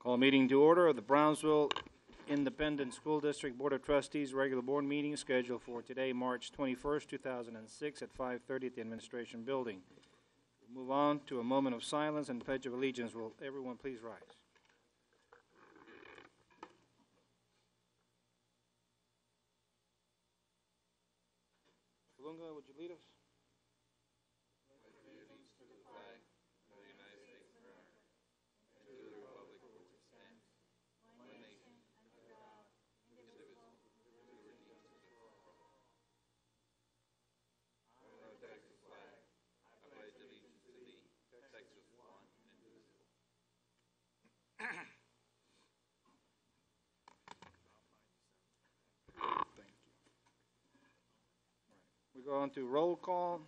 Call a meeting to order of the Brownsville Independent School District Board of Trustees regular board meeting scheduled for today, March 21st, 2006 at 5:30 at the Administration Building. We'll move on to a moment of silence and Pledge of Allegiance. Will everyone please rise? Lunga, would you lead us? We go on to roll call.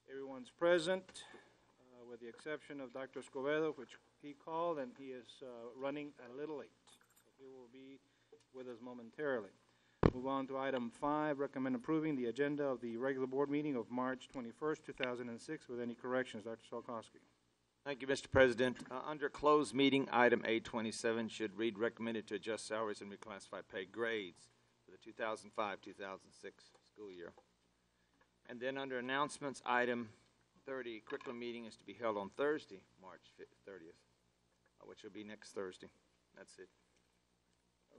Everyone's present, with the exception of Dr. Escobedo, which he called, and he is running a little late. So he will be with us momentarily. Move on to item 5, recommend approving the agenda of the regular board meeting of March 21st, 2006 with any corrections. Dr. Solkowski. Thank you, Mr. President. Under closed meeting, item A27 should read recommended to adjust salaries and reclassify pay grades for the 2005-2006 school year. And then under announcements, item 30, curriculum meeting is to be held on Thursday, March 30th, which will be next Thursday. That's it.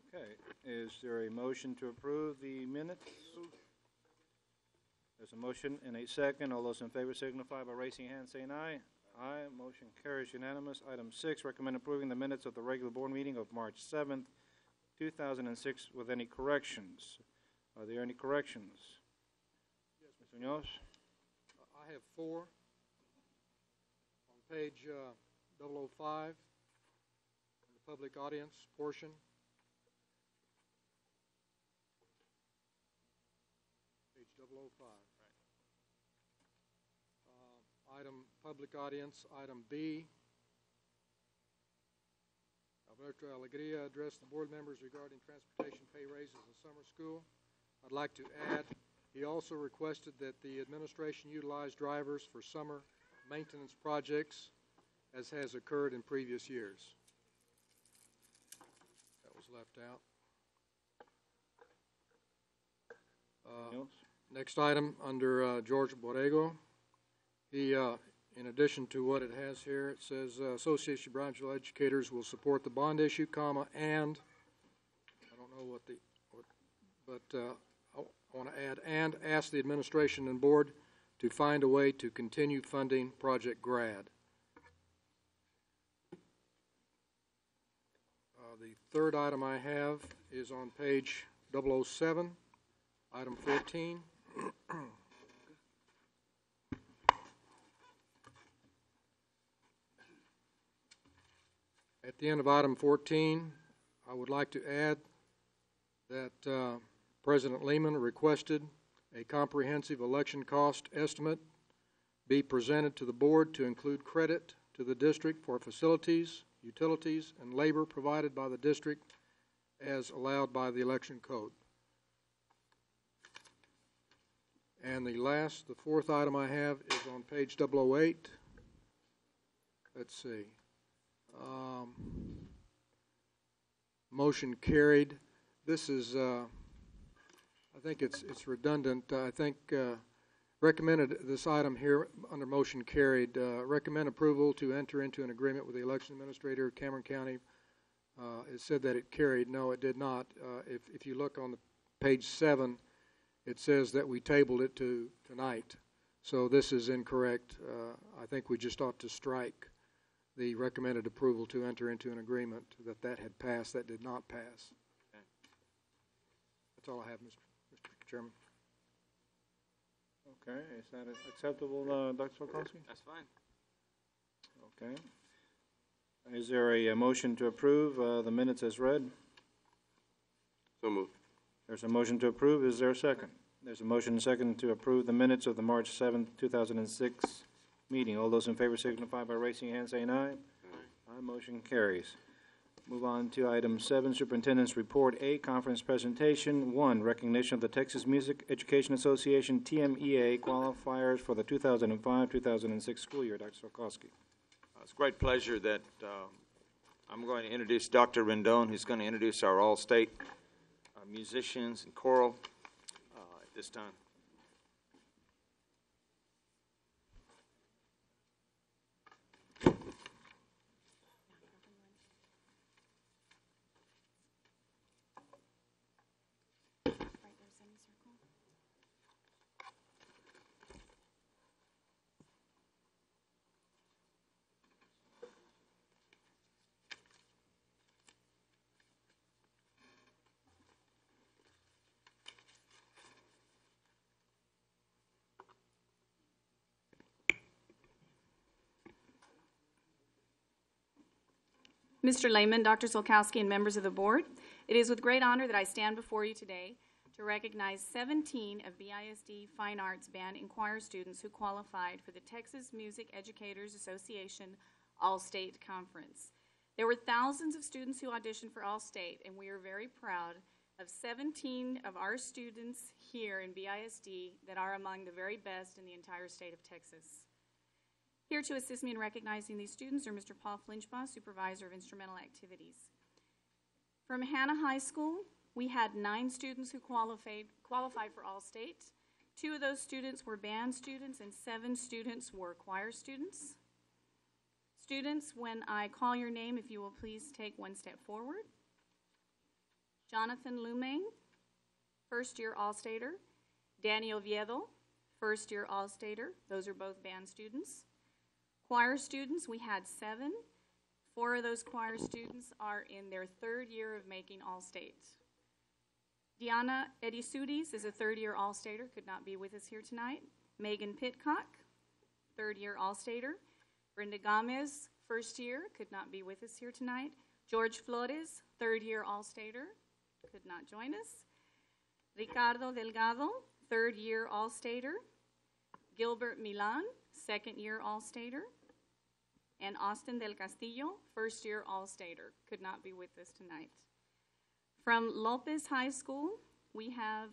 Okay. Is there a motion to approve the minutes? There's a motion and a second. All those in favor signify by raising your hand, saying aye. Aye. Motion carries unanimous. Item 6, recommend approving the minutes of the regular board meeting of March 7th, 2006 with any corrections. Are there any corrections? Mr. Munoz? I have 4. On page 005, in the public audience portion. Page 005. Item public audience, item B. Alberto Alegria addressed the board members regarding transportation pay raises in summer school. I'd like to add, he also requested that the administration utilize drivers for summer maintenance projects, as has occurred in previous years. That was left out. Next item under George Borrego. He, in addition to what it has here, it says Association of Brownsville Educators will support the bond issue, comma, and I don't know but I want to add, and ask the administration and board to find a way to continue funding Project GRAD. The third item I have is on page 007, item 14. At the end of item 14, I would like to add that President Lehman requested a comprehensive election cost estimate be presented to the board to include credit to the district for facilities, utilities, and labor provided by the district as allowed by the election code. And the fourth item I have is on page 008. Let's see. Motion carried. This is, I think it's redundant. I think recommended this item here under motion carried. Recommend approval to enter into an agreement with the election administrator of Cameron County. It said that it carried. No, it did not. If you look on the page 7, it says that we tabled it to tonight. So this is incorrect. I think we just ought to strike the recommended approval to enter into an agreement that had passed. That did not pass. Okay. That's all I have, Mr. Chairman. Okay, is that acceptable, Dr. Solkowski? That's fine. Okay. Is there a motion to approve the minutes as read? So moved. There's a motion to approve. Is there a second? There's a motion and second to approve the minutes of the March 7th, 2006 meeting. All those in favor signify by raising your hand, saying aye. Aye. Motion carries. Move on to item 7, Superintendent's Report A, Conference Presentation. 1, recognition of the Texas Music Education Association, TMEA, qualifiers for the 2005-2006 school year. Dr. Solkowski. It's a great pleasure that I'm going to introduce Dr. Rendon, who's going to introduce our all-state musicians and choral at this time. Mr. Lehman, Dr. Solkowski, and members of the board, it is with great honor that I stand before you today to recognize 17 of BISD Fine Arts Band and Choir students who qualified for the Texas Music Educators Association All-State Conference. There were thousands of students who auditioned for All-State, and we are very proud of 17 of our students here in BISD that are among the very best in the entire state of Texas. Here to assist me in recognizing these students are Mr. Paul Flinchbaugh, Supervisor of Instrumental Activities. From Hannah High School, we had 9 students who qualified for All-State. 2 of those students were band students and 7 students were choir students. Students, when I call your name, if you will please take one step forward. Jonathan Lumain, first-year All-Stater. Danny Oviedo, first-year All-Stater. Those are both band students. Choir students, we had 7. 4 of those choir students are in their 3rd year of making All-State. Diana Edisudis is a 3rd-year All-Stater, could not be with us here tonight. Megan Pitcock, 3rd-year All-Stater. Brenda Gomez, 1st year, could not be with us here tonight. George Flores, 3rd-year All-Stater, could not join us. Ricardo Delgado, 3rd-year All-Stater. Gilbert Milan, 2nd-year All-Stater. And Austin Del Castillo, 1st-year All-Stater, could not be with us tonight. From Lopez High School, we have,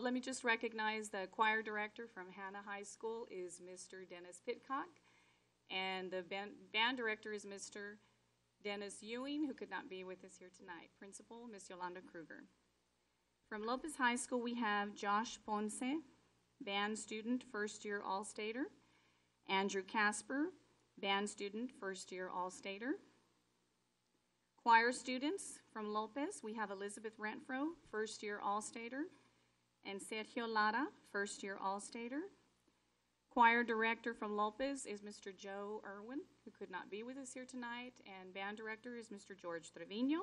let me just recognize the choir director from Hannah High School is Mr. Dennis Pitcock, and the band director is Mr. Dennis Ewing, who could not be with us here tonight. Principal, Ms. Yolanda Kruger. From Lopez High School, we have Josh Ponce, band student, 1st-year All-Stater. Andrew Casper, band student, 1st-year All-Stater. Choir students from Lopez, we have Elizabeth Renfro, 1st-year All-Stater, and Sergio Lara, 1st-year All-Stater. Choir director from Lopez is Mr. Joe Irwin, who could not be with us here tonight, and band director is Mr. George Trevino,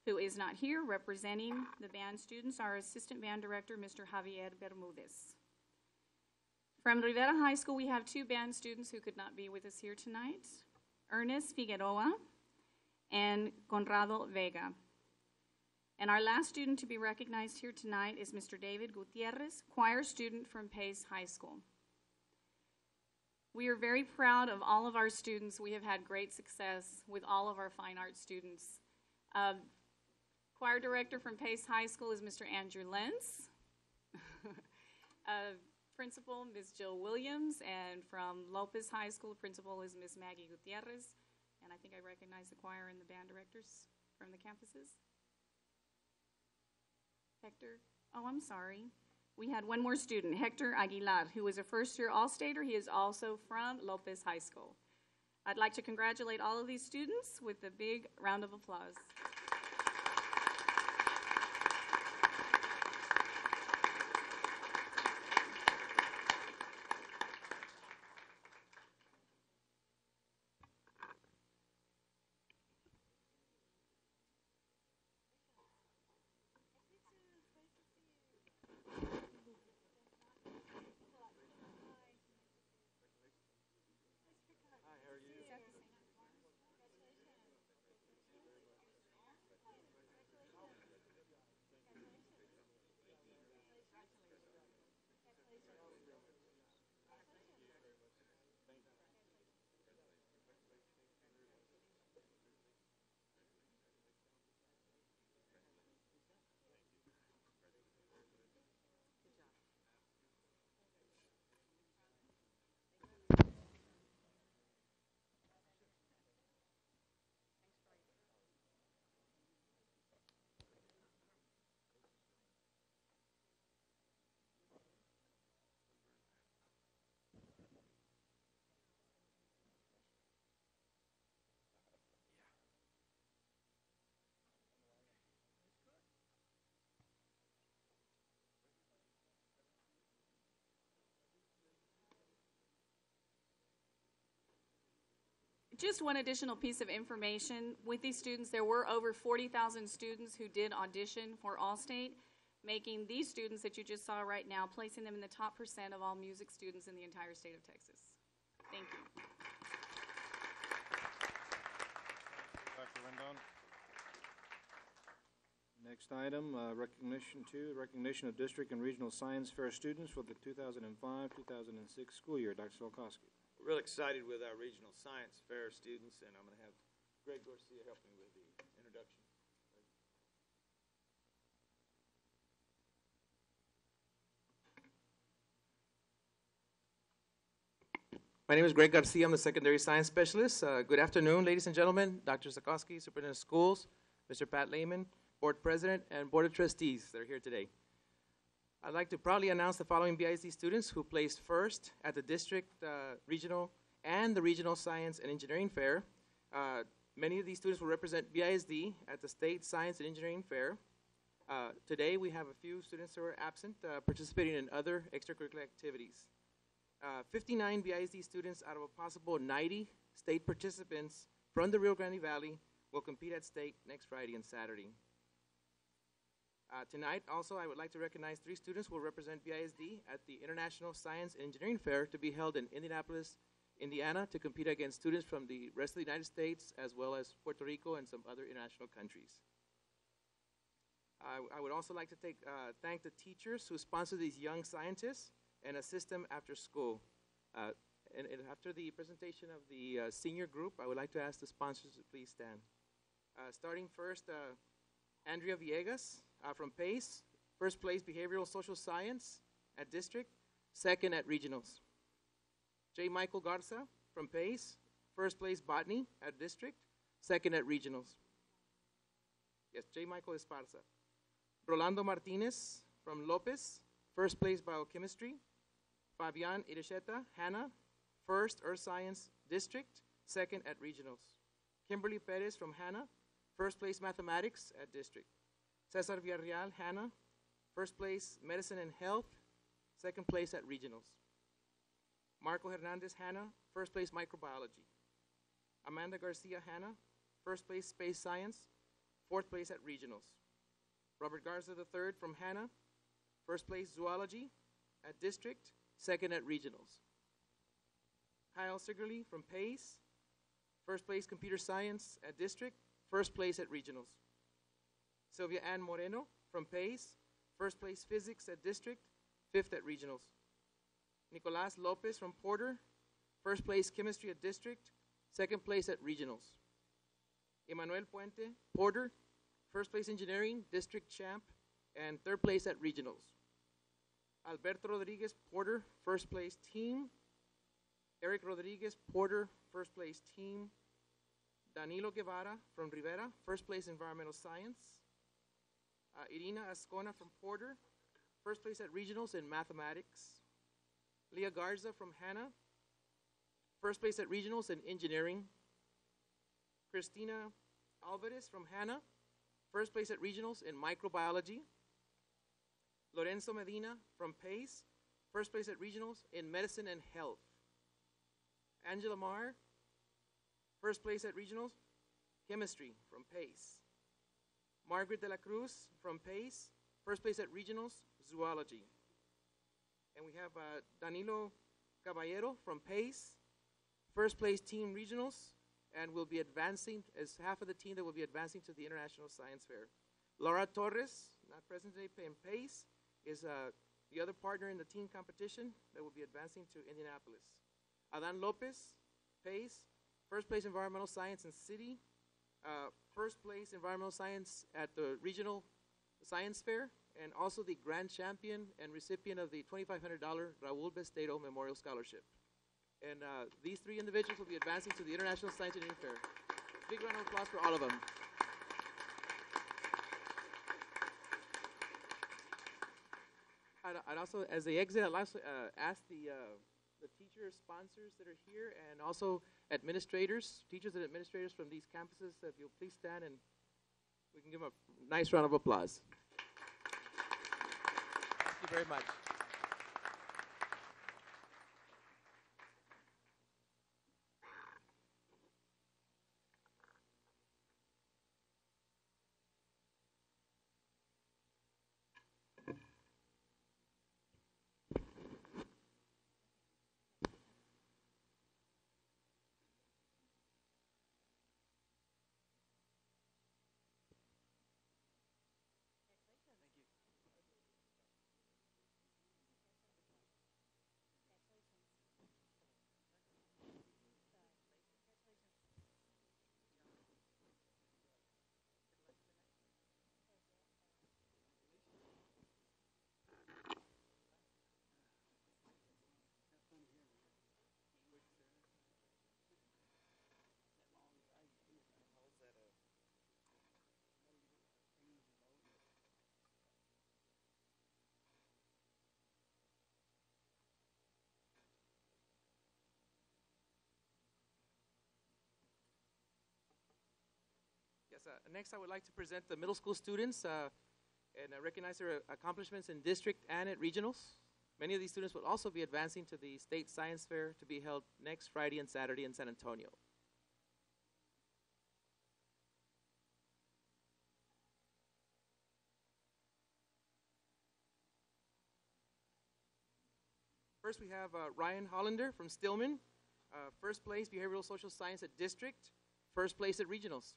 who is not here. Representing the band students, our assistant band director, Mr. Javier Bermudez. From Rivera High School, we have 2 band students who could not be with us here tonight, Ernest Figueroa and Conrado Vega. And our last student to be recognized here tonight is Mr. David Gutierrez, choir student from Pace High School. We are very proud of all of our students. We have had great success with all of our fine arts students. Choir director from Pace High School is Mr. Andrew Lenz. Principal, Ms. Jill Williams, and from Lopez High School, principal is Ms. Maggie Gutierrez. And I think I recognize the choir and the band directors from the campuses. Hector, oh, I'm sorry. We had one more student, Hector Aguilar, who is a 1st-year All-Stater. He is also from Lopez High School. I'd like to congratulate all of these students with a big round of applause. Just one additional piece of information. With these students, there were over 40,000 students who did audition for Allstate, making these students that you just saw right now, placing them in the top % of all music students in the entire state of Texas. Thank you. Dr. Rendon. Next item, recognition of district and regional science fair students for the 2005-2006 school year. Dr. Solkowski. We're real excited with our regional science fair students, and I'm going to have Greg Garcia help me with the introduction. My name is Greg Garcia. I'm the secondary science specialist. Good afternoon, ladies and gentlemen. Dr. Zakowski, Superintendent of Schools, Mr. Pat Lehman, Board President, and Board of Trustees that are here today. I'd like to proudly announce the following BISD students who placed first at the district, regional, and the regional science and engineering fair. Many of these students will represent BISD at the state science and engineering fair. Today we have a few students who are absent, participating in other extracurricular activities. 59 BISD students out of a possible 90 state participants from the Rio Grande Valley will compete at state next Friday and Saturday. Tonight, also, I would like to recognize 3 students who will represent BISD at the International Science and Engineering Fair to be held in Indianapolis, Indiana, to compete against students from the rest of the United States, as well as Puerto Rico and some other international countries. I would also like to thank the teachers who sponsor these young scientists and assist them after school. And after the presentation of the senior group, I would like to ask the sponsors to please stand. Starting first, Andrea Villegas from PACE, first place Behavioral Social Science at District, second at Regionals. J. Michael Garza from PACE, first place Botany at District, second at Regionals. Yes, J. Michael Esparza. Rolando Martinez from Lopez, first place Biochemistry. Fabian Irecheta, Hannah, first Earth Science District, second at Regionals. Kimberly Perez from Hannah, first place Mathematics at District. Cesar Villarreal, Hannah, first place Medicine and Health, second place at Regionals. Marco Hernandez, Hannah, first place Microbiology. Amanda Garcia, Hannah, first place Space Science, fourth place at Regionals. Robert Garza III from Hannah, first place Zoology at District, second at Regionals. Kyle Sigerly from PACE, first place Computer Science at District, first place at Regionals. Sylvia Ann Moreno from PACE, first place Physics at District, fifth at Regionals. Nicolas Lopez from Porter, first place Chemistry at District, second place at Regionals. Emmanuel Puente, Porter, first place Engineering, District Champ, and third place at Regionals. Alberto Rodriguez, Porter, first place Team. Eric Rodriguez, Porter, first place Team. Danilo Guevara from Rivera, first place Environmental Science. Irina Ascona from Porter, first place at Regionals in Mathematics. Leah Garza from Hannah, first place at Regionals in Engineering. Christina Alvarez from Hannah, first place at Regionals in Microbiology. Lorenzo Medina from PACE, first place at Regionals in Medicine and Health. Angela Marr, first place at Regionals, Chemistry from PACE. Margaret de la Cruz from PACE, first place at Regionals, Zoology. And we have Danilo Caballero from PACE, first place Team Regionals, and will be advancing as half of the team that will be advancing to the International Science Fair. Laura Torres, not present today, in PACE, is the other partner in the team competition that will be advancing to Indianapolis. Adan Lopez, PACE, first place Environmental Science in City, first place Environmental Science at the Regional Science Fair, and also the grand champion and recipient of the $2,500 Raul Bestedo Memorial Scholarship. And these 3 individuals will be advancing to the International Science Engineering Fair. Big round of applause for all of them. I'd also, as they exit, I'd also ask the teacher sponsors that are here and also administrators, teachers and administrators from these campuses, if you'll please stand and we can give them a nice round of applause. Thank you very much. Next, I would like to present the middle school students and recognize their accomplishments in district and at regionals. Many of these students will also be advancing to the State Science Fair to be held next Friday and Saturday in San Antonio. First, we have Ryan Hollander from Stillman, first place Behavioral Social Science at District, first place at Regionals.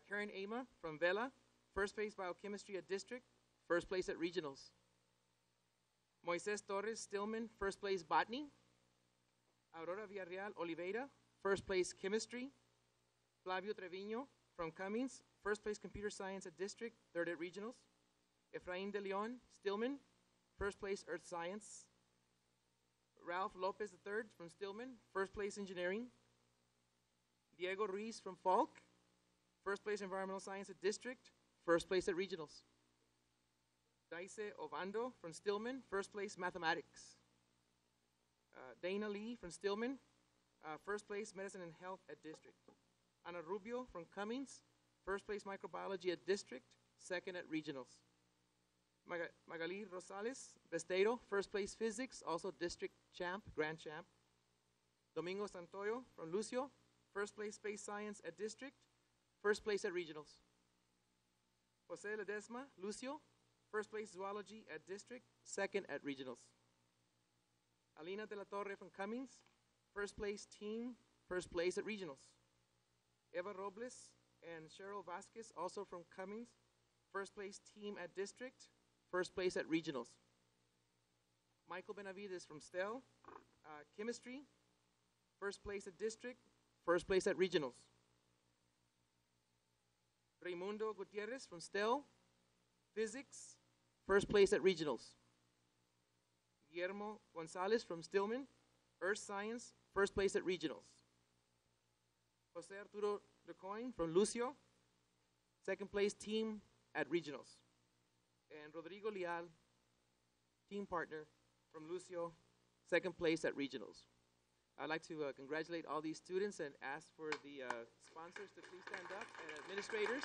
Karen Ama from Vela, first place Biochemistry at District, first place at Regionals. Moises Torres, Stillman, first place Botany. Aurora Villarreal Oliveira, first place Chemistry. Flavio Trevino from Cummings, first place Computer Science at District, third at Regionals. Efrain De Leon, Stillman, first place Earth Science. Ralph Lopez III from Stillman, first place Engineering. Diego Ruiz from Falk, first place Environmental Science at District, first place at Regionals. Daise Ovando from Stillman, first place Mathematics. Dana Lee from Stillman, first place Medicine and Health at District. Ana Rubio from Cummings, first place Microbiology at District, second at Regionals. Magali Rosales Besteiro, first place Physics, also District Champ, Grand Champ. Domingo Santoyo from Lucio, first place Space Science at District, first place at Regionals. Jose Ledesma, Lucio, first place Zoology at District, second at Regionals. Alina De La Torre from Cummings, first place Team, first place at Regionals. Eva Robles and Cheryl Vasquez, also from Cummings, first place Team at District, first place at Regionals. Michael Benavides from Stell, Chemistry, first place at District, first place at Regionals. Raimundo Gutierrez from Stell, Physics, first place at Regionals. Guillermo Gonzalez from Stillman, Earth Science, first place at Regionals. Jose Arturo Lecoin from Lucio, second place Team at Regionals. And Rodrigo Leal, team partner from Lucio, second place at Regionals. I'd like to congratulate all these students and ask for the sponsors to please stand up and administrators.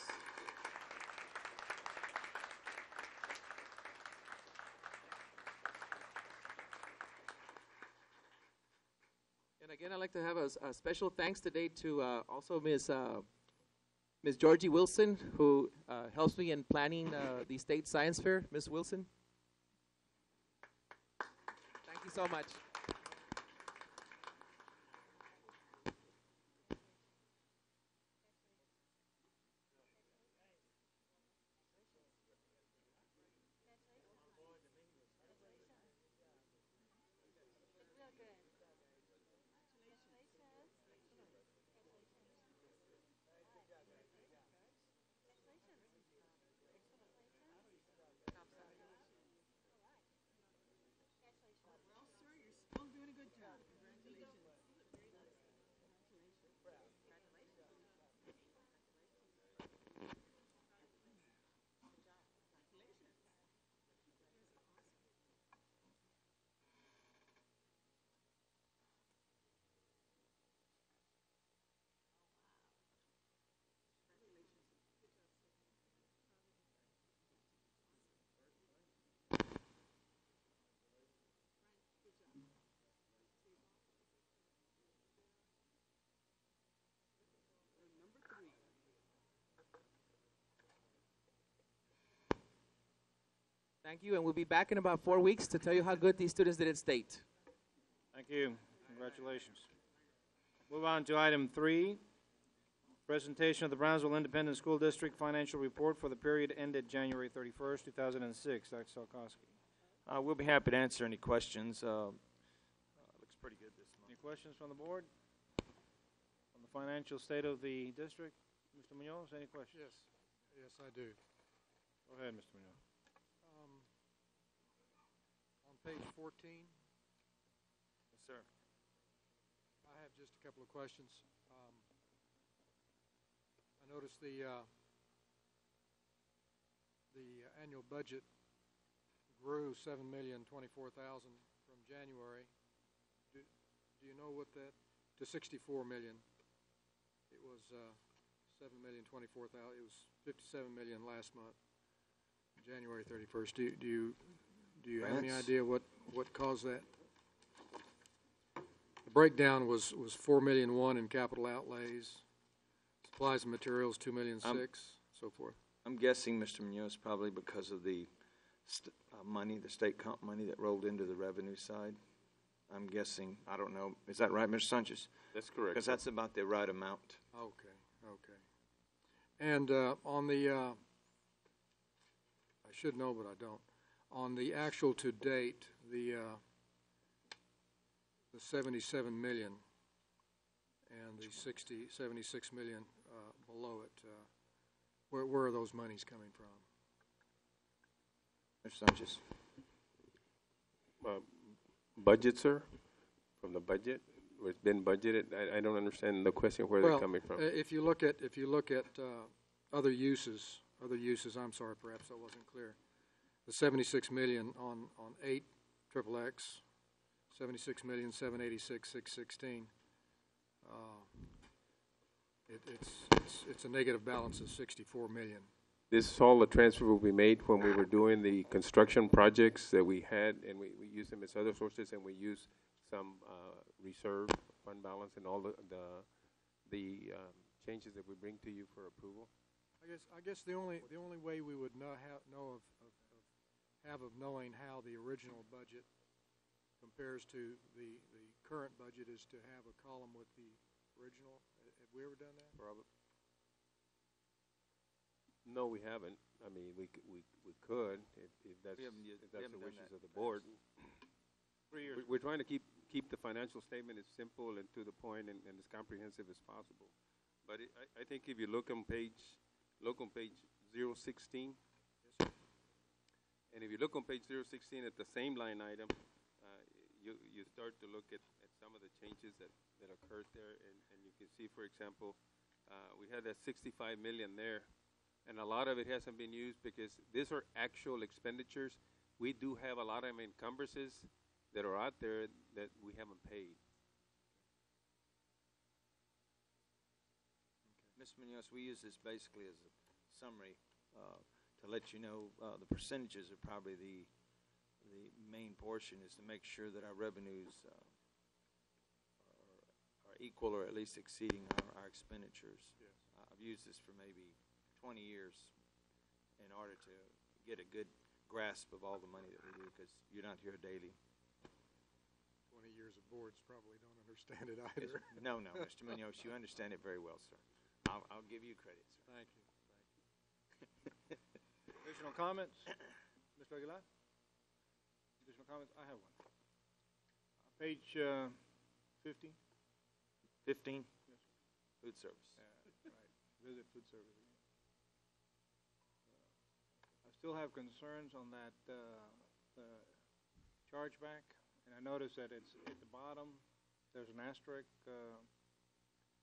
And again, I'd like to have a special thanks today to also Ms. Georgie Wilson, who helps me in planning the State Science Fair. Ms. Wilson. Thank you so much. Thank you, and we'll be back in about 4 weeks to tell you how good these students did at State. Thank you. Congratulations. Move on to item 3, presentation of the Brownsville Independent School District financial report for the period ended January 31st, 2006. Dr. Salkowski. We'll be happy to answer any questions. Looks pretty good this month. Any questions from the board on the financial state of the district? Mr. Munoz, any questions? Yes, I do. Go ahead, Mr. Munoz. On page 14, Yes, sir. I have just a couple of questions. I noticed the annual budget grew $7,024,000 from January. Do you know what that to $64 million? It was 7,024,000, it was 57 million last month, January 31st. Do you have any Grants? idea what caused that? The breakdown was 4,000,001 in capital outlays, supplies and materials 2,000,006, so forth. I'm guessing, Mr. Munoz, probably because of the money, the state comp money that rolled into the revenue side. I'm guessing, I don't know, is that right, Mr. Sanchez? That's correct. Because that's about the right amount. Okay. And on the, I should know, but I don't. On the actual to date, the 77 million and the 76 million below it, where are those monies coming from? Mr. Sanchez? Budget, sir? From the budget? Where it's been budgeted? I don't understand the question where they're coming from. If you look at other uses, I'm sorry, perhaps that wasn't clear. The 76 million on 8 XXX, 76 million 786 616. It's a negative balance of 64 million. This is all the transfer will be made when we were doing the construction projects that we had, and we use them as other sources, and we use some reserve fund balance and all the changes that we bring to you for approval. I guess the only way we would know of knowing how the original budget compares to the current budget is to have a column with the original. Have we ever done that? Probably. No, we haven't. I mean, we could if that's the wishes of the board. 3 years. We're trying to keep the financial statement as simple and to the point and as comprehensive as possible. But I think if you look on page 016, and if you look on page 016 at the same line item, you start to look at some of the changes that occurred there, and you can see, for example, we had that 65 million there, and a lot of it hasn't been used because these are actual expenditures. We do have a lot of encumbrances that are out there that we haven't paid. Ms. Munoz, we use this basically as a summary to let you know the percentages are probably the main portion is to make sure that our revenues are equal or at least exceeding our expenditures. Yes. I've used this for maybe 20 years in order to get a good grasp of all the money that we do because you're not here daily. 20 years of boards probably don't understand it either. No, Mr. Munoz, you understand it very well, sir. I'll give you credit, sir. Thank you. Additional comments? Mr. Aguilar? Additional comments? I have one. Page 15. 15? Yes. Food service. Right. Visit food service. I still have concerns on that chargeback, and I noticed that it's at the bottom. There's an asterisk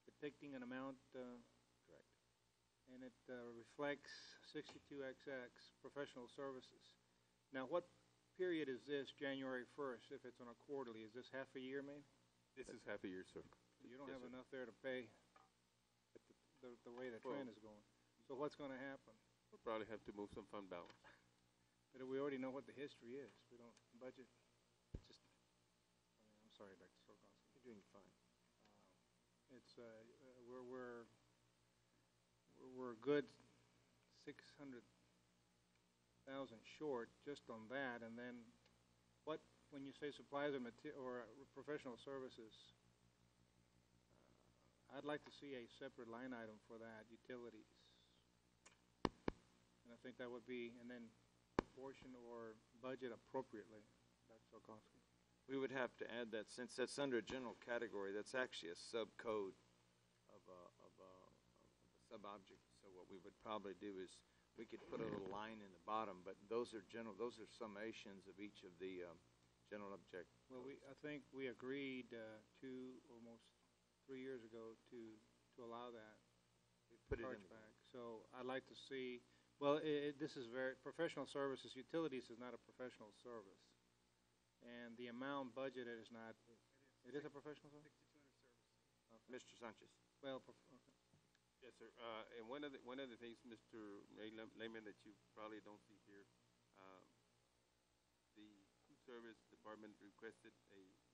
depicting an amount. Correct. And it reflects 62XX professional services. Now, what period is this? January 1st. If it's on a quarterly, is this half a year, maybe? This is half a year, sir. You don't Yes, have sir. enough there to pay the way the trend is going. So what's going to happen? We'll probably have to move some fund balance. But we already know what the history is. We don't budget. Just, I'm sorry, Dr. Solkowski. You're doing fine. It's we're a good 600,000 short just on that, and then what? When you say supplies or professional services, I'd like to see a separate line item for that, utilities. And I think that would be, and then portion or budget appropriately, Dr. Solkowski. We would have to add that since that's under a general category, that's actually a subcode of a sub-object. So what we would probably do is we could put a little line in the bottom, but those are summations of each of the general object. Well, I think we agreed almost 3 years ago to allow that Put it in chargeback. So I'd like to see. Well, this is professional services. Utilities is not a professional service, and the amount budgeted is not. It is a professional service. Mr. Sanchez. Well, okay. Yes, sir. And one of the things, Mr. Lehman, that you probably don't see here, the food service department requested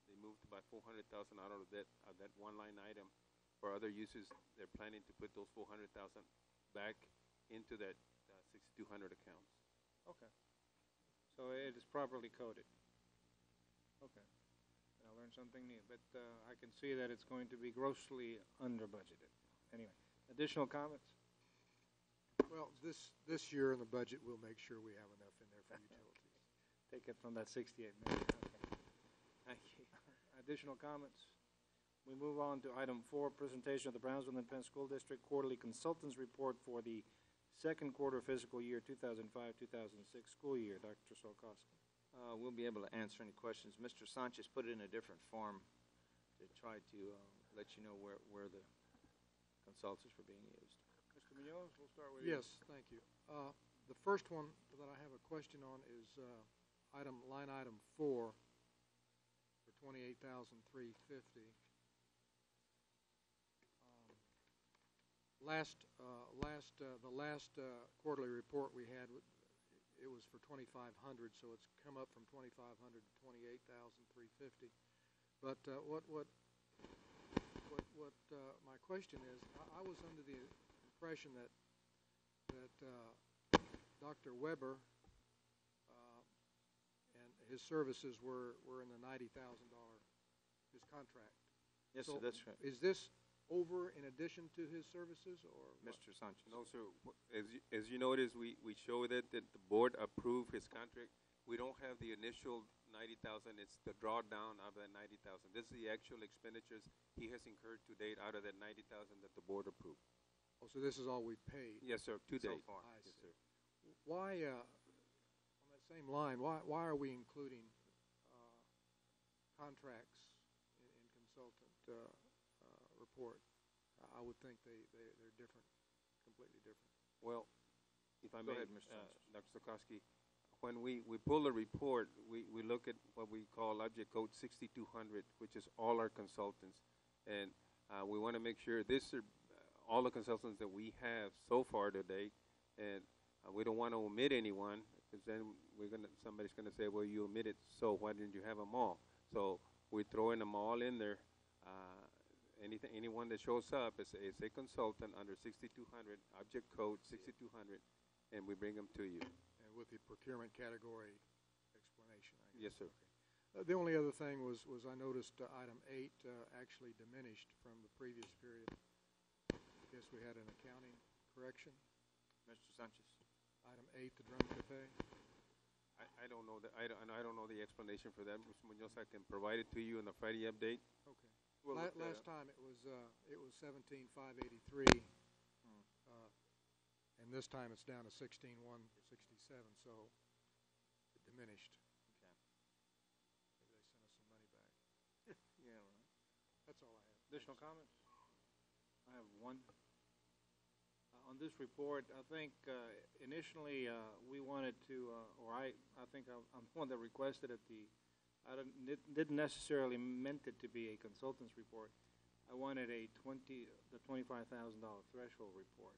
they moved about 400,000 out of that one line item for other uses. They're planning to put those 400,000 back into that 6,200 accounts. Okay. So it is properly coded. Okay. I learned something new, but I can see that it's going to be grossly under budgeted. Anyway, additional comments? Well, this year in the budget, we'll make sure we have enough in there for utilities. Take it from that 68 million. Okay. Thank you. Additional comments? We move on to item 4, presentation of the Brownsville and Penn School District Quarterly Consultants Report for the second quarter fiscal year 2005-2006 school year. Dr. Solkowski. We'll be able to answer any questions. Mr. Sanchez put it in a different form to try to let you know where the consultants were being used. Mr. Munoz, we'll start with you. Yes, thank you. The first one that I have a question on is line item 4 for $28,350. The last quarterly report we had, it was for 2,500, so it's come up from 2,500 to 28,350. But my question is, I was under the impression that Dr. Weber and his services were in the $90,000 his contract. Yes, so sir, that's right. Is this over in addition to his services, or what? Mr. Sanchez. No, sir. As you notice, we show that the board approved his contract. We don't have the initial 90,000. It's the drawdown of that 90,000. This is the actual expenditures he has incurred to date out of that 90,000 that the board approved. Oh, so this is all we've paid? Yes, sir. To So date. far. I Yes, see. sir. Why, on that same line, why are we including contracts in consultant report? I would think they're different, completely different. Well, if I Go may, ahead, Mr. Sanchez. Dr. Stokowski, when we pull a report, we look at what we call object code 6200, which is all our consultants. And we want to make sure this are all the consultants that we have so far to date. And we don't want to omit anyone, because then somebody's going to say, well, you omitted, so why didn't you have them all? So we're throwing them all in there. Anyone that shows up is a consultant under 6200, object code 6200, and we bring them to you. And with the procurement category explanation, I guess. Yes, sir. Okay. The only other thing was I noticed item 8 actually diminished from the previous period. I guess we had an accounting correction. Mr. Sanchez. Item 8, the Drum Cafe. I don't know I don't know the explanation for that, Mr. Munoz. I can provide it to you in the Friday update. Okay. We'll look that Last up. time it was 17,583, and this time it's down to 16,167. So it diminished. Okay. Maybe they sent us some money back. Yeah, right. That's all I have. Additional comments? I have one. On this report, I think initially we wanted to, I think I'm one that requested it. Didn't necessarily meant it to be a consultant's report. I wanted the $25,000 threshold report,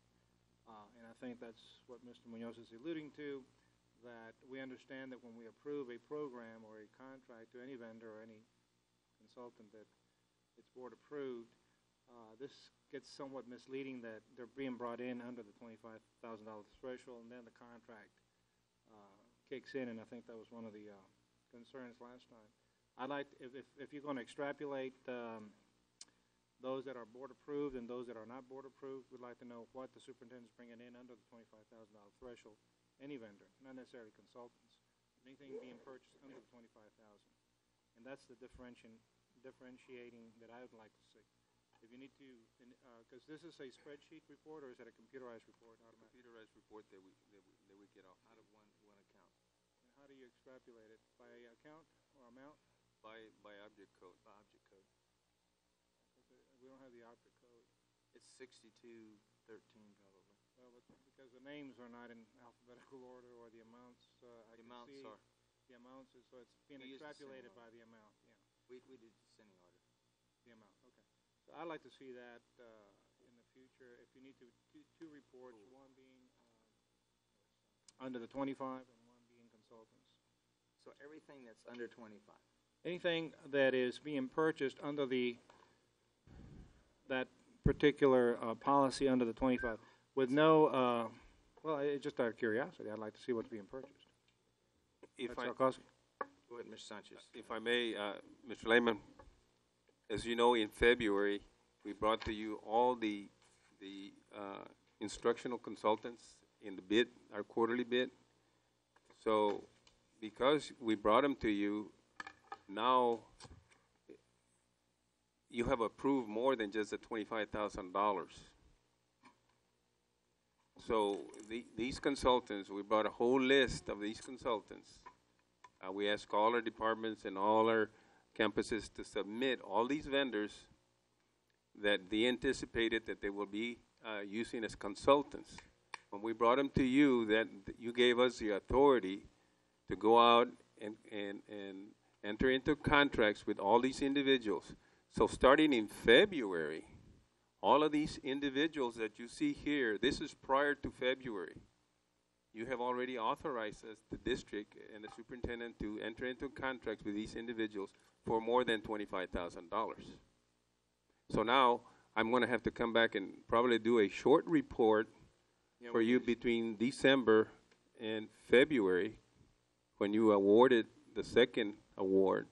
and I think that's what Mr. Munoz is alluding to. That we understand that when we approve a program or a contract to any vendor or any consultant that it's board approved, this gets somewhat misleading that they're being brought in under the $25,000 threshold, and then the contract kicks in, and I think that was one of the concerns last time. I'd like, if you're going to extrapolate those that are board approved and those that are not board approved, we'd like to know what the superintendent's bringing in under the $25,000 threshold. Any vendor, not necessarily consultants. Anything being purchased under the $25,000, and that's the differentiating that I would like to see. If you need to, because this is a spreadsheet report, or is it a computerized report? Computerized report that we get off Out of one account. And how do you extrapolate it? By account or amount? by object code. By object code. We don't have the object code. It's 6213 probably. Well, but because the names are not in alphabetical order, or the amounts, I The can amounts see are. the amounts, so it's being We use the extrapolated same by the amount. Yeah, We did descending order. the amount. Okay. So I'd like to see that in the future, if you need two reports, one being under the 25 and one being consultants. So everything that's under 25. Anything that is being purchased under that particular policy under the 25, with no, just out of curiosity, I'd like to see what's being purchased. If I, Dr. Alcossi? Go ahead, Mr. Sanchez. if I may, Mr. Lehman, as you know, in February, we brought to you all the instructional consultants in the bid, our quarterly bid. So because we brought them to you, now you have approved more than just the $25,000. So these consultants, we brought a whole list of these consultants. We asked all our departments and all our campuses to submit all these vendors that they anticipated that they will be using as consultants. When we brought them to you, that you gave us the authority to go out and enter into contracts with all these individuals. So starting in February, all of these individuals that you see here, this is prior to February. You have already authorized us, the district and the superintendent, to enter into contracts with these individuals for more than $25,000. So now I'm going to have to come back and probably do a short report for you between December and February, when you awarded the second award,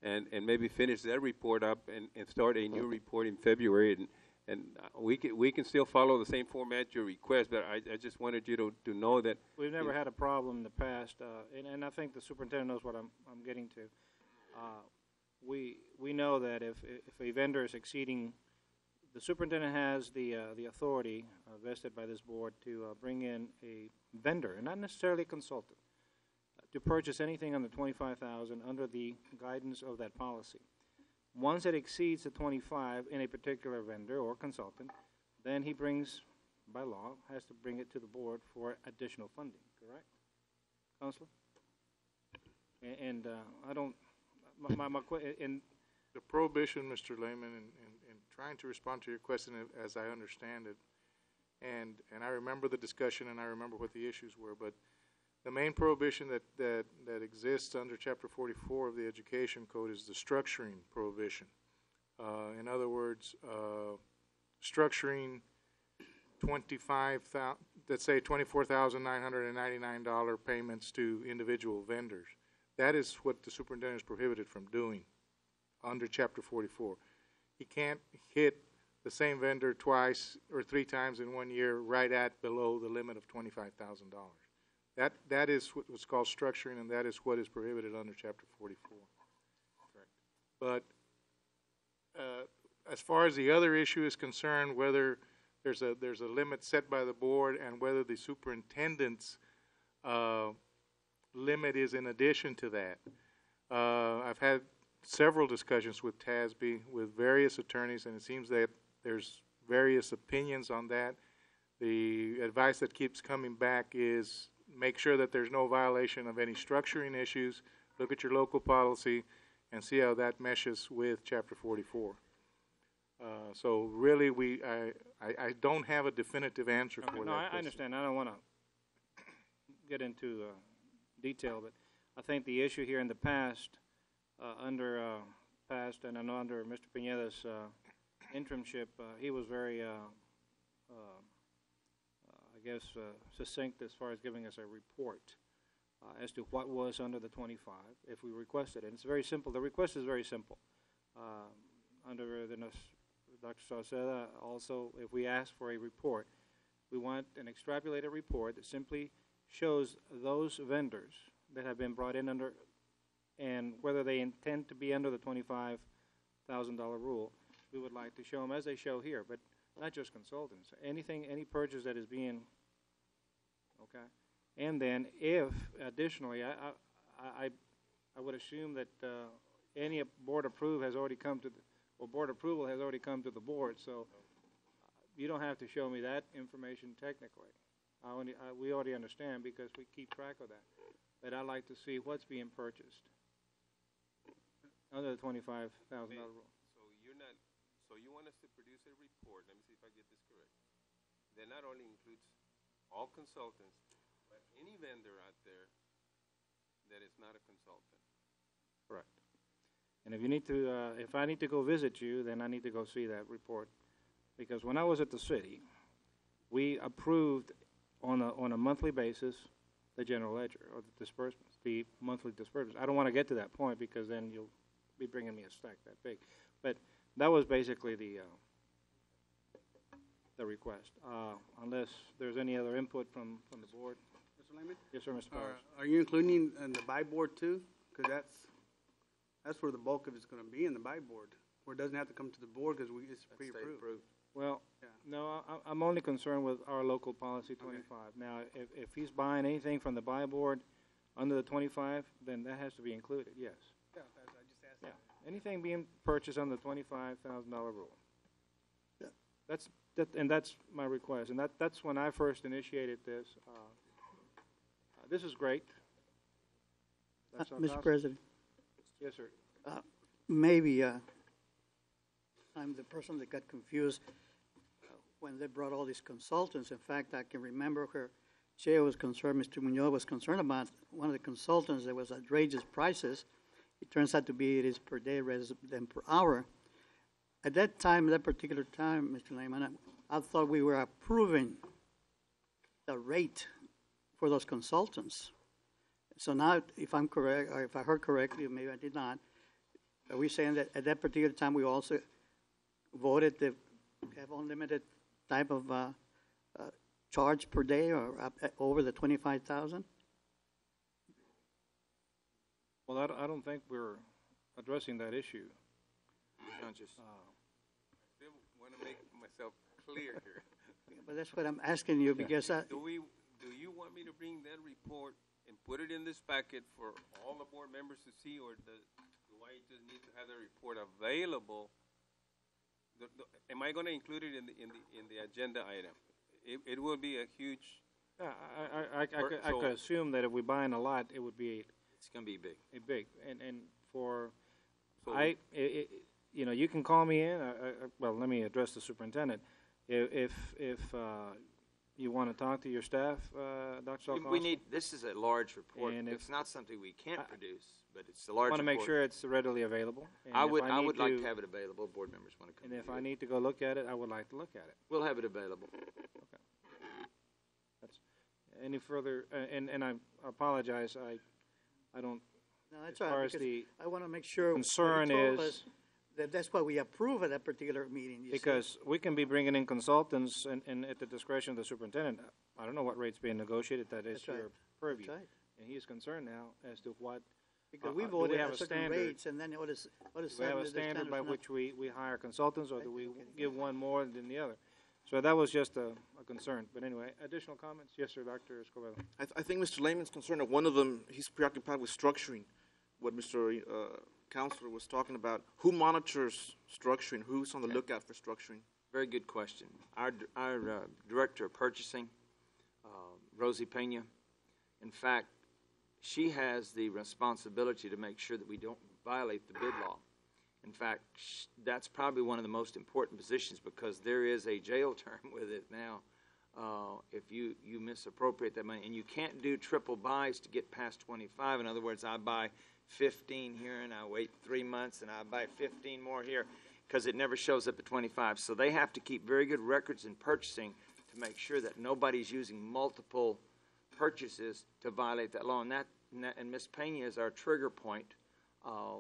and maybe finish that report up and start a new report in February. And we can still follow the same format you request, but I just wanted you to know that We've never had a problem in the past, and I think the superintendent knows what I'm getting to. We know that if a vendor is exceeding, the superintendent has the authority vested by this board to bring in a vendor, and not necessarily a consultant, to purchase anything under $25,000 under the guidance of that policy. Once it exceeds the 25 in a particular vendor or consultant, then he brings, by law, has to bring it to the board for additional funding, correct? Counselor? And I don't, and The prohibition, Mr. Lehman, in trying to respond to your question as I understand it, and I remember the discussion and I remember what the issues were, but the main prohibition that exists under Chapter 44 of the Education Code is the structuring prohibition. In other words, structuring let's say $24,999 payments to individual vendors. That is what the superintendent is prohibited from doing under Chapter 44. He can't hit the same vendor twice or three times in 1 year right at below the limit of $25,000. That is what's called structuring, and that is what is prohibited under Chapter 44. Correct. But as far as the other issue is concerned, whether there's a limit set by the board and whether the superintendent's limit is in addition to that, I've had several discussions with TASB, with various attorneys, and it seems that there's various opinions on that. The advice that keeps coming back is make sure that there's no violation of any structuring issues, look at your local policy, and see how that meshes with Chapter 44. So really, I don't have a definitive answer for that. No, I understand. I don't want to get into detail, but I think the issue here in the past, under Mr. Pineda's interimship, he was very, succinct as far as giving us a report as to what was under the 25 if we requested it. And it's very simple. The request is very simple. Under Dr. Sauceda, also, if we ask for a report, we want an extrapolated report that simply shows those vendors that have been brought in under, and whether they intend to be under the $25,000 rule. We would like to show them as they show here, but not just consultants. Any purchase that is being, okay? And then if, additionally, I would assume that any board approval has already come to the board, so you don't have to show me that information technically. We already understand because we keep track of that. But I'd like to see what's being purchased under the $25,000 rule. So you want us to produce a report, let me see if I get this correct. that not only includes all consultants, but any vendor out there that is not a consultant. Correct. And if you need to, if I need to go visit you, then I need to go see that report. Because when I was at the city, we approved on a monthly basis the general ledger or the disbursements, the monthly disbursements. I don't want to get to that point because then you'll be bringing me a stack that big. But that was basically the request. Unless there's any other input from the board. Mr. Lehman? Yes, sir, Mr. Powers. Are you including in the buy board too? Because that's where the bulk of it's going to be, in the buy board, where it doesn't have to come to the board because it's pre-approved. Well, Yeah. no, I'm only concerned with our local policy 25. Now, if he's buying anything from the buy board under the 25, then that has to be included, yes. Yeah, I just asked Yeah, that. anything being purchased under the $25,000 rule. Yeah. That's my request, and that's when I first initiated this. This is great. That's our Mr. council. President, Yes, sir. maybe I'm the person that got confused when they brought all these consultants. In fact, I can remember where Chair was concerned, Mr. Munoz was concerned about one of the consultants that was outrageous prices. It turns out to be it is per day rather than per hour. At that time, that particular time, Mr. Lehman, I thought we were approving the rate for those consultants. So now, if I'm correct, or if I heard correctly, or maybe I did not, are we saying that at that particular time we also voted to have unlimited type of charge per day or up over the 25,000? Well, I don't think we're addressing that issue. Conscious. I still want to make myself clear here. But that's what I'm asking you because Do you want me to bring that report and put it in this packet for all the board members to see, or do I just need to have the report available? Am I going to include it in the agenda item? It will be a huge. Yeah, I could assume that if we buy in a lot, it would be It's going to be big. big. And for, So you know, you can call me in. Well, let me address the superintendent. If you want to talk to your staff, Dr. Salkoff. We need, this is a large report. And It's not something we can't I- produce, but it's a I large report. want to make sure it's readily available. And I if would need like to have it available. Board members want to come. And if view I it. need to go look at it, I would like to look at it. We'll have it available. That's any further, and I apologize, I don't, no, that's as all far right, as because the I want to make sure what you concern told is- us that that's what we approve at that particular meeting. You see. because we can be bringing in consultants and at the discretion of the superintendent. I don't know what rate's being negotiated, that is That's right. your purview. That's right. And he is concerned now as to what, Because we do we voted have at a certain standard? rates, and then what is do we have certain a is the standard by not- which we hire consultants, or do we Okay. give one more than the other? So that was just a concern. But anyway, additional comments? Yes, sir, Dr. Escobedo. I think Mr. Lehman's concerned that one of them, he's preoccupied with structuring, what Mr. Counselor was talking about. Who monitors structuring? Who's on the lookout for structuring? Very good question. Our director of purchasing, Rosie Pena, in fact, she has the responsibility to make sure that we don't violate the bid law. In fact, that's probably one of the most important positions because there is a jail term with it now if you misappropriate that money. And you can't do triple buys to get past 25. In other words, I buy 15 here and I wait 3 months and I buy 15 more here because it never shows up at 25. So they have to keep very good records in purchasing to make sure that nobody's using multiple purchases to violate that law. And Ms. Pena is our trigger point,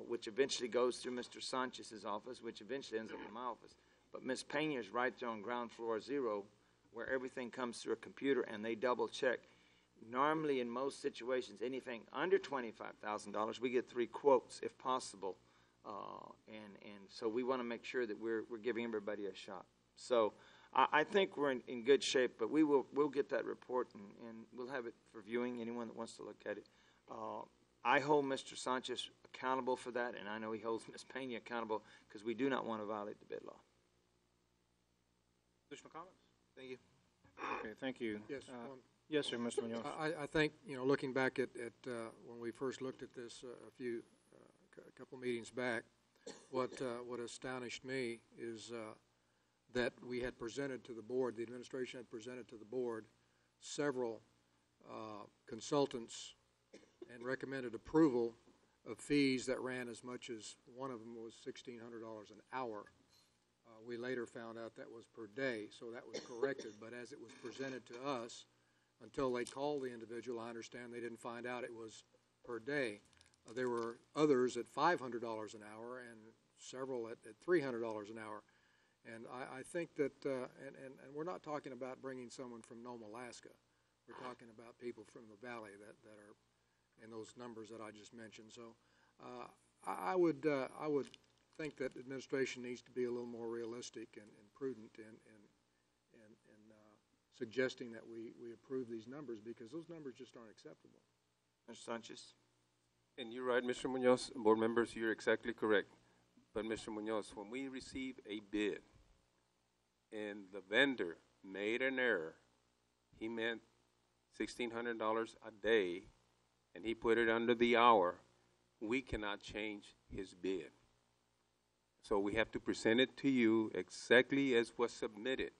which eventually goes through Mr. Sanchez's office, which eventually ends up in my office. But Ms. Pena is right there on ground floor 0, where everything comes through a computer and they double check. Normally, in most situations, anything under $25,000, we get 3 quotes if possible, and so we want to make sure that we're giving everybody a shot. So I think we're in good shape, but we'll get that report and we'll have it for viewing. Anyone that wants to look at it, I hold Mr. Sanchez accountable for that, and I know he holds Ms. Pena accountable because we do not want to violate the bid law. Additional comments? Thank you. Okay, thank you. Yes, Yes, sir, Mr. Munoz. I think, looking back at when we first looked at this a couple meetings back, what astonished me is that we had presented to the board, the administration had presented to the board several consultants and recommended approval of fees that ran as much as, one of them was $1,600 an hour. We later found out that was per day, so that was corrected, but as it was presented to us, until they called the individual, I understand they didn't find out it was per day. There were others at $500 an hour and several at $300 an hour. And I think that, and we're not talking about bringing someone from Nome, Alaska. We're talking about people from the valley that are in those numbers that I just mentioned. So I would think that administration needs to be a little more realistic and prudent in suggesting that we approve these numbers, because those numbers just aren't acceptable. Mr. Sanchez? And you're right, Mr. Munoz, board members, you're exactly correct. But Mr. Munoz, when we receive a bid and the vendor made an error, he meant $1,600 a day, and he put it under the hour, we cannot change his bid. So we have to present it to you exactly as was submitted.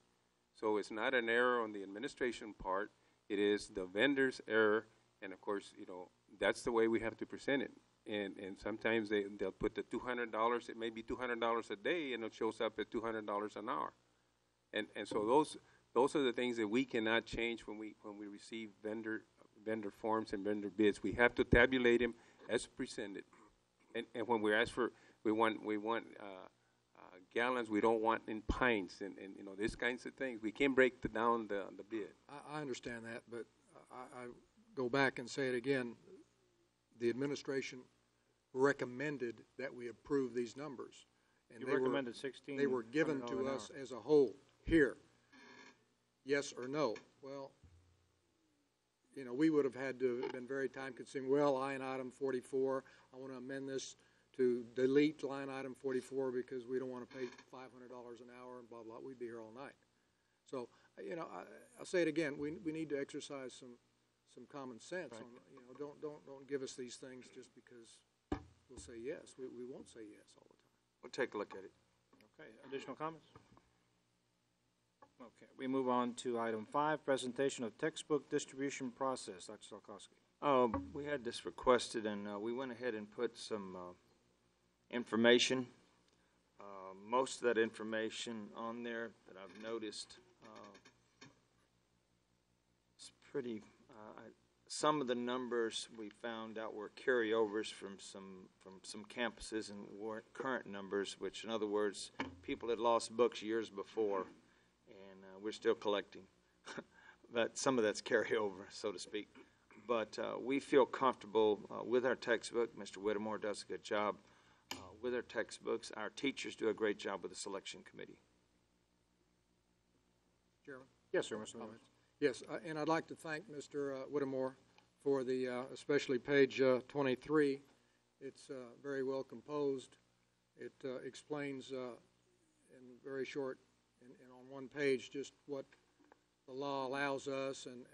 So it's not an error on the administration part, it is the vendor's error, and of course, you know, that's the way we have to present it. And sometimes they'll put the $200, it may be $200 a day, and it shows up at $200 an hour. And so those are the things that we cannot change when we receive vendor forms and vendor bids. We have to tabulate them as presented. And when we ask for, we want gallons, we don't want in pints, and you know, these kinds of things. We can't break down the bid. I understand that, but I go back and say it again. The administration recommended that we approve these numbers. And You recommended 16. They were given to us as a whole here. Yes or no? Well, you know, we would have had to have been very time consuming. Well, line item 44, I want to amend this to delete line item 44 because we don't want to pay $500 an hour and blah, blah. We'd be here all night. So, you know, I'll say it again. We need to exercise some common sense. Right. On, you know, don't give us these things just because we'll say yes. We won't say yes all the time. We'll take a look at it. Okay, additional comments? Okay, we move on to item 5, presentation of textbook distribution process. Dr. Salkowski. We had this requested, and we went ahead and put some information. Most of that information on there that I've noticed is pretty. Some of the numbers we found out were carryovers from some campuses and weren't current numbers, which, in other words, people had lost books years before, and we're still collecting. But some of that's carryover, so to speak. But we feel comfortable with our textbook. Mr. Whittemore does a good job with our textbooks. Our teachers do a great job with the selection committee. Chairman? Yes, sir, Mr. Munoz. Yes, and I'd like to thank Mr. Whittemore for the, especially page 23. It's very well composed. It explains in very short, and on one page, just what the law allows us and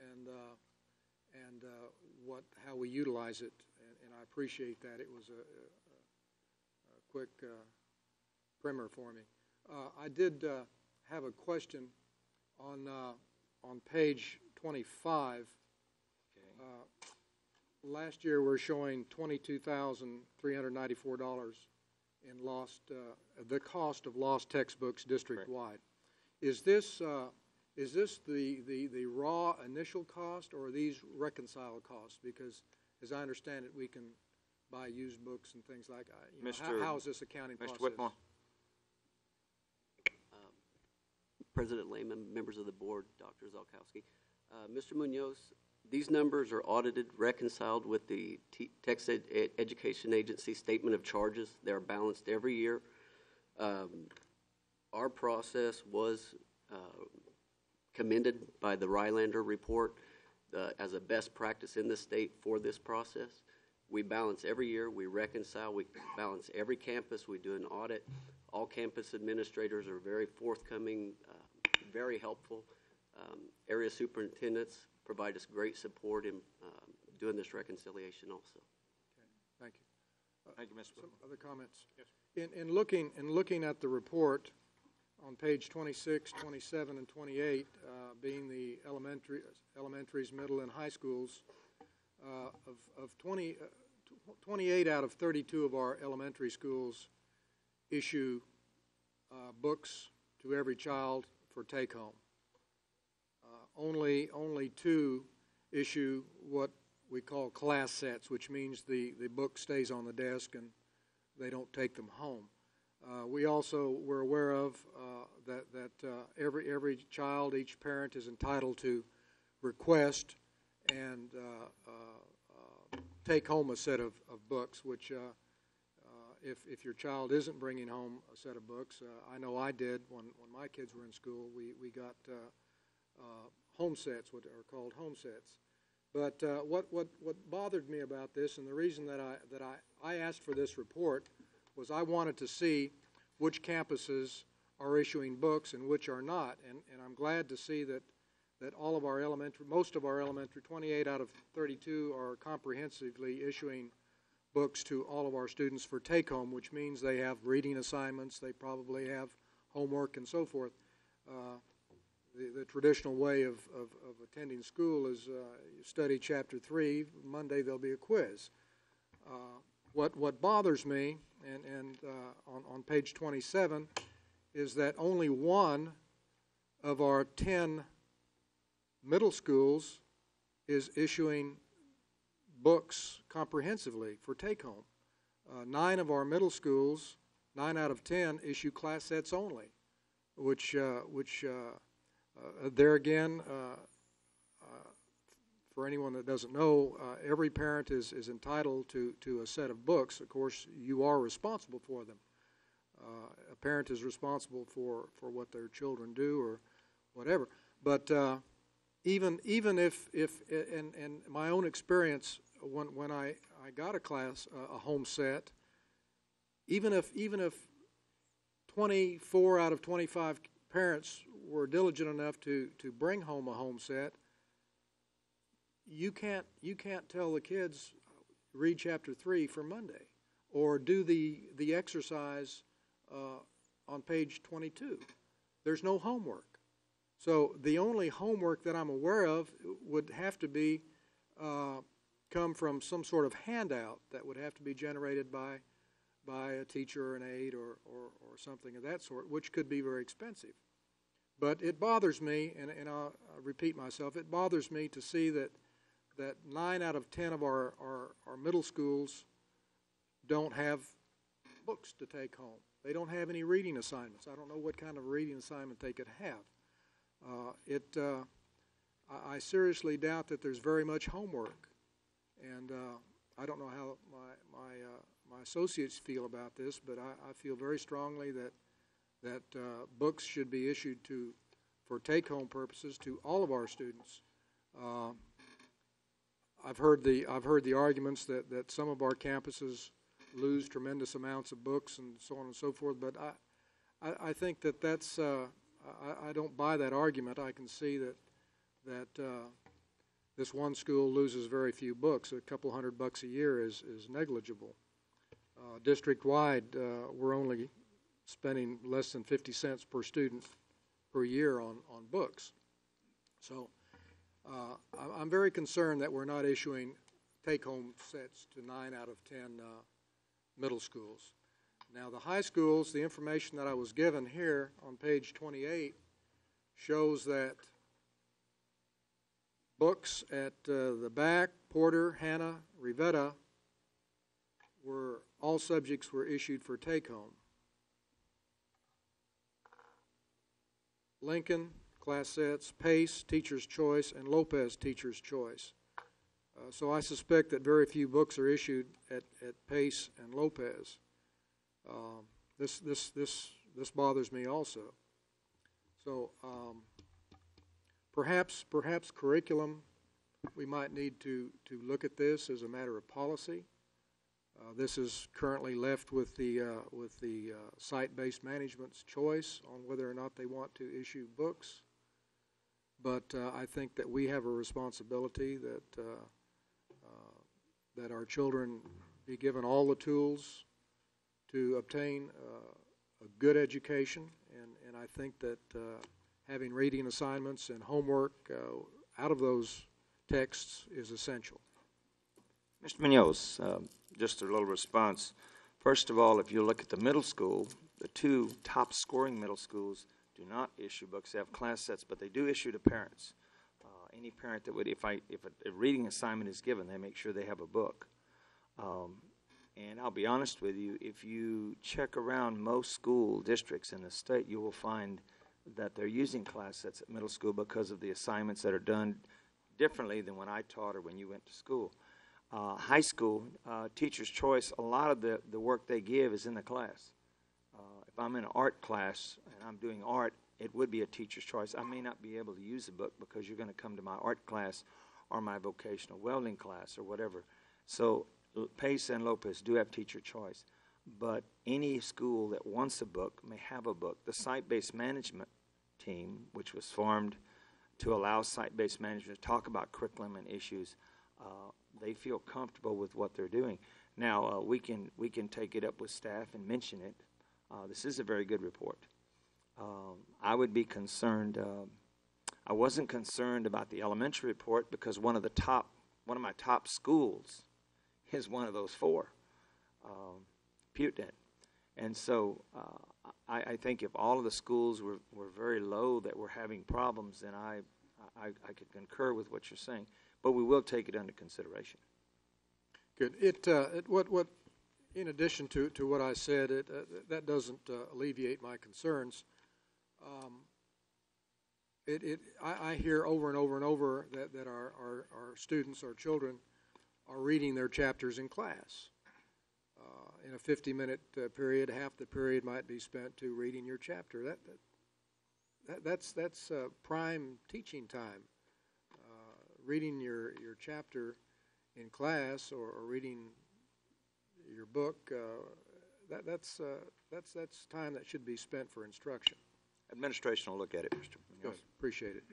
how we utilize it. And I appreciate that. It was a quick primer for me. I did have a question on page 25. Last year we're showing $22,394 in lost, the cost of lost textbooks district-wide. Is this the raw initial cost, or are these reconciled costs? Because as I understand it, we can buy used books and things like that. You know, how is this accounting process? Mr. Whitmore. President Lehman, members of the board, Dr. Zalkowski. Mr. Munoz, these numbers are audited, reconciled with the Texas Education Agency Statement of Charges. They're balanced every year. Our process was commended by the Rylander report as a best practice in the state for this process. We balance every year. We reconcile. We balance every campus. We do an audit. All campus administrators are very forthcoming, very helpful. Area superintendents provide us great support in doing this reconciliation also. Okay, thank you. Thank you, Mr. Whitmore. Other comments? Yes. In looking at the report, on page 26, 27, and 28, being the elementaries, middle, and high schools, of 28 out of 32 of our elementary schools issue books to every child for take-home. Only 2 issue what we call class sets, which means the book stays on the desk and they don't take them home. We also were aware of that every child, each parent is entitled to request and take home a set of books, which if your child isn't bringing home a set of books, I know I did when my kids were in school, we got home sets, what are called home sets. But what bothered me about this, and the reason that I asked for this report, was I wanted to see which campuses are issuing books and which are not. And I'm glad to see that all of our most of our elementary, 28 out of 32 are comprehensively issuing books to all of our students for take-home, which means they have reading assignments, they probably have homework and so forth. The traditional way of attending school is you study chapter 3, Monday there'll be a quiz. What bothers me, and on page 27, is that only 1 of our 10 middle schools is issuing books comprehensively for take-home. 9 of our middle schools, 9 out of 10, issue class sets only, which there again, for anyone that doesn't know, every parent is entitled to a set of books. Of course, you are responsible for them. A parent is responsible for what their children do or whatever. But even if and my own experience when I got a home set, even if 24 out of 25 parents were diligent enough to bring home a home set, you can't tell the kids read chapter 3 for Monday or do the exercise on page 22. There's no homework. So the only homework that I'm aware of would have to be come from some sort of handout that would have to be generated by a teacher or an aide or something of that sort, which could be very expensive. But it bothers me, and I'll repeat myself, it bothers me to see that 9 out of 10 of our middle schools don't have books to take home. They don't have any reading assignments. I don't know what kind of reading assignment they could have. I seriously doubt that there's very much homework, and I don't know how my associates feel about this, but I feel very strongly that books should be issued for take-home purposes to all of our students. I've heard the arguments that some of our campuses lose tremendous amounts of books and so on and so forth, but I think that's I don't buy that argument. I can see that this one school loses very few books. A couple $100 a year is negligible. District-wide, we're only spending less than 50 cents per student per year on books. So I'm very concerned that we're not issuing take-home sets to 9 out of 10 middle schools. Now, the high schools, the information that I was given here on page 28 shows that books at the back, Porter, Hanna, Rivetta, all subjects were issued for take-home. Lincoln, class sets, Pace, Teacher's Choice, and Lopez, Teacher's Choice. So I suspect that very few books are issued at Pace and Lopez. This bothers me also. So perhaps curriculum, we might need to look at this as a matter of policy. This is currently left with the site-based management's choice on whether or not they want to issue books. But I think that we have a responsibility that our children be given all the tools to obtain a good education, and I think that having reading assignments and homework out of those texts is essential. Mr. Munoz, just a little response. First of all, if you look at the middle school, the two top scoring middle schools do not issue books. They have class sets, but they do issue to parents. Any parent that would, if a reading assignment is given, they make sure they have a book. And I'll be honest with you, if you check around most school districts in the state, you will find that they're using class sets at middle school because of the assignments that are done differently than when I taught or when you went to school. High school, teacher's choice, a lot of the work they give is in the class. If I'm in an art class and I'm doing art, it would be a teacher's choice. I may not be able to use the book because you're going to come to my art class or my vocational welding class or whatever. So Pace and Lopez do have teacher choice. But any school that wants a book may have a book. The site-based management team, which was formed to allow site-based management to talk about curriculum and issues, they feel comfortable with what they're doing. Now, we can take it up with staff and mention it. This is a very good report. I would be concerned. I wasn't concerned about the elementary report because one of my top schools is one of those four, Putin. And so I think if all of the schools were very low that were having problems, then I could concur with what you're saying. But we will take it under consideration. Good. What in addition to what I said, that doesn't alleviate my concerns. I hear over and over and over that our students, our children, are reading their chapters in class. In a 50-minute period, half the period might be spent to reading your chapter. That's prime teaching time. Reading your chapter in class or reading your book, that's time that should be spent for instruction. Administration will look at it, Mr. Munoz. Good. Appreciate it.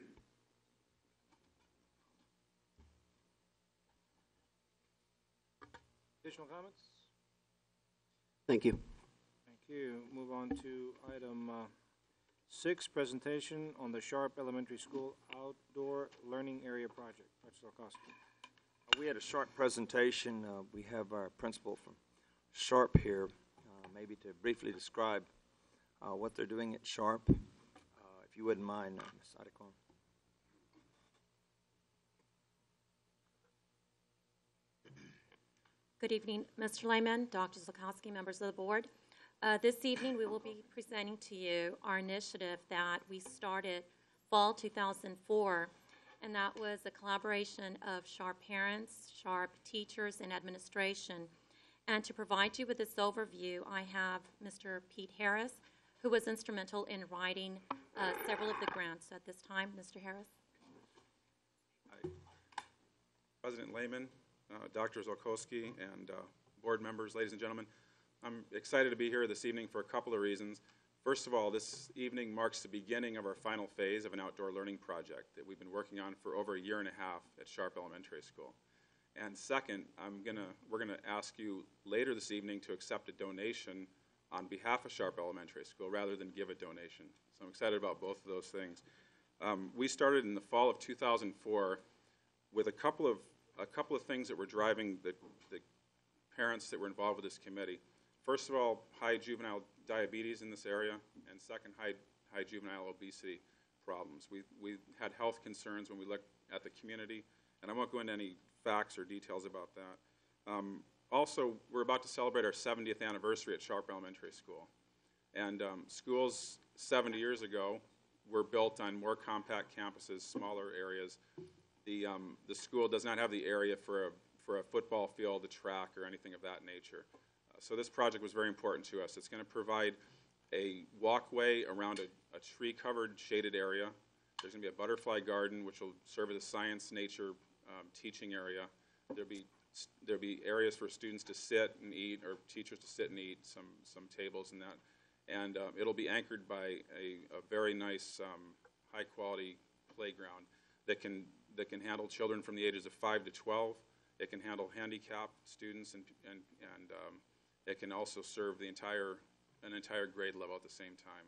Additional comments? Thank you. Thank you. Move on to item 6, presentation on the Sharp Elementary School Outdoor Learning Area Project. Dr. Salkowski. We had a Sharp presentation. We have our principal from Sharp here, maybe to briefly describe what they're doing at Sharp. If you wouldn't mind, Ms. Adekon. Good evening, Mr. Lehman, Dr. Salkowski, members of the board. This evening, we will be presenting to you our initiative that we started fall 2004, and that was a collaboration of Sharp parents, Sharp teachers, and administration. And to provide you with this overview, I have Mr. Pete Harris, who was instrumental in writing several of the grants at this time. Mr. Harris. Hi. President Lehman, Dr. Zolkowski, and board members, ladies and gentlemen. I'm excited to be here this evening for a couple of reasons. First of all, this evening marks the beginning of our final phase of an outdoor learning project that we've been working on for over a year and a half at Sharp Elementary School. And second, we're gonna ask you later this evening to accept a donation on behalf of Sharp Elementary School rather than give a donation. So I'm excited about both of those things. We started in the fall of 2004 with a couple of things that were driving the parents that were involved with this committee. First of all, high juvenile diabetes in this area, and second, high juvenile obesity problems. We had health concerns when we looked at the community, and I won't go into any facts or details about that. Also, we're about to celebrate our 70th anniversary at Sharp Elementary School. And schools 70 years ago were built on more compact campuses, smaller areas. The school does not have the area for a football field, a track, or anything of that nature. So this project was very important to us. It's going to provide a walkway around a tree-covered shaded area. There's going to be a butterfly garden, which will serve as a science, nature teaching area. There'll be areas for students to sit and eat, or teachers to sit and eat, some tables and that. And it'll be anchored by a very nice, high-quality playground that can handle children from the ages of 5 to 12. It can handle handicapped students, and it can also serve the entire an entire grade level at the same time.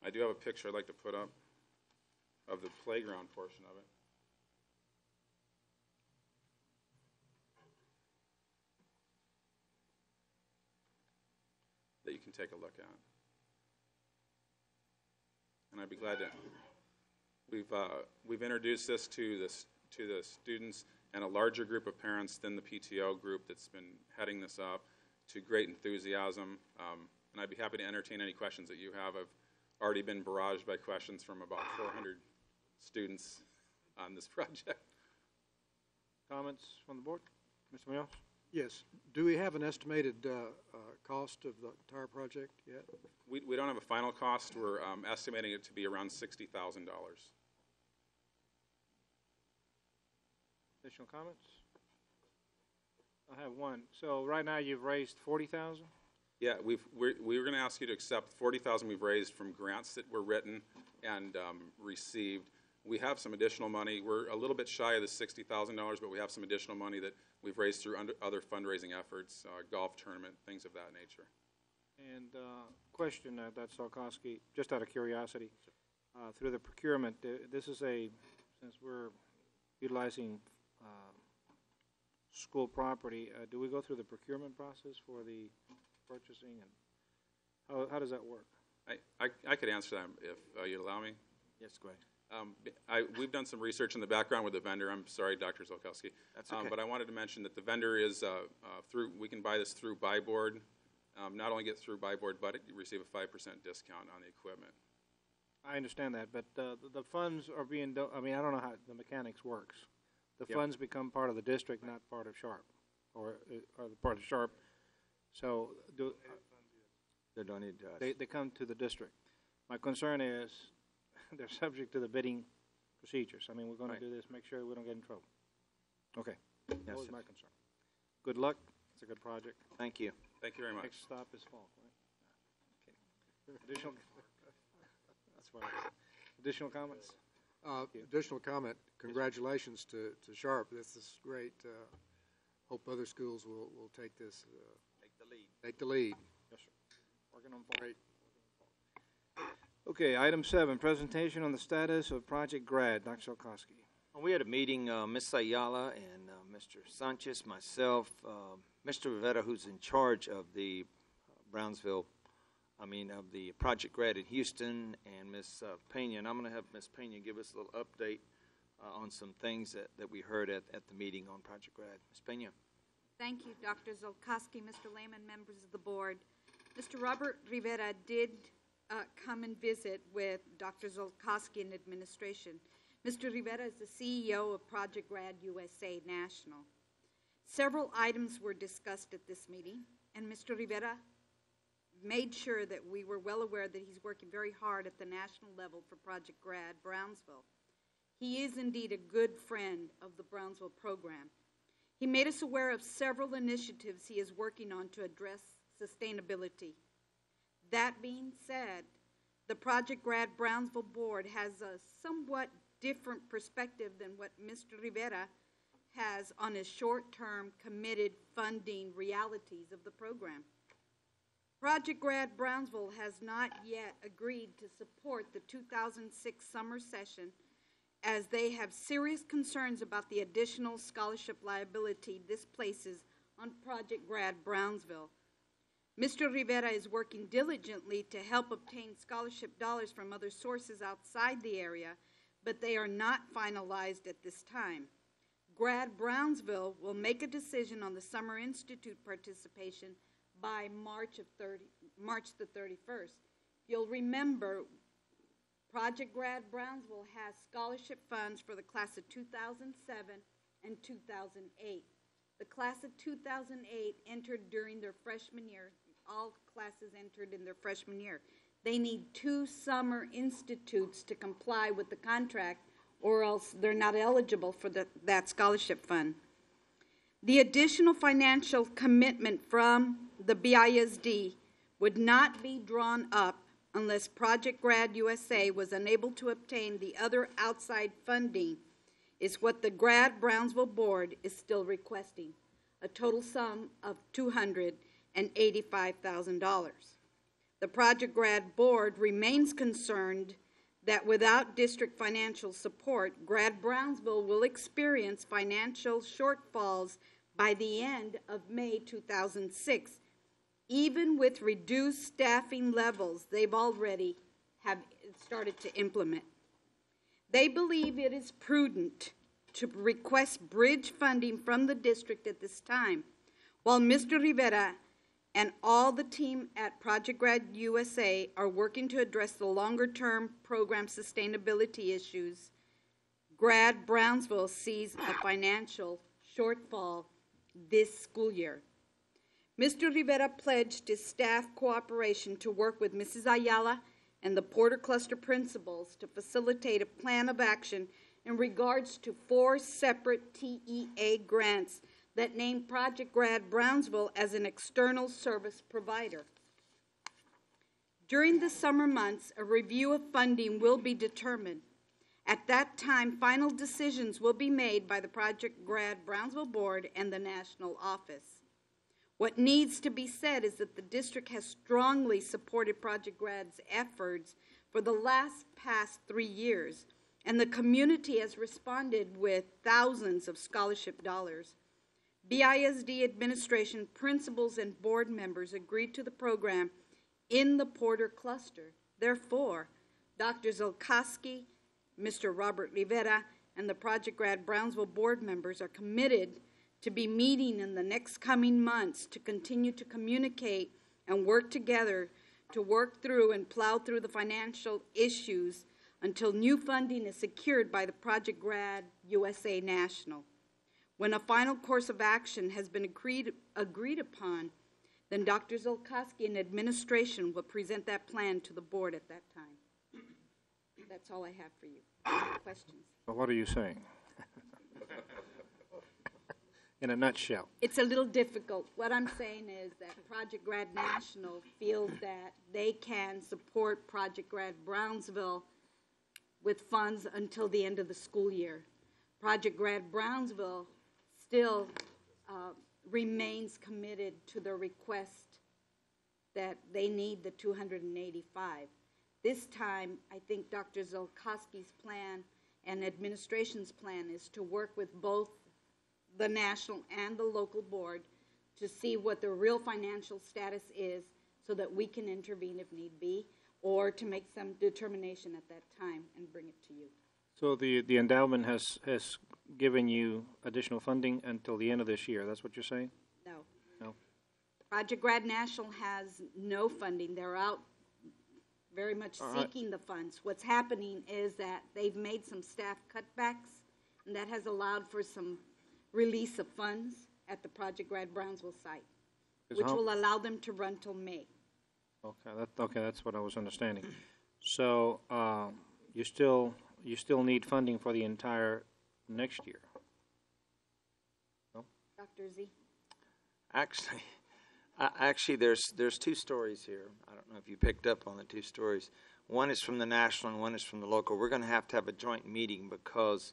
I do have a picture I'd like to put up of the playground portion of it. That you can take a look at. And I'd be glad to. We've introduced this to the students and a larger group of parents than the PTO group that's been heading this up, to great enthusiasm. And I'd be happy to entertain any questions that you have. I've already been barraged by questions from about 400 students on this project. Comments from the board? Mr. Munoz? Yes. Do we have an estimated cost of the entire project yet? We don't have a final cost. We're estimating it to be around $60,000. Additional comments? I have one. So right now you've raised 40,000? Yeah, we're going to ask you to accept 40,000 we've raised from grants that were written and received. We have some additional money. We're a little bit shy of the $60,000, but we have some additional money that we've raised through other fundraising efforts, golf tournament, things of that nature. And question, Dr. Solkowski, just out of curiosity, through the procurement, this is since we're utilizing school property, do we go through the procurement process for the purchasing, and how does that work? I could answer that if you'd allow me. Yes, go ahead. We've done some research in the background with the vendor. I'm sorry, Dr. Zolkowski. That's okay. But I wanted to mention that the vendor is we can buy this through Buy Board. Not only get through Buy Board, but you receive a 5% discount on the equipment. I understand that, but the funds are being, I mean, I don't know how the mechanics works. The Yep. funds become part of the district, not part of Sharp, or part of Sharp. So They're donated to us. they come to the district. My concern is they're subject to the bidding procedures. I mean, we're going Right. to do this, make sure we don't get in trouble. Okay, Yes, that was sir. my concern. Good luck. It's a good project. Thank you. Thank you very much. Next stop is fall, right? Okay. Additional, that's what additional comments? Additional comment, congratulations to Sharp. This is great. Hope other schools will take this, take the lead. Yes, sir. Working on fall. Great. Okay, item 7, presentation on the status of Project Grad. Dr. Solkowski. We had a meeting, Ms. Ayala and Mr. Sanchez, myself, Mr. Rivera, who's in charge of the Brownsville, of the Project Grad in Houston, and Ms. Pena. And I'm going to have Ms. Pena give us a little update on some things that we heard at the meeting on Project Grad. Ms. Pena. Thank you, Dr. Zolkowski, Mr. Lehman, members of the board. Mr. Robert Rivera did come and visit with Dr. Zolkowski and administration. Mr. Rivera is the CEO of Project Grad USA National. Several items were discussed at this meeting, and Mr. Rivera made sure that we were well aware that he's working very hard at the national level for Project Grad Brownsville. He is indeed a good friend of the Brownsville program. He made us aware of several initiatives he is working on to address sustainability. That being said, the Project Grad Brownsville board has a somewhat different perspective than what Mr. Rivera has on his short-term committed funding realities of the program. Project Grad Brownsville has not yet agreed to support the 2006 summer session, as they have serious concerns about the additional scholarship liability this places on Project Grad Brownsville. Mr. Rivera is working diligently to help obtain scholarship dollars from other sources outside the area, but they are not finalized at this time. Grad Brownsville will make a decision on the Summer Institute participation by March the 31st. You'll remember Project Grad Brownsville has scholarship funds for the class of 2007 and 2008. The class of 2008 entered during their freshman year. All classes entered in their freshman year. They need 2 summer institutes to comply with the contract, or else they're not eligible for that scholarship fund. The additional financial commitment from the BISD would not be drawn up unless Project Grad USA was unable to obtain the other outside funding, is what the Grad Brownsville board is still requesting, a total sum of $200,000, $285,000. The Project Grad Board remains concerned that without district financial support, Grad Brownsville will experience financial shortfalls by the end of May 2006, even with reduced staffing levels they've already have started to implement. They believe it is prudent to request bridge funding from the district at this time, while Mr. Rivera and all the team at Project Grad USA are working to address the longer-term program sustainability issues. Grad Brownsville sees a financial shortfall this school year. Mr. Rivera pledged his staff cooperation to work with Mrs. Ayala and the Porter Cluster principals to facilitate a plan of action in regards to 4 separate TEA grants that named Project Grad Brownsville as an external service provider. During the summer months, a review of funding will be determined. At that time, final decisions will be made by the Project Grad Brownsville Board and the national office. What needs to be said is that the district has strongly supported Project Grad's efforts for the past 3 years, and the community has responded with thousands of scholarship dollars. BISD administration, principals, and board members agreed to the program in the Porter Cluster. Therefore, Dr. Zolkowski, Mr. Robert Rivera, and the Project Grad Brownsville board members are committed to be meeting in the next coming months to continue to communicate and work together to work through and plow through the financial issues until new funding is secured by the Project Grad USA National. When a final course of action has been agreed upon, then Dr. Zolkowski and administration will present that plan to the board at that time. That's all I have for you. Any questions? Well, what are you saying? In a nutshell. It's a little difficult. What I'm saying is that Project Grad National feels that they can support Project Grad Brownsville with funds until the end of the school year. Project Grad Brownsville still remains committed to their request that they need the 285. This time, I think Dr. Zolkowski's plan and administration's plan is to work with both the national and the local board to see what the real financial status is so that we can intervene if need be, or to make some determination at that time and bring it to you. So the endowment has given you additional funding until the end of this year. That's what you're saying? No. No. Project Grad National has no funding. They're out very much seeking the funds. What's happening is that they've made some staff cutbacks, and that has allowed for some release of funds at the Project Grad Brownsville site, which will allow them to run till May. Okay, that's what I was understanding. So you still need funding for the entire next year. No? Dr. Z? Actually, there's 2 stories here. I don't know if you picked up on the 2 stories. One is from the national and one is from the local. We're going to have a joint meeting because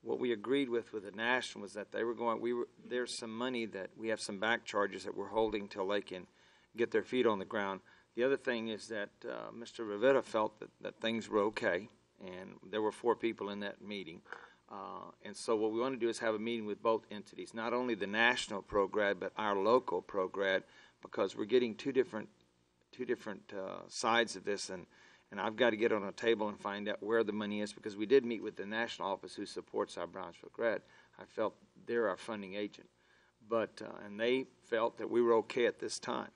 what we agreed with the national was that they were going. There's some money that we have some back charges that we're holding till they can get their feet on the ground. The other thing is that Mr. Rivera felt that things were okay, and there were 4 people in that meeting. And so what we want to do is have a meeting with both entities, not only the national ProGrad, but our local ProGrad, because we're getting two different sides of this, and I've got to get on a table and find out where the money is, because we did meet with the national office who supports our Brownsville grad. I felt they're our funding agent, but and they felt that we were okay at this time.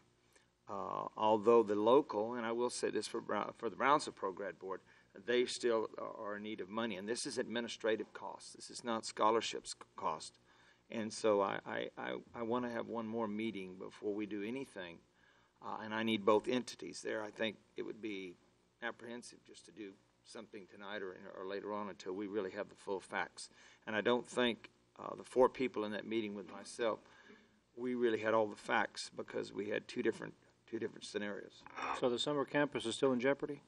Although the local, and I will say this for the Brownsville ProGrad Board, they still are in need of money, and this is administrative costs. This is not scholarships cost, and so I want to have one more meeting before we do anything, and I need both entities there. I think it would be apprehensive just to do something tonight or later on until we really have the full facts. And I don't think the 4 people in that meeting with myself, we really had all the facts because we had two different scenarios. So the summer campus is still in jeopardy?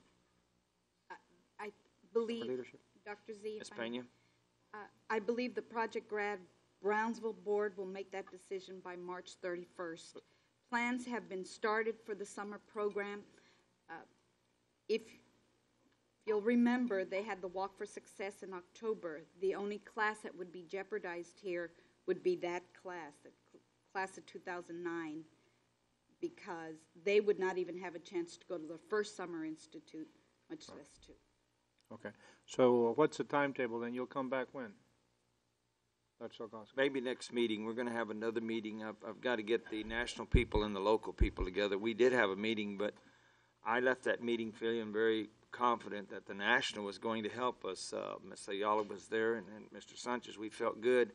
I believe, Dr. Z, Ms. Pena? I believe the Project Grad Brownsville Board will make that decision by March 31st. plans have been started for the summer program. If you'll remember, they had the Walk for Success in October. The only class that would be jeopardized here would be that class, the class of 2009, because they would not even have a chance to go to the first summer institute, much less two. Okay. So what's the timetable then? You'll come back when? Dr. Solkowski? Maybe next meeting. We're going to have another meeting. I've got to get the national people and the local people together. We did have a meeting, but I left that meeting feeling very confident that the national was going to help us. Ms. Ayala was there, and Mr. Sanchez. We felt good.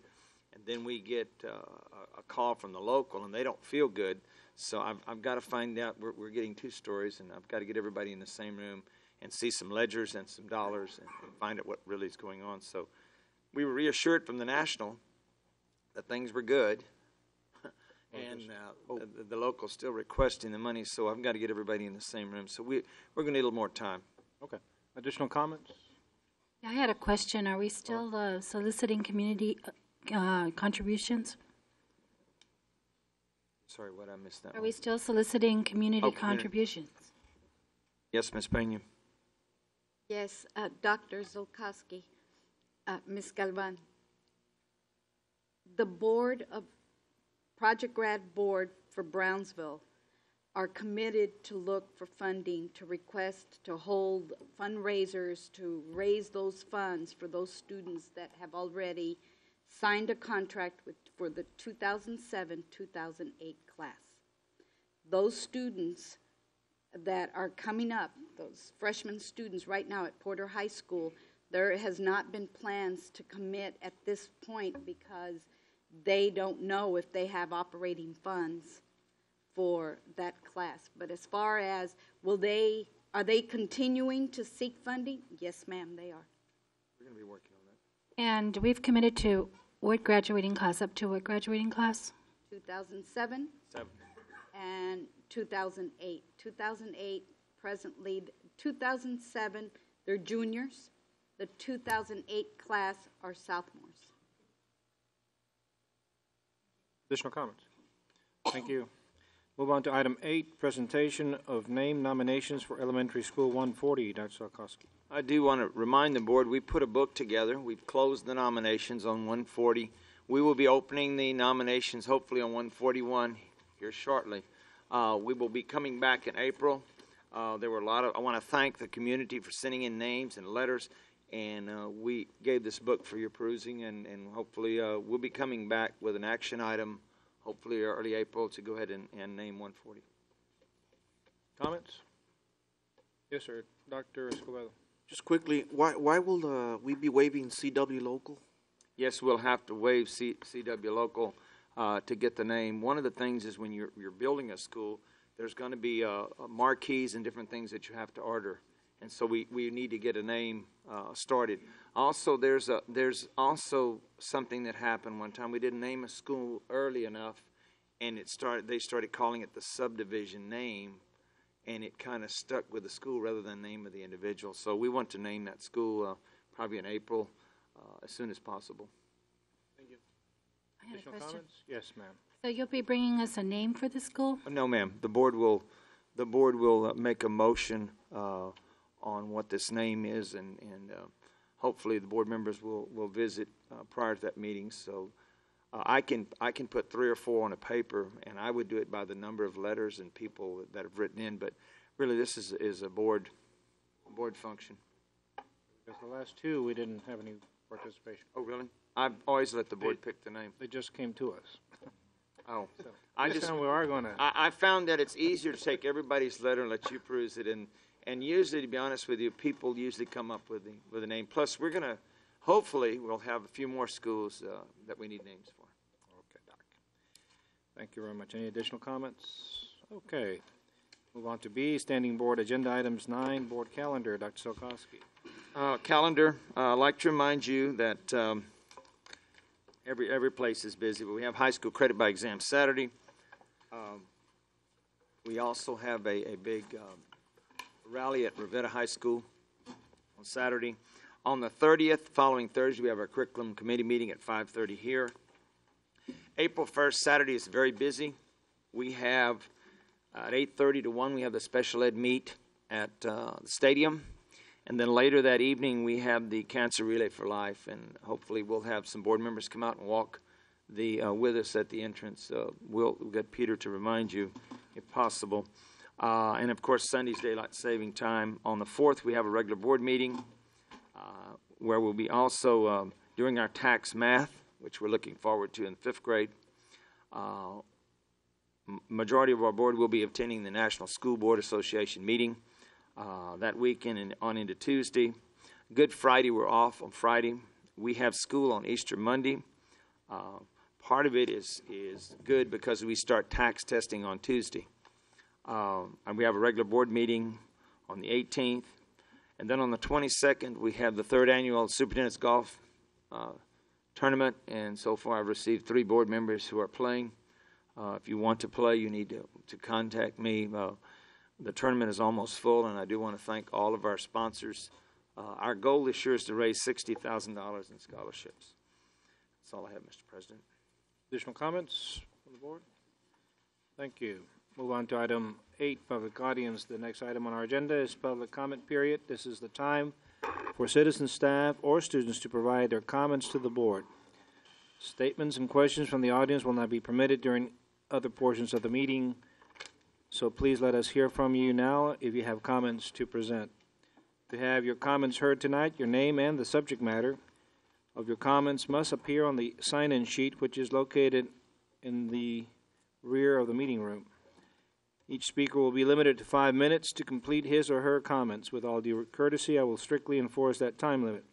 And then we get a call from the local, and they don't feel good. So I've got to find out. We're getting two stories, and I've got to get everybody in the same room and see some ledgers and some dollars and find out what really is going on. So we were reassured from the national that things were good, and the local's still requesting the money. So I've got to get everybody in the same room. So we're going to need a little more time. Okay. Additional comments? I had a question. Are we still soliciting community contributions? Sorry, what I missed that. Are we still soliciting community community. contributions? Yes, Ms. Peña. Yes, Dr. Zolkowski, Ms. Galvan, the board of Project Grad Board for Brownsville are committed to look for funding, to request, to hold fundraisers, to raise those funds for those students that have already signed a contract for the 2007-2008 class. Those students that are coming up, those freshman students right now at Porter High School, there has not been plans to commit at this point because they don't know if they have operating funds for that class. But as far as are they continuing to seek funding? Yes, ma'am, they are. We're going to be working on that. And we've committed to what graduating class, up to what graduating class? 2007 and 2008. 2008 presently, 2007 they're juniors. The 2008 class are sophomores. Additional comments? Thank you. Move on to item 8, presentation of name nominations for Elementary School 140. Dr. Solkowski. I do want to remind the board, we put a book together. We've closed the nominations on 140. We will be opening the nominations hopefully on 141 here shortly. We will be coming back in April. There were I want to thank the community for sending in names and letters, and we gave this book for your perusing, and hopefully we'll be coming back with an action item, hopefully early April, to go ahead and name 140. Comments? Yes, sir. Dr. Escobedo. Just quickly, why will we be waiving CW local? Yes, we'll have to waive CW local to get the name. One of the things is when you're building a school, there's going to be marquees and different things that you have to order, and so we need to get a name started. Also, there's also something that happened one time. We didn't name a school early enough, and they started calling it the subdivision name, and it kind of stuck with the school rather than the name of the individual. So we want to name that school probably in April, as soon as possible. Thank you. I had a Additional question. comments? Yes, ma'am. So you'll be bringing us a name for the school? No, ma'am. The board will make a motion on what this name is, and hopefully the board members will visit prior to that meeting. So I can put 3 or 4 on a paper, and I would do it by the number of letters and people that have written in. But really, this is a board function. Because the last 2, we didn't have any participation. Oh, really? I've always let the board pick the name. They just came to us. Oh, So I this just time we are going to. I found that it's easier to take everybody's letter and let you peruse it, and usually, to be honest with you, people usually come up with a name. Plus, hopefully, we'll have a few more schools that we need names for. Okay, Doc. Thank you very much. Any additional comments? Okay. Move on to B, Standing Board Agenda Items 9, Board Calendar. Dr. Solkowski. Calendar, I'd like to remind you that every place is busy, but we have high school credit by exam Saturday. We also have a big rally at Rivetta High School on Saturday. On the 30th, following Thursday, we have our curriculum committee meeting at 5:30 here. April 1st, Saturday, is very busy. we have, at 8:30 to 1, we have the special ed meet at the stadium. And then later that evening, we have the Cancer Relay for Life, and hopefully we'll have some board members come out and walk with us at the entrance. We'll get Peter to remind you, if possible. And of course, Sunday's daylight saving time. On the 4th, we have a regular board meeting where we'll be also doing our tax math, which we're looking forward to in 5th grade. Majority of our board will be attending the National School Board Association meeting that weekend and on into Tuesday. Good Friday, we're off on Friday. We have school on Easter Monday. Part of it is good because we start tax testing on Tuesday. And we have a regular board meeting on the 18th. And then on the 22nd, we have the 3rd annual Superintendent's Golf Tournament. And so far, I've received 3 board members who are playing. If you want to play, you need to contact me. The tournament is almost full, and I do want to thank all of our sponsors. Our goal this year is to raise $60,000 in scholarships. That's all I have, Mr. President. Additional comments from the board? Thank you. Move on to item 8, public audience. The next item on our agenda is public comment period. This is the time for citizen, staff, or students to provide their comments to the board. Statements and questions from the audience will not be permitted during other portions of the meeting, so please let us hear from you now if you have comments to present. To have your comments heard tonight, your name and the subject matter of your comments must appear on the sign-in sheet, which is located in the rear of the meeting room. Each speaker will be limited to 5 minutes to complete his or her comments. With all due courtesy, I will strictly enforce that time limit.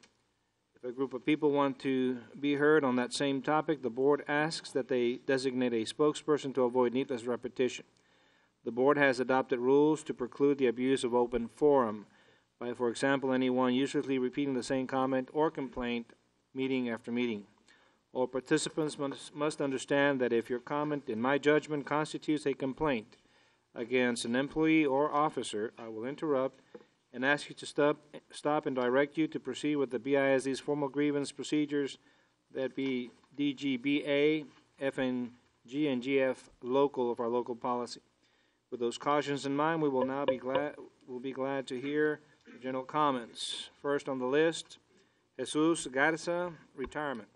If a group of people want to be heard on that same topic, the board asks that they designate a spokesperson to avoid needless repetition. The board has adopted rules to preclude the abuse of open forum by, for example, anyone uselessly repeating the same comment or complaint meeting after meeting. All participants must understand that if your comment, in my judgment, constitutes a complaint against an employee or officer, I will interrupt and ask you to stop and direct you to proceed with the BISD's formal grievance procedures, that be DGBA, FNG, and GF local of our local policy. With those cautions in mind, we will now be glad to hear the general comments. First on the list, Jesus Garza, retirement.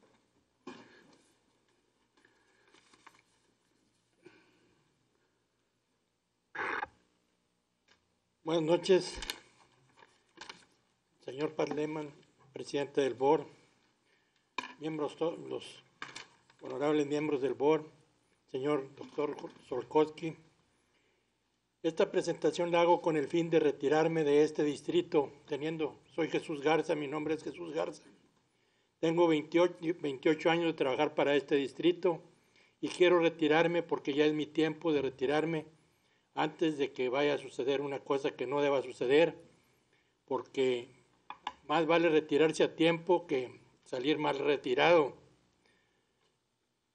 Buenas noches, señor Pat Lehman, presidente del board, los honorables miembros del board, señor doctor Solkowski. Esta presentación la hago con el fin de retirarme de este distrito, soy Jesús Garza, mi nombre es Jesús Garza. Tengo 28 años de trabajar para este distrito y quiero retirarme porque ya es mi tiempo de retirarme antes de que vaya a suceder una cosa que no deba suceder, porque más vale retirarse a tiempo que salir mal retirado.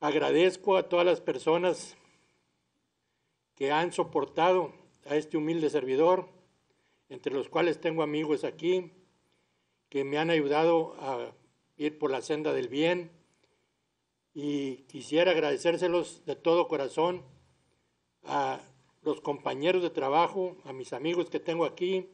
Agradezco a todas las personas que han soportado a este humilde servidor, entre los cuales tengo amigos aquí, que me han ayudado a ir por la senda del bien, y quisiera agradecérselos de todo corazón a los compañeros de trabajo, a mis amigos que tengo aquí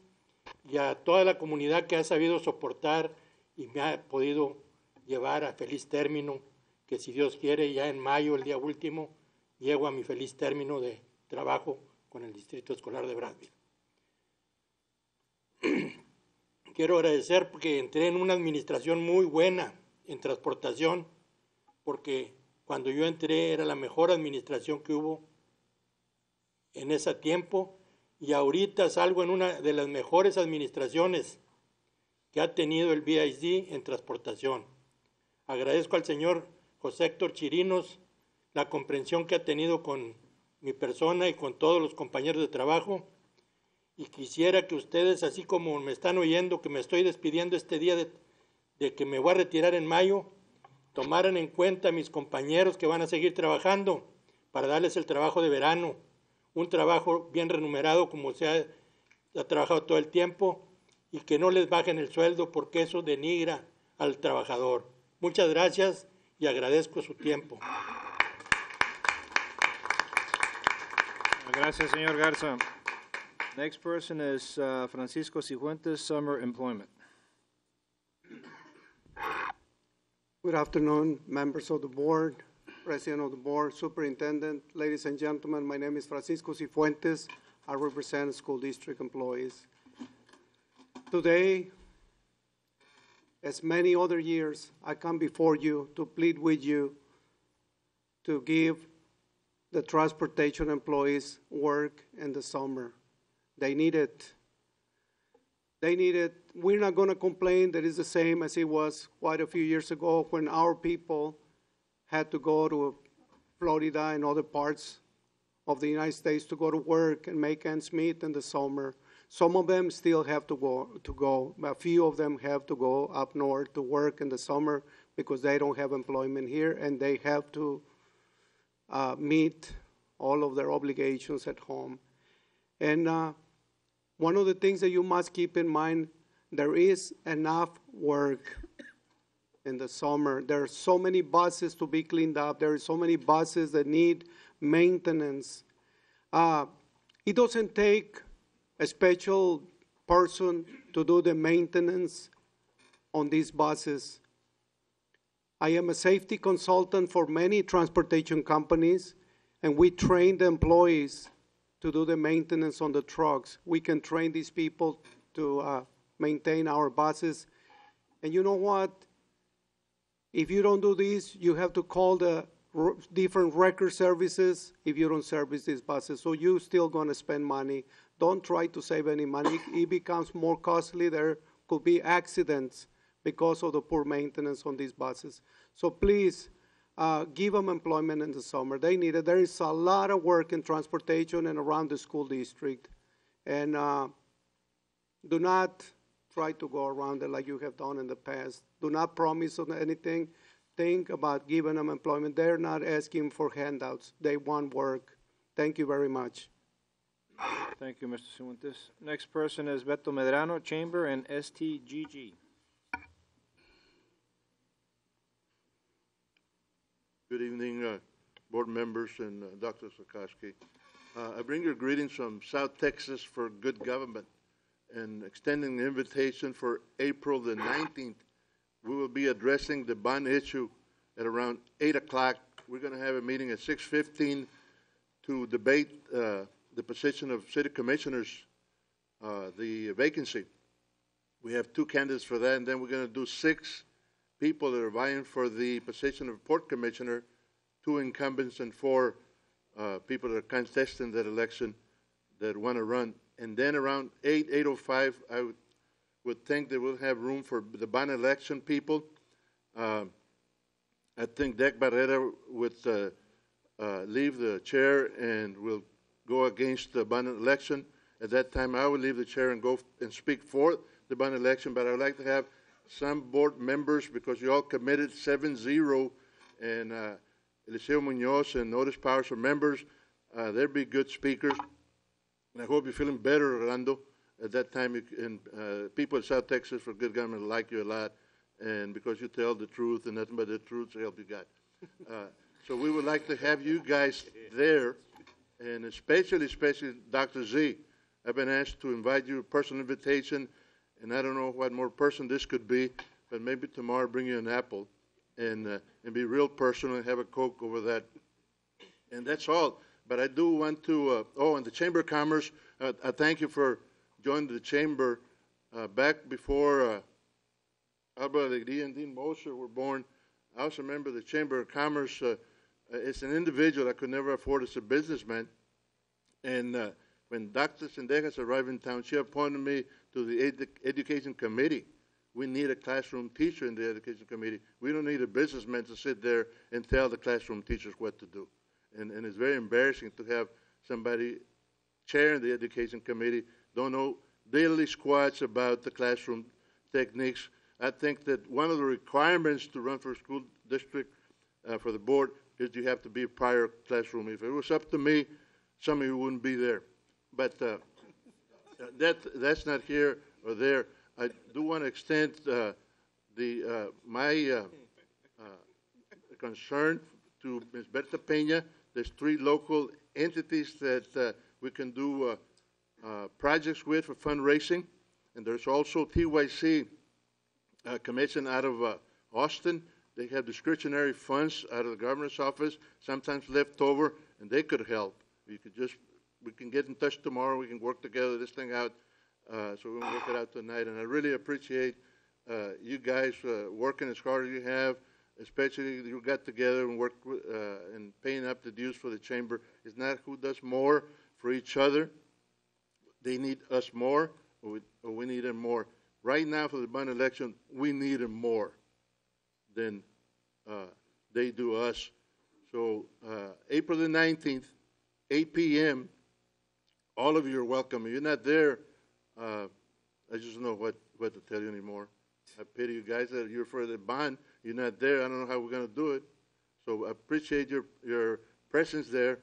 y a toda la comunidad que ha sabido soportar y me ha podido llevar a feliz término, que si Dios quiere ya en mayo, el día último, llego a mi feliz término de trabajo con el Distrito Escolar de Brownsville. Quiero agradecer porque entré en una administración muy buena en transportación, porque cuando yo entré era la mejor administración que hubo en ese tiempo, y ahorita salgo en una de las mejores administraciones que ha tenido el BISD en transportación. Agradezco al señor José Héctor Chirinos la comprensión que ha tenido con mi persona y con todos los compañeros de trabajo, y quisiera que ustedes, así como me están oyendo que me estoy despidiendo este día de que me voy a retirar en mayo, tomaran en cuenta a mis compañeros que van a seguir trabajando para darles el trabajo de verano, un trabajo bien remunerado como se ha trabajado todo el tiempo, y que no les bajen el sueldo porque eso denigra al trabajador. Muchas gracias y agradezco su tiempo. Gracias, señor Garza. Next person is Francisco Cifuentes, Summer Employment. Good afternoon, members of the board, president of the board, superintendent, ladies and gentlemen. My name is Francisco Cifuentes. I represent school district employees. Today, as many other years, I come before you to plead with you to give the transportation employees work in the summer. They need it. They need it. We're not going to complain that it's the same as it was quite a few years ago when our people had to go to Florida and other parts of the United States to go to work and make ends meet in the summer. Some of them still have to go. A few of them have to go up north to work in the summer because they don't have employment here and they have to meet all of their obligations at home. And one of the things that you must keep in mind, there is enough work in the summer. There are so many buses to be cleaned up. There are so many buses that need maintenance. It doesn't take a special person to do the maintenance on these buses. I am a safety consultant for many transportation companies, and we train the employees to do the maintenance on the trucks. We can train these people to maintain our buses. And you know what? If you don't do this, you have to call the different record services if you don't service these buses. So you're still going to spend money. Don't try to save any money. It becomes more costly. There could be accidents because of the poor maintenance on these buses. So please, give them employment in the summer. They need it. There is a lot of work in transportation and around the school district. And do not try to go around it like you have done in the past. Do not promise on anything. Think about giving them employment. They're not asking for handouts. They want work. Thank you very much. Thank you, Mr. Cifuentes. Next person is Beto Medrano, Chamber and STGG. Good evening, board members and Dr. Sokoski. I bring your greetings from South Texas for good government and extending the invitation for April the 19th. We will be addressing the bond issue at around 8 o'clock. We're going to have a meeting at 6:15 to debate the position of city commissioners, the vacancy. We have 2 candidates for that, and then we're going to do 6 people that are vying for the position of port commissioner, 2 incumbents and 4 people that are contesting that election that want to run. And then around 8:05, I would think that we'll have room for the bond election people. I think Dec Barrera would leave the chair and will go against the bond election. At that time, I will leave the chair and go and speak for the bond election, but I would like to have some board members, because you all committed 7-0, and Eliseo Munoz and Otis Powers are members. They'll be good speakers. And I hope you're feeling better, Orlando. At that time, people in South Texas for good government like you a lot, and because you tell the truth and nothing but the truth to help you God. So we would like to have you guys there, and especially Dr. Z. I've been asked to invite you a personal invitation, and I don't know what more person this could be, but maybe tomorrow bring you an apple and be real personal and have a Coke over that. And that's all. But I do want to, and the Chamber of Commerce, I thank you for joining the Chamber back before Alba Alegría and Dean Moser were born. I also remember the Chamber of Commerce. It's an individual I could never afford as a businessman. And when Dr. Sendejas arrived in town, she appointed me to the Education Committee. We need a classroom teacher in the Education Committee. We don't need a businessman to sit there and tell the classroom teachers what to do. And it's very embarrassing to have somebody chairing the Education Committee don't know daily squats about the classroom techniques. I think that one of the requirements to run for a school district for the board is you have to be a prior classroom. If it was up to me, some of you wouldn't be there. But that's not here or there. I do want to extend my concern to Ms. Berta Peña. There's 3 local entities that we can do projects with for fundraising. And there's also TYC commission out of Austin. They have discretionary funds out of the governor's office, sometimes left over, and they could help. We can get in touch tomorrow. We can work together this thing out. So we're going to work it out tonight. And I really appreciate you guys working as hard as you have, especially you got together and worked and paying up the dues for the chamber. It's not who does more for each other. They need us more, or we need them more. Right now for the bond election, we need them more than they do us. So April the 19th, 8 p.m., all of you are welcome. If you're not there, I just don't know what to tell you anymore. I pity you guys that you're for the bond. You're not there. I don't know how we're going to do it. So I appreciate your presence there,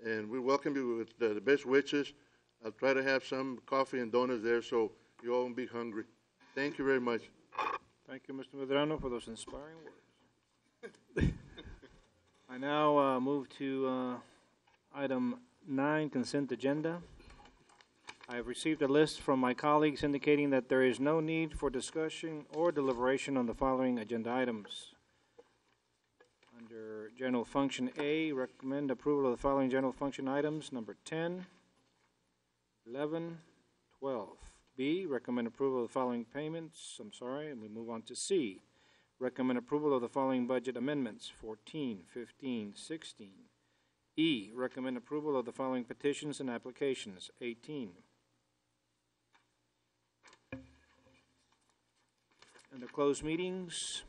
and we welcome you with the best wishes. I'll try to have some coffee and donuts there so you all won't be hungry. Thank you very much. Thank you, Mr. Medrano, for those inspiring words. I now move to item 9, consent agenda. I have received a list from my colleagues indicating that there is no need for discussion or deliberation on the following agenda items. Under General Function A, recommend approval of the following general function items, number 10, 11, 12. B, recommend approval of the following payments. And we move on to C. Recommend approval of the following budget amendments, 14, 15, 16. E, recommend approval of the following petitions and applications, 18. Under closed meetings,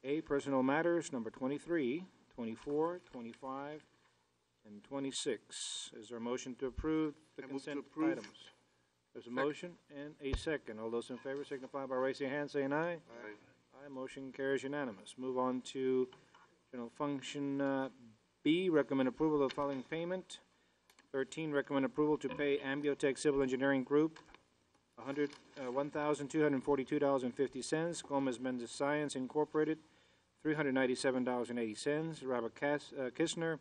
A, personnel matters, number 23, 24, 25, and 26. Is there a motion to approve the consent items? There's a motion and a second. All those in favor signify by raising your hand, saying aye. Aye. Aye. Motion carries unanimous. Move on to general function B. Recommend approval of the following payment. 13. Recommend approval to pay Ambiotech Civil Engineering Group $1,242.50. Gomez Mendez Science Incorporated $397.80. Robert Kistner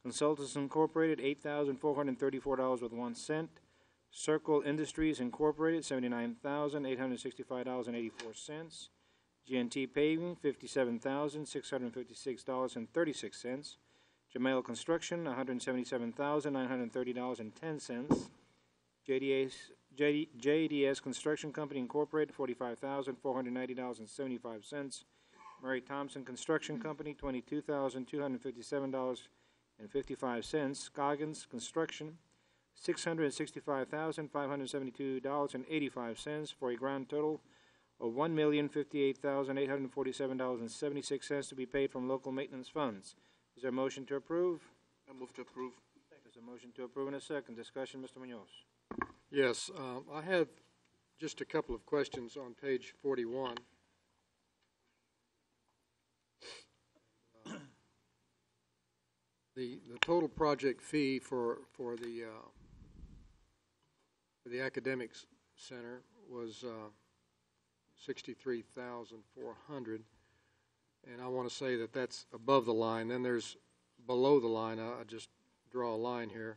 Consultants Incorporated $8,434.01. Circle Industries Incorporated, $79,865.84. GNT Paving, $57,656.36. Jamel Construction, $177,930.10. JDS Construction Company Incorporated, $45,490.75. Murray Thompson Construction Company, $22,257.55. Scoggins Construction, $665,572.85 for a grand total of $1,058,847.76 to be paid from local maintenance funds. Is there a motion to approve? I move to approve. There's a motion to approve in a second. Discussion, Mr. Munoz. Yes, I have just a couple of questions on page 41. The total project fee for the academics center was $63,400, and I want to say that that's above the line. Then there's below the line. I just draw a line here.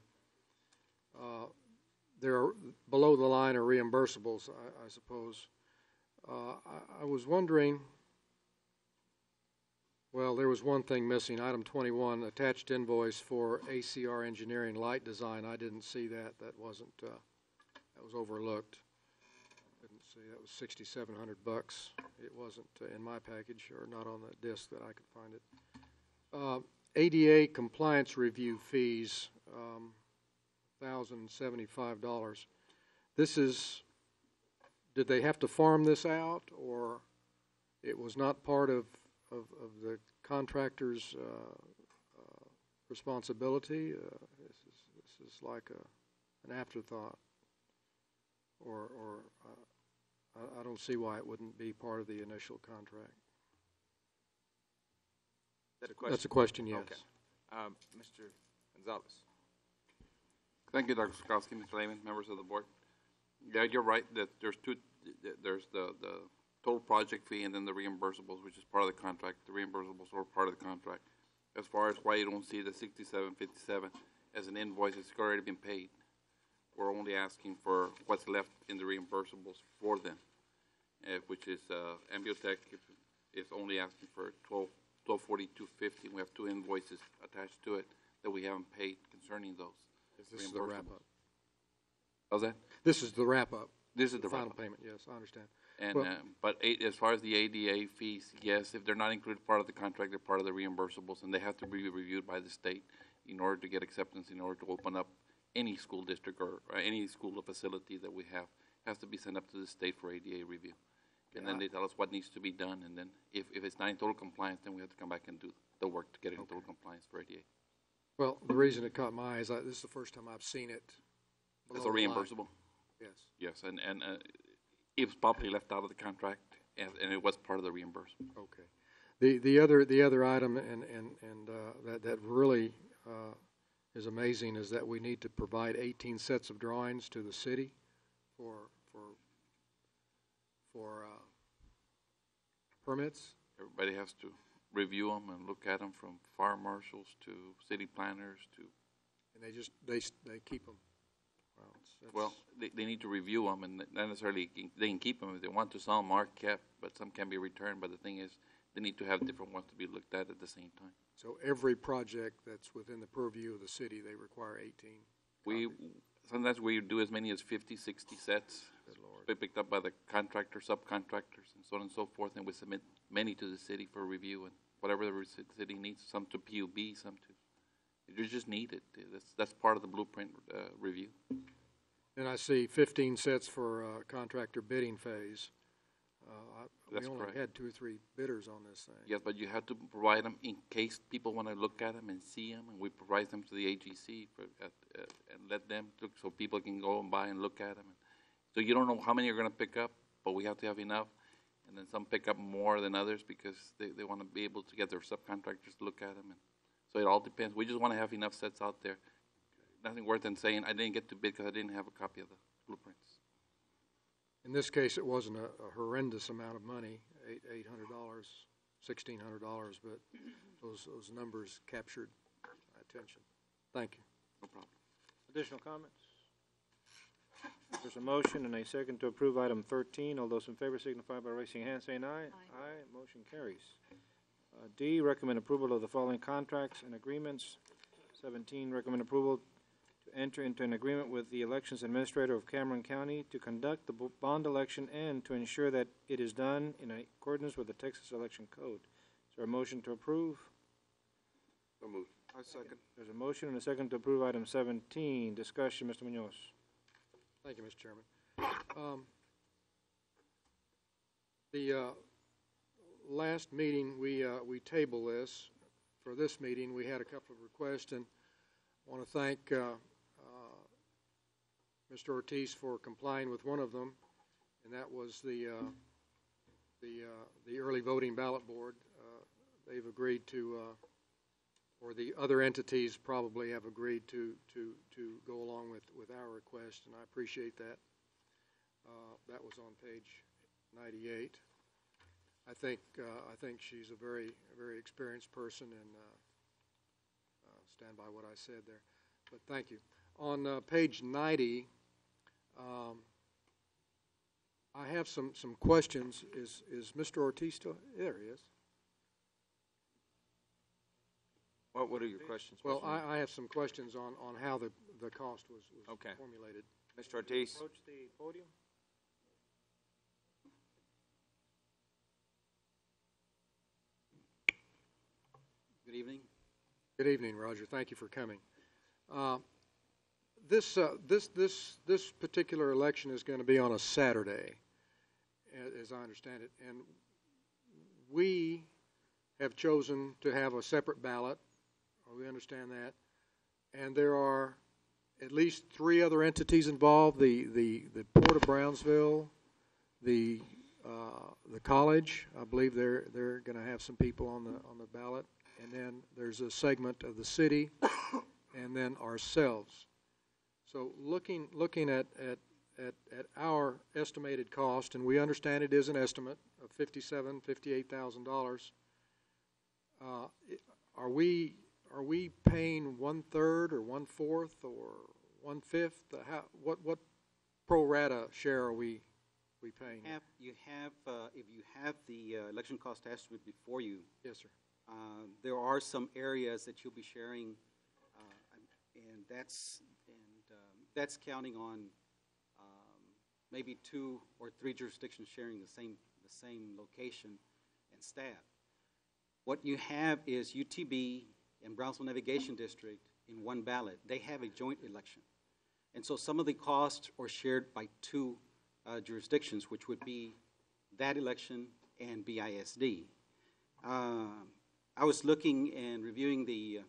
There are below the line are reimbursables, I suppose. I was wondering. Well, there was one thing missing. Item 21, attached invoice for ACR Engineering Light Design. I didn't see that. That wasn't. That was overlooked. Didn't see. That was $6,700. It wasn't in my package or not on the disc that I could find it. ADA compliance review fees, $1,075. This is. Did they have to farm this out, or it was not part of the contractor's responsibility? This is like an afterthought, or I don't see why it wouldn't be part of the initial contract. Is that a question? That's a question, yes. Okay. Mr. Gonzalez. Thank you, Dr. Skowski, Mr. Lehman, members of the board. Yeah, you're right that there's two. There's the total project fee and then the reimbursables, which is part of the contract. The reimbursables are part of the contract. As far as why you don't see the 6757, as an invoice. It's already been paid. We're only asking for what's left in the reimbursables for them, which is Ambiotech is only asking for $1242.50. We have 2 invoices attached to it that we haven't paid concerning those. This is the wrap-up. How's that? This is the wrap-up. This is the final wrap-up. payment, yes, I understand. And, Well- but as far as the ADA fees, yes, if they're not included part of the contract, they're part of the reimbursables, and they have to be reviewed by the state in order to get acceptance, in order to open up any school district or any school facility that we have, has to be sent up to the state for ADA review. And then they tell us what needs to be done, and then if it's not in total compliance, then we have to come back and do the work to get it in total compliance for ADA. Well, the reason it caught my eye is this is the first time I've seen it. It's a below the line. reimbursable? Yes. Yes, and it was probably left out of the contract, and it was part of the reimbursement. Okay. The other item that really is amazing is that we need to provide 18 sets of drawings to the city for permits. Everybody has to review them and look at them, from fire marshals to city planners to. And they keep them. Well, they need to review them, and not necessarily they can keep them if they want to. Some are kept, but some can be returned. But the thing is, they need to have different ones to be looked at the same time. So every project that's within the purview of the city, they require 18. Sometimes we do as many as 50, 60 sets. Be picked up by the contractor, subcontractors, and so on and so forth, and we submit many to the city for review, and whatever the city needs, some to PUB, some to. You just need it. That's part of the blueprint review. And I see 15 sets for contractor bidding phase. That's we only correct. had 2 or 3 bidders on this thing. Yes, but you have to provide them in case people want to look at them and see them, and we provide them to the AGC and let them look so people can go and buy and look at them. So you don't know how many you're going to pick up, but we have to have enough. And then some pick up more than others because they want to be able to get their subcontractors to look at them. And so it all depends. We just want to have enough sets out there. Nothing worse than saying I didn't get to bid because I didn't have a copy of the blueprints. In this case, it wasn't a horrendous amount of money, $800, $1,600, but those numbers captured my attention. Thank you. No problem. Additional comments? There's a motion and a second to approve item 13. All those in favor signify by raising your hand, saying aye. Aye. Motion carries. D, recommend approval of the following contracts and agreements. 17, recommend approval to enter into an agreement with the Elections Administrator of Cameron County to conduct the bond election and to ensure that it is done in accordance with the Texas Election Code. Is there a motion to approve? So moved. I second. There's a motion and a second to approve item 17. Discussion, Mr. Munoz. Thank you, Mr. Chairman. The last meeting, we tabled this. For this meeting, we had a couple of requests, and I want to thank Mr. Ortiz for complying with one of them, and that was the early voting ballot board. They've agreed to, or the other entities probably have agreed to go along with our request, and I appreciate that. That was on page 98. I think she's a very experienced person, and stand by what I said there. But thank you. On page 90, I have some questions. Is Mr. Ortiz still? There he is. What are your questions? Well, I have some questions on how the cost was okay. formulated. Mr. Ortiz. Approach the podium. Good evening. Good evening, Roger. Thank you for coming. This particular election is going to be on a Saturday, as I understand it, and we have chosen to have a separate ballot. We understand that, and there are at least 3 other entities involved: the Port of Brownsville, the college. I believe they're going to have some people on the ballot, and then there's a segment of the city, and then ourselves. So looking at our estimated cost, and we understand it is an estimate of $58,000. Are we are we paying 1/3 or 1/4 or 1/5? What pro rata share are we paying? You have, if you have the election cost estimate before you. Yes, sir. There are some areas that you'll be sharing, and that's counting on maybe 2 or 3 jurisdictions sharing the same location and staff. What you have is UTB and Brownsville Navigation District in one ballot. They have a joint election. And so some of the costs are shared by 2 jurisdictions, which would be that election and BISD. I was looking and reviewing the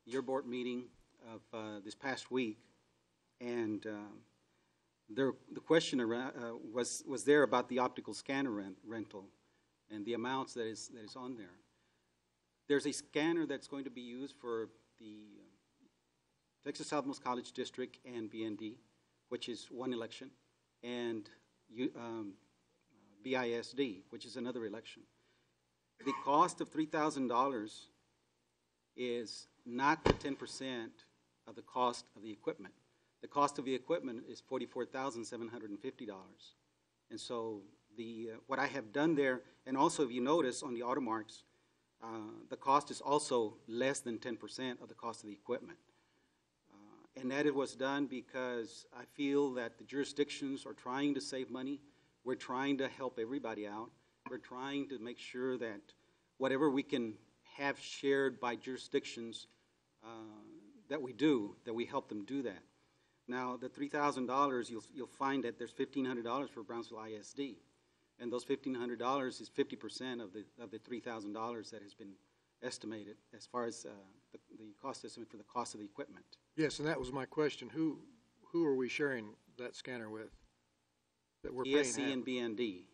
year board meeting of this past week, and the question around, was there about the optical scanner rental and the amounts that is on there. There's a scanner that's going to be used for the Texas Southmost College District and BND, which is one election, and BISD, which is another election. The cost of $3,000 is not the 10% of the cost of the equipment. The cost of the equipment is $44,750. And so what I have done there, and also if you notice on the auto marks, the cost is also less than 10% of the cost of the equipment. And that it was done because I feel that the jurisdictions are trying to save money. We're trying to help everybody out. We're trying to make sure that whatever we can have shared by jurisdictions that we help them do that. Now, the $3,000, you'll find that there's $1,500 for Brownsville ISD. And those $1,500 is 50% of the $3,000 that has been estimated as far as the cost estimate for the cost of the equipment. Yes, and that was my question. Who are we sharing that scanner with? That we're TSC paying and BND.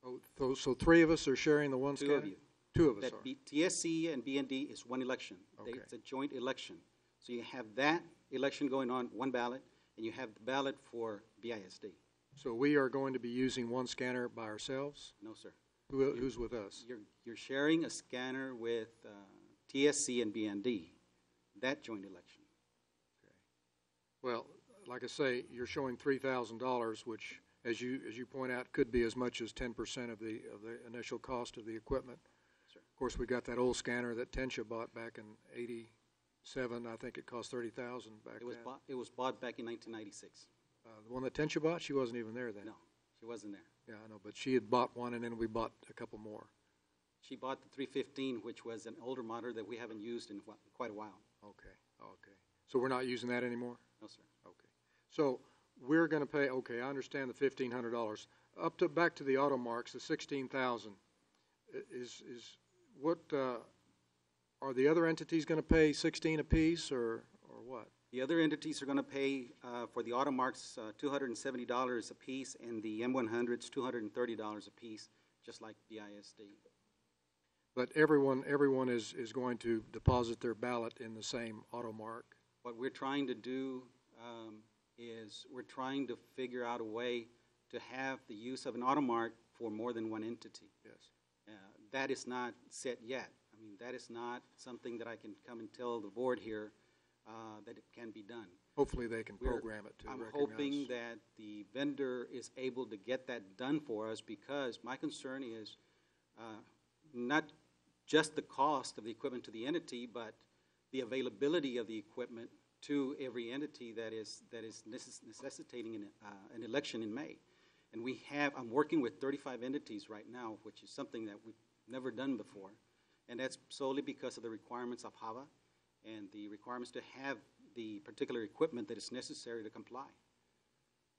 Oh, so 3 of us are sharing the one scanner? 2 of you. 2 of us are. TSC and BND is one election. Okay. It's a joint election. So you have that election going on, one ballot, and you have the ballot for BISD. So we are going to be using one scanner by ourselves? No, sir. Who's with us? You're sharing a scanner with TSC and BND, that joint election. Okay. Well, like I say, you're showing $3,000, which, as you point out, could be as much as 10% of the initial cost of the equipment. Sure. Of course, we got that old scanner that Tensha bought back in '87. I think it cost $30,000 back then. It was bought back in 1996. The one that Tensha bought, she wasn't even there then. No, she wasn't there. Yeah, I know, but she had bought one, and then we bought a couple more. She bought the 315, which was an older model that we haven't used in quite a while. Okay. So we're not using that anymore? No, sir. Okay. So we're going to pay, okay, I understand the $1,500. Back to the auto marks, the $16,000. Is what, are the other entities going to pay $16 apiece, or what? The other entities are going to pay for the auto marks $270 a piece, and the M100s $230 a piece, just like BISD. But everyone is going to deposit their ballot in the same auto mark. What we're trying to do is we're trying to figure out a way to have the use of an auto mark for more than one entity. Yes. That is not set yet. I mean, that is not something that I can come and tell the board here that it can be done. Hopefully they can program it to I'm recognize. hoping that the vendor is able to get that done for us, because my concern is not just the cost of the equipment to the entity, but the availability of the equipment to every entity that is necessitating an election in May. And I'm working with 35 entities right now, which is something that we've never done before. And that's solely because of the requirements of HAVA and the requirements to have the particular equipment that is necessary to comply.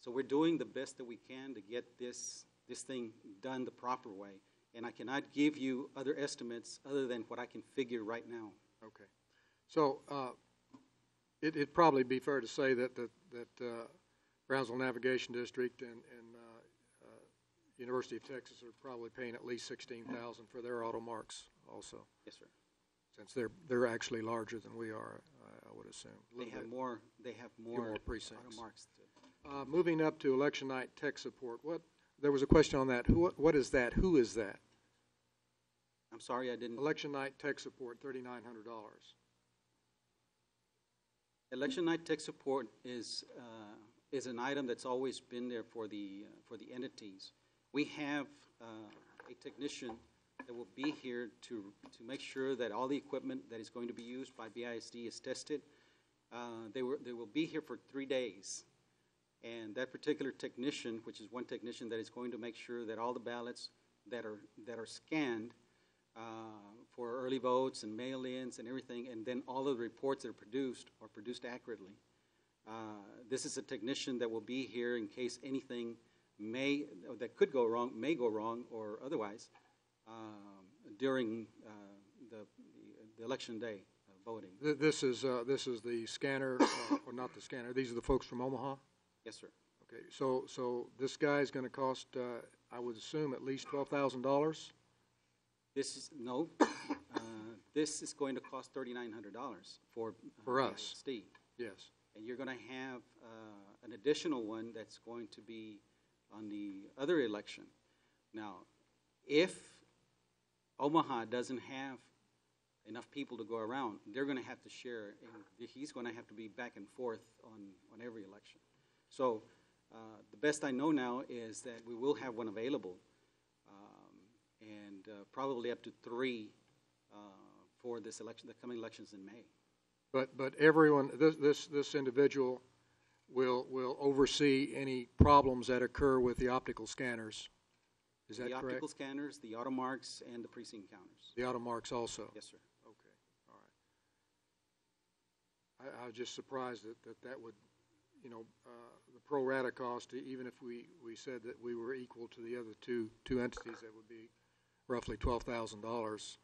So we're doing the best that we can to get this thing done the proper way. And I cannot give you other estimates other than what I can figure right now. Okay. So it'd probably be fair to say that Brownsville Navigation District and University of Texas are probably paying at least $16,000 for their auto marks also. Yes, sir. Since they're actually larger than we are, I would assume. They have more precincts. auto marks. Moving up to election night tech support. There was a question on that. What is that? Who is that? I'm sorry, I didn't. Election night tech support, $3,900. Election night tech support is an item that's always been there for the entities. We have a technician that will be here to make sure that all the equipment that is going to be used by BISD is tested. They will be here for 3 days. And that particular technician, which is one technician that is going to make sure that all the ballots that are scanned for early votes and mail-ins and everything, and then all of the reports that are produced accurately. This is a technician that will be here in case anything that could go wrong, may go wrong or otherwise during the election day voting. This is the scanner, or not the scanner, these are the folks from Omaha? Yes, sir. Okay, so this guy's going to cost, I would assume, at least $12,000? This is going to cost $3,900 for us. BISD. Yes. And you're going to have an additional one that's going to be on the other election. Now, if Omaha doesn't have enough people to go around, they're going to have to share, and he's going to have to be back and forth on every election. So the best I know now is that we will have one available, and probably up to 3 for this election, the coming elections in May. But everyone, this individual will oversee any problems that occur with the optical scanners. Is that correct? The optical scanners, the auto marks, and the precinct counters. The auto marks also? Yes, sir. Okay, all right. I was just surprised that would, the pro rata cost, even if we said that we were equal to the other two entities, that would be roughly $12,000.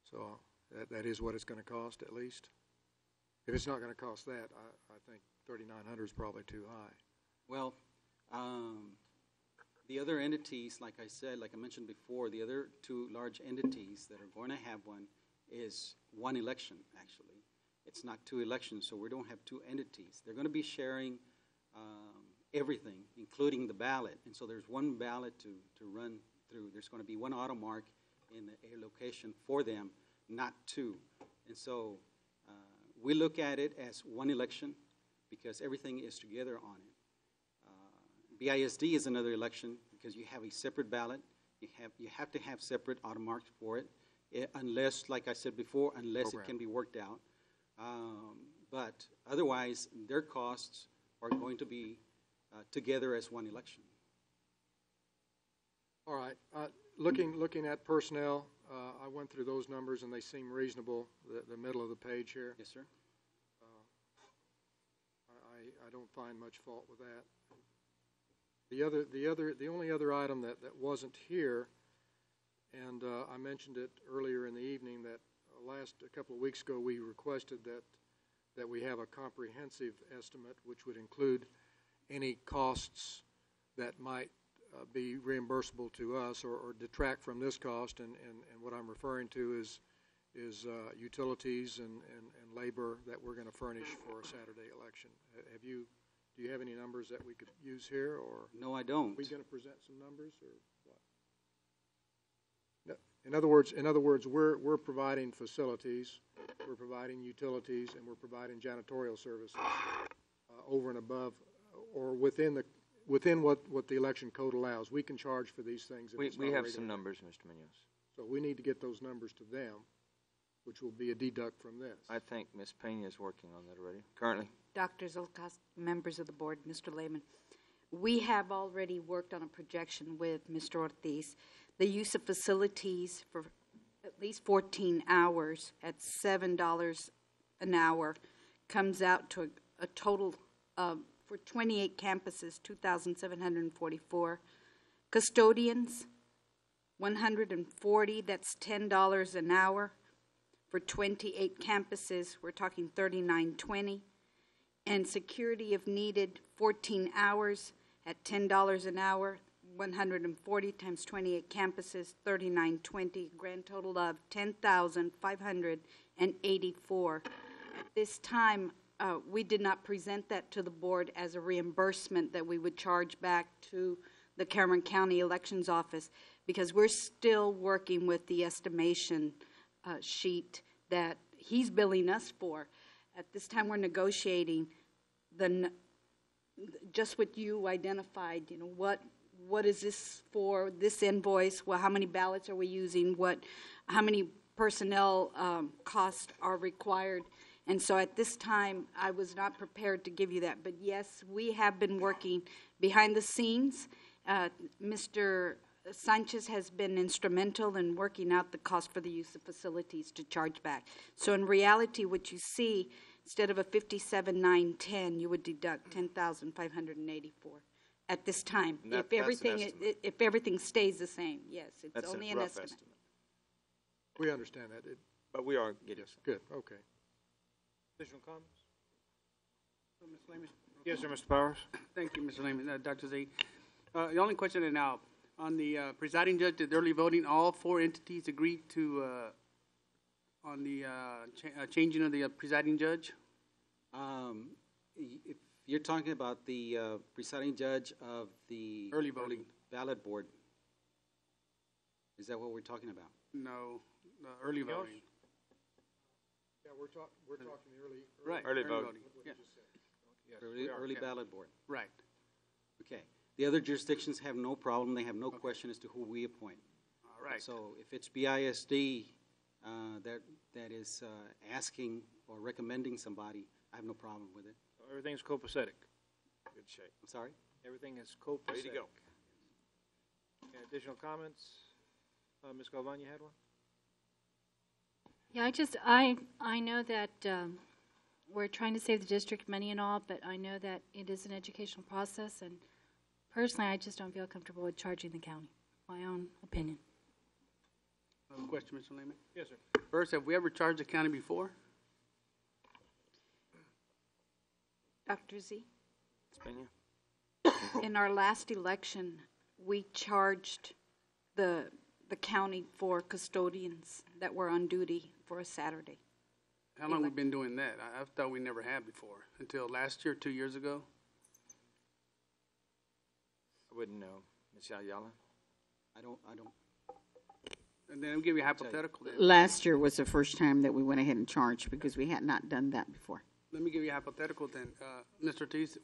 So that is what it's going to cost, at least. If it's not going to cost that, I think $3,900 is probably too high. Well, the other entities, like I said, like I mentioned before, the other 2 large entities that are going to have one is one election, actually. It's not 2 elections, so we don't have 2 entities. They're going to be sharing everything, including the ballot. And so there's one ballot to run through. There's going to be one auto mark in a location for them, not 2. And so we look at it as one election because everything is together on it. BISD is another election because you have a separate ballot. You have to have separate auto marks for it, unless, like I said before, unless it can be worked out. But otherwise, their costs are going to be together as one election. All right. Looking at personnel, I went through those numbers and they seem reasonable. The middle of the page here. Yes, sir. I don't find much fault with that. The only other item that wasn't here, and I mentioned it earlier in the evening, that a couple of weeks ago we requested that we have a comprehensive estimate which would include any costs that might be reimbursable to us or detract from this cost, and what I'm referring to is utilities and labor that we're going to furnish for a Saturday election. Do you have any numbers that we could use here, or? No, I don't. Are we going to present some numbers, or what? No. In other words, we're providing facilities, we're providing utilities, and we're providing janitorial services over and above, or within what the election code allows. We can charge for these things. We have some numbers, Mr. Munoz. So we need to get those numbers to them, which will be a deduct from this. I think Ms. Pena is working on that already, currently. Dr. Zolkowski, members of the board, Mr. Lehman, we have already worked on a projection with Mr. Ortiz. The use of facilities for at least 14 hours at $7 an hour comes out to a total of, for 28 campuses, $2,744. Custodians, 140, that's $10 an hour. For 28 campuses, we're talking $39.20. And security, if needed, 14 hours at $10 an hour, 140 times 28 campuses, $39.20, grand total of $10,584. At this time, we did not present that to the board as a reimbursement that we would charge back to the Cameron County Elections Office because we're still working with the estimation sheet that he's billing us for. At this time, we're negotiating just what you identified, what is this for, this invoice, well, how many ballots are we using, how many personnel costs are required. And so at this time, I was not prepared to give you that. But yes, we have been working behind the scenes. Mr. Sanchez has been instrumental in working out the cost for the use of facilities to charge back. So in reality, what you see, instead of a 57,910, you would deduct 10,584 at this time. That's If everything stays the same, yes, it's That's only a an rough estimate. We understand that. But we are getting Good, okay. Additional comments? Ms. Lehman? Yes, sir, Mr. Powers. Thank you, Mr. Lehman. Dr. Z. The only question is now, on the presiding judge, did early voting, all four entities agree to, on the changing of the presiding judge? If you're talking about the presiding judge of the Early voting. ballot board, is that what we're talking about? No, early voting. Yeah, we're talking early. Right. Early voting. Yeah. Early ballot board. Right. Okay. The other jurisdictions have no problem. They have no question as to who we appoint. All right. So if it's BISD that is asking or recommending somebody, I have no problem with it. Everything's copacetic. good shape. I'm sorry? Everything is copacetic. Ready to go. Okay, additional comments? Ms. Galvan, you had one? Yeah, I know that we're trying to save the district money and all, but I know that it is an educational process, and personally, I just don't feel comfortable with charging the county. My own opinion. Question, Mr. Lehman? Yes, sir. First, have we ever charged the county before? Dr. Z? Spena? In our last election, we charged the county for custodians that were on duty for a Saturday. How long have we been doing that? I thought we never had before, until last year, 2 years ago. I wouldn't know. Ms. Ayala? I don't. And then I'll give you a hypothetical then. Last year was the first time that we went ahead and charged because we had not done that before. Let me give you a hypothetical then. Mr. Ortiz,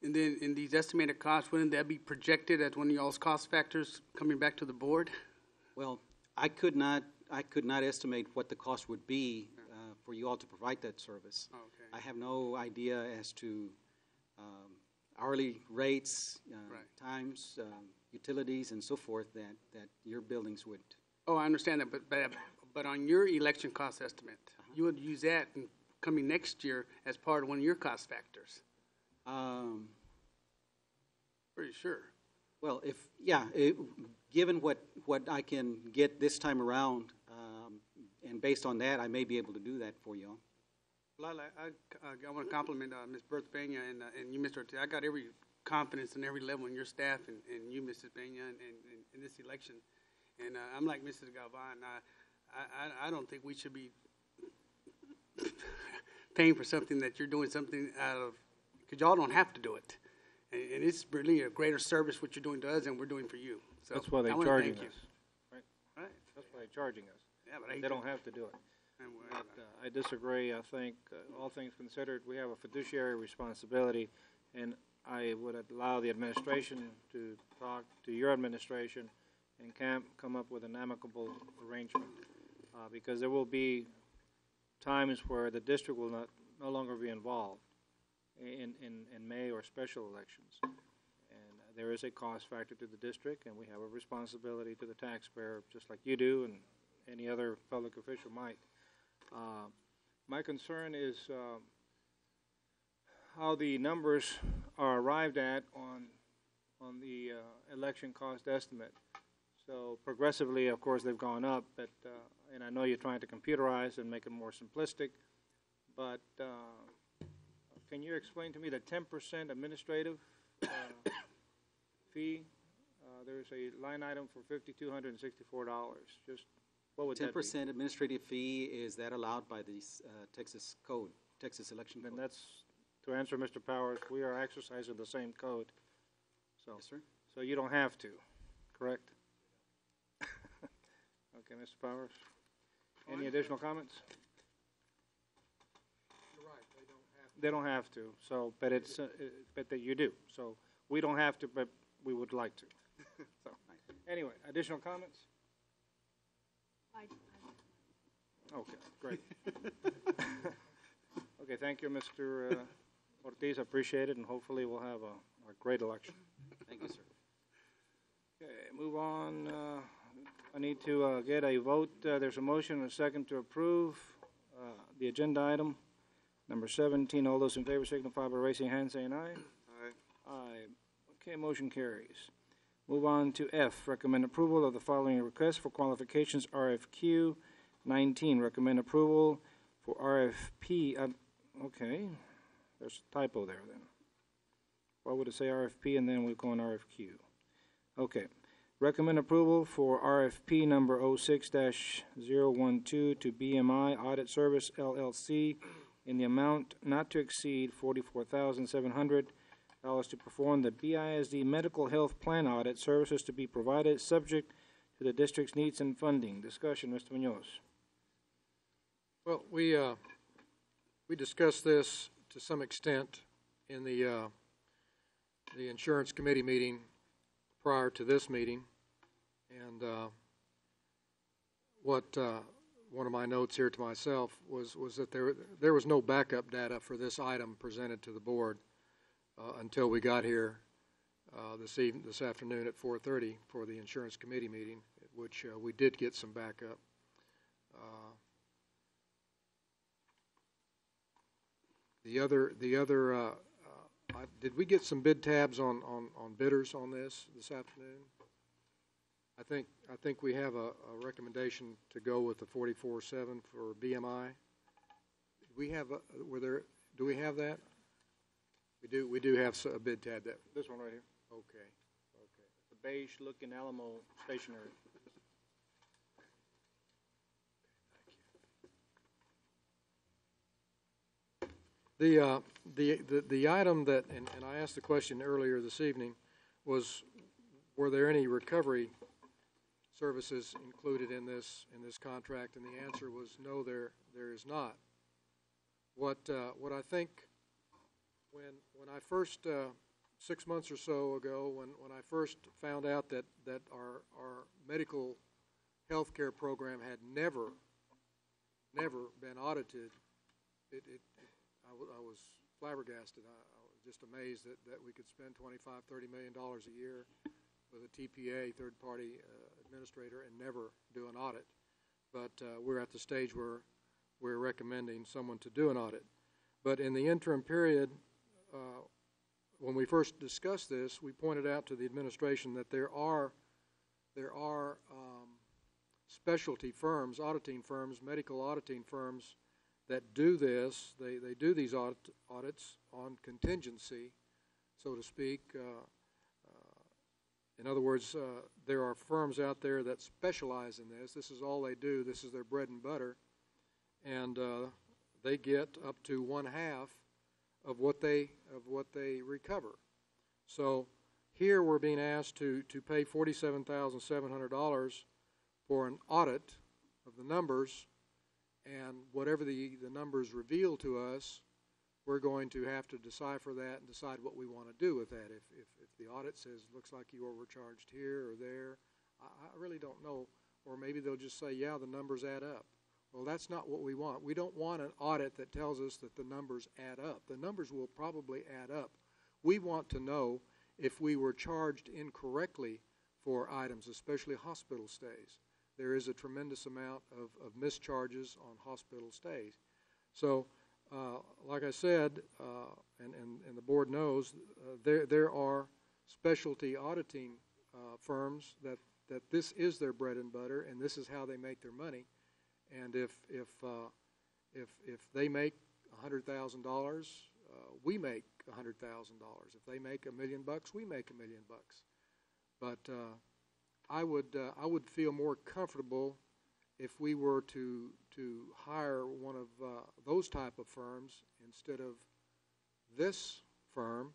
and then in these estimated costs, wouldn't that be projected as one of y'all's cost factors coming back to the board? Well, I could not estimate what the cost would be for you all to provide that service. Okay. I have no idea as to hourly rates, times, utilities, and so forth that your buildings would. Oh, I understand that, but on your election cost estimate, you would use that in coming next year as part of one of your cost factors. Pretty sure. Well, given what I can get this time around, and based on that, I may be able to do that for you all. Well, I want to compliment Ms. Bertha Pena and you, Mr. Ortiz. I got every confidence in every level in your staff and you, Mrs. Pena, and in this election. And I'm like Mrs. Galvan. I don't think we should be paying for something that you're doing something out of, because y'all don't have to do it. And it's really a greater service what you're doing to us than we're doing for you. So That's why they're I wanna charging thank us. you. Right? That's why they're charging us. Yeah, but They don't have to do it. But, I disagree. I think, all things considered, we have a fiduciary responsibility, and I would allow the administration to talk to your administration and come up with an amicable arrangement, because there will be times where the district will no longer be involved in May or special elections. And there is a cost factor to the district, and we have a responsibility to the taxpayer, just like you do and any other public official might. My concern is how the numbers are arrived at on the election cost estimate. So progressively, of course, they've gone up, but and I know you're trying to computerize and make it more simplistic, but can you explain to me the 10% administrative fee? There's a line item for $5,264. Just what would that be? 10% administrative fee, is that allowed by the Texas code, Texas election code? And that's, to answer Mr. Powers, we are exercising the same code. So, yes, sir. So you don't have to, correct? Okay, Mr. Powers. Any additional comments? They don't have to, so, but it's, but that you do. So we don't have to, but we would like to. So, anyway, additional comments? Okay, great. Okay, thank you, Mr. Ortiz. I appreciate it, and hopefully we'll have a great election. Thank you, sir. Okay, move on. I need to get a vote. There's a motion and a second to approve the agenda item. Number 17, all those in favor signify by raising your hand, saying aye. Aye. Aye. Okay, motion carries. Move on to F, recommend approval of the following request for qualifications, RFQ 19. Recommend approval for RFP, okay, there's a typo there then. Why would it say RFP and then we go on RFQ? Okay. Recommend approval for RFP number 06-012 to BMI Audit Service LLC in the amount not to exceed $44,700 to perform the BISD Medical Health Plan Audit services to be provided subject to the district's needs and funding. Discussion, Mr. Munoz. Well, we discussed this to some extent in the insurance committee meeting prior to this meeting, and what one of my notes here to myself was that there was no backup data for this item presented to the board until we got here this afternoon at 4:30 for the insurance committee meeting, at which we did get some backup. Did we get some bid tabs on bidders on this afternoon? I think we have a recommendation to go with the 44.7 for BMI. We have do we have that? We do have a bid tab that. This one right here. Okay. The beige looking Alamo stationery. The item that, and I asked the question earlier this evening, was were there any recovery services included in this contract? And the answer was no, there is not. What I think when I first 6 months or so ago, when I first found out that our medical health care program had never been audited, I was flabbergasted. I was just amazed that we could spend $25–30 million a year with a TPA, third-party administrator, and never do an audit. But we're at the stage where we're recommending someone to do an audit. But in the interim period, when we first discussed this, we pointed out to the administration that there are specialty firms, auditing firms, medical auditing firms that do this. They do these audits on contingency, so to speak. In other words, there are firms out there that specialize in this. This is all they do. This is their bread and butter. And they get up to 1/2 of what they recover. So here we're being asked to pay $47,700 for an audit of the numbers, and whatever the numbers reveal to us, we're going to have to decipher that and decide what we want to do with that. If the audit says, looks like you overcharged here or there, I really don't know. Or maybe they'll just say, yeah, the numbers add up. Well, that's not what we want. We don't want an audit that tells us that the numbers add up. The numbers will probably add up. We want to know if we were charged incorrectly for items, especially hospital stays. There is a tremendous amount of mischarges on hospital stays. So, like I said, and the board knows, there are specialty auditing firms that this is their bread and butter, and this is how they make their money. And if they make $100,000, we make $100,000. If they make $1 million, we make $1 million. But I would feel more comfortable if we were to hire one of those type of firms instead of this firm,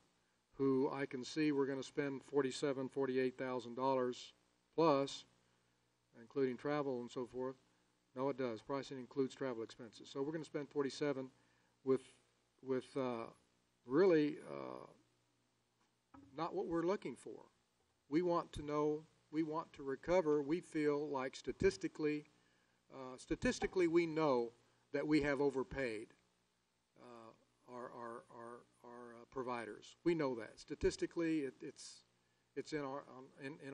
who I can see we're going to spend $48,000 plus, including travel and so forth. No, it does. Pricing includes travel expenses. So we're going to spend $47,000 with really not what we're looking for. We want to know, we want to recover. We feel like statistically we know that we have overpaid our providers. We know that. Statistically, it's in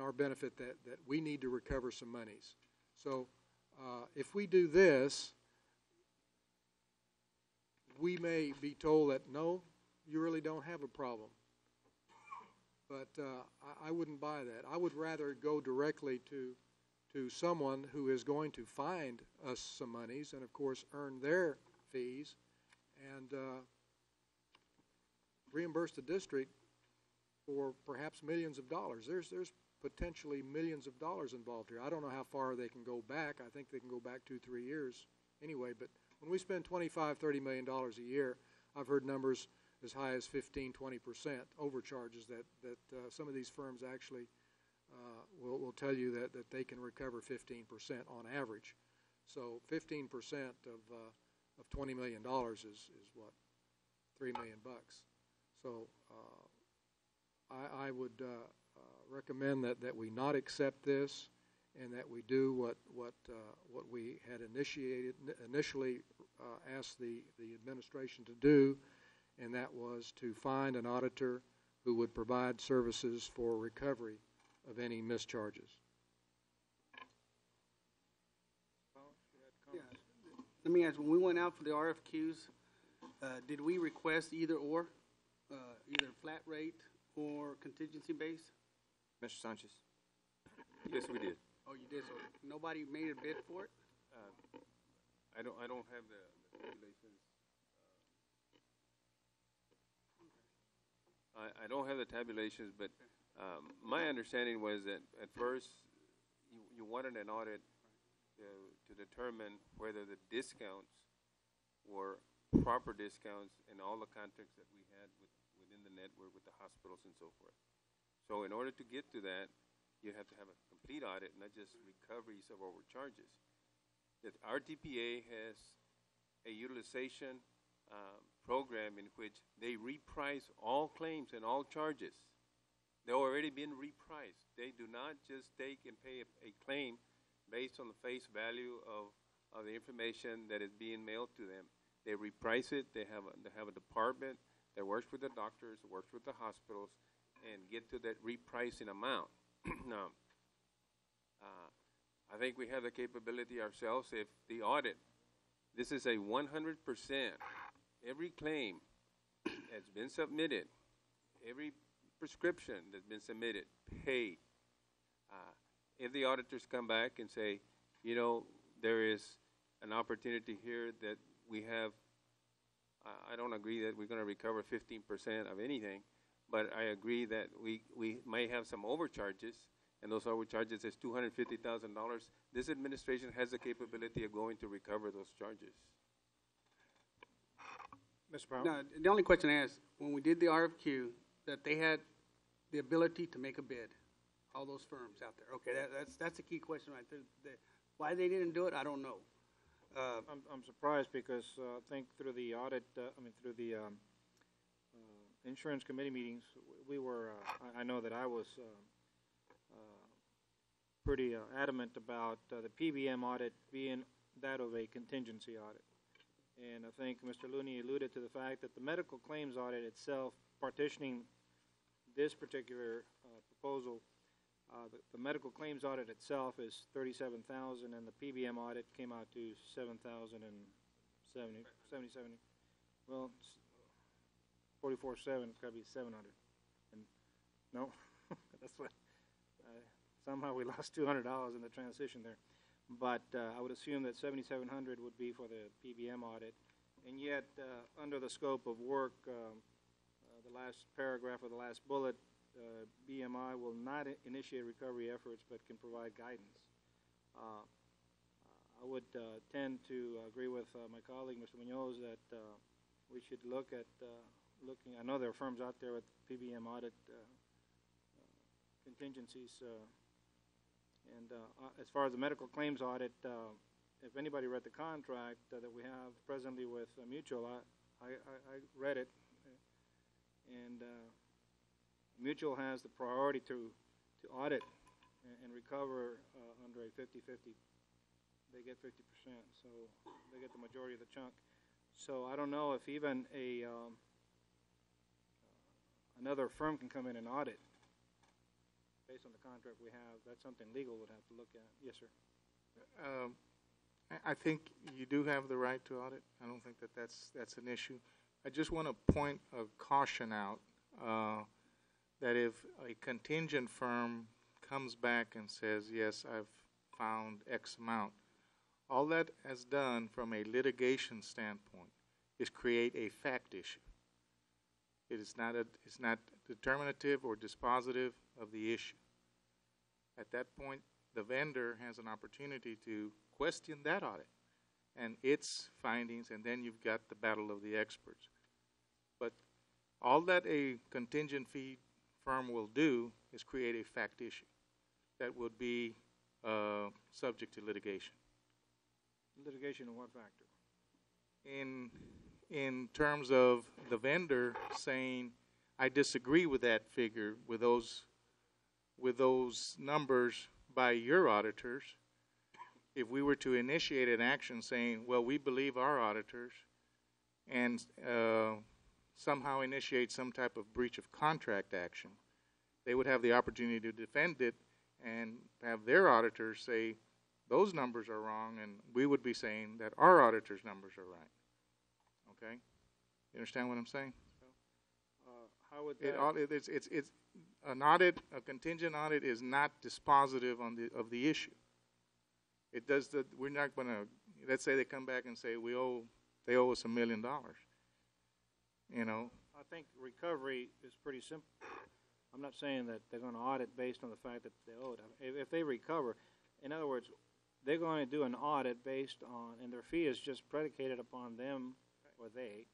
our benefit that we need to recover some monies. So if we do this, we may be told that, no, you really don't have a problem. But I wouldn't buy that. I would rather go directly to someone who is going to find us some monies and, of course, earn their fees and reimburse the district for perhaps millions of dollars. There's potentially millions of dollars involved here. I don't know how far they can go back. I think they can go back 2-3 years anyway. But when we spend $25-30 million a year, I've heard numbers as high as 15-20% overcharges that some of these firms actually will tell you that they can recover 15% on average. So 15% of $20 million is what, $3 million bucks. So I would recommend that we not accept this, and that we do what we had initially asked the administration to do, and that was to find an auditor who would provide services for recovery of any mischarges. Yeah. Let me ask, when we went out for the RFQs, did we request either or, either flat rate or contingency base? Mr. Sanchez? Yes, we did. Oh, you did, so nobody made a bid for it? I don't have the tabulations. I don't have the tabulations, but my understanding was that at first you wanted an audit to determine whether the discounts were proper discounts in all the contracts that we had within the network with the hospitals and so forth. So in order to get to that, you have to have a complete audit, not just recoveries of overcharges. That our TPA has a utilization program in which they reprice all claims and all charges. They've already been repriced. They do not just take and pay a claim based on the face value of the information that is being mailed to them. They reprice it. They have a department that works with the doctors, works with the hospitals, and get to that repricing amount. Now, I think we have the capability ourselves. If the audit, this is a 100%, every claim that's been submitted, every prescription that's been submitted, paid. If the auditors come back and say, you know, there is an opportunity here that we have, I don't agree that we're going to recover 15% of anything, but I agree that we may have some overcharges, and those overcharges is $250,000. This administration has the capability of going to recover those charges. Ms. Brown? No, the only question I asked, when we did the RFQ, that they had the ability to make a bid, all those firms out there. Okay, that's a key question right there. Why they didn't do it, I don't know. I'm surprised because I think through the audit, through the insurance committee meetings, we were, I know that I was pretty adamant about the PBM audit being that of a contingency audit. And I think Mr. Looney alluded to the fact that the medical claims audit itself, partitioning this particular proposal, the medical claims audit itself is $37,000, and the PBM audit came out to $7,070. Well, 44.7, it's got to be 700. And no, that's what. Somehow we lost $200 in the transition there. But I would assume that $7,700 would be for the PBM audit. And yet, under the scope of work, the last paragraph of the last bullet, BMI will not initiate recovery efforts but can provide guidance. I would tend to agree with my colleague, Mr. Munoz, that we should look at I know there are firms out there with PBM audit contingencies. And as far as the medical claims audit, if anybody read the contract that we have presently with Mutual, I read it, and Mutual has the priority to audit and recover under a 50-50. They get 50%, so they get the majority of the chunk. So I don't know if even another firm can come in and audit based on the contract we have. That's something legal would have to look at. Yes, sir. I think you do have the right to audit. I don't think that that's an issue. I just want to point a caution out that if a contingent firm comes back and says, yes, I've found X amount, all that has done from a litigation standpoint is create a fact issue. It's not determinative or dispositive of the issue. At that point, the vendor has an opportunity to question that audit and its findings, and then you've got the battle of the experts. But all that a contingent fee firm will do is create a fact issue that would be subject to litigation. Litigation on what factor? In terms of the vendor saying, I disagree with that figure, with those numbers by your auditors. If we were to initiate an action saying, well, we believe our auditors, and somehow initiate some type of breach of contract action, they would have the opportunity to defend it and have their auditors say those numbers are wrong, and we would be saying that our auditors' numbers are right. Okay? You understand what I'm saying? How would that... It's an audit, a contingent audit is not dispositive of the issue. It does that. We're not going to, let's say they come back and say they owe us $1 million. You know? I think recovery is pretty simple. I'm not saying that they're going to audit based on the fact that they owe it. If they recover, in other words, they're going to do an audit based on, and their fee is just predicated upon them or they.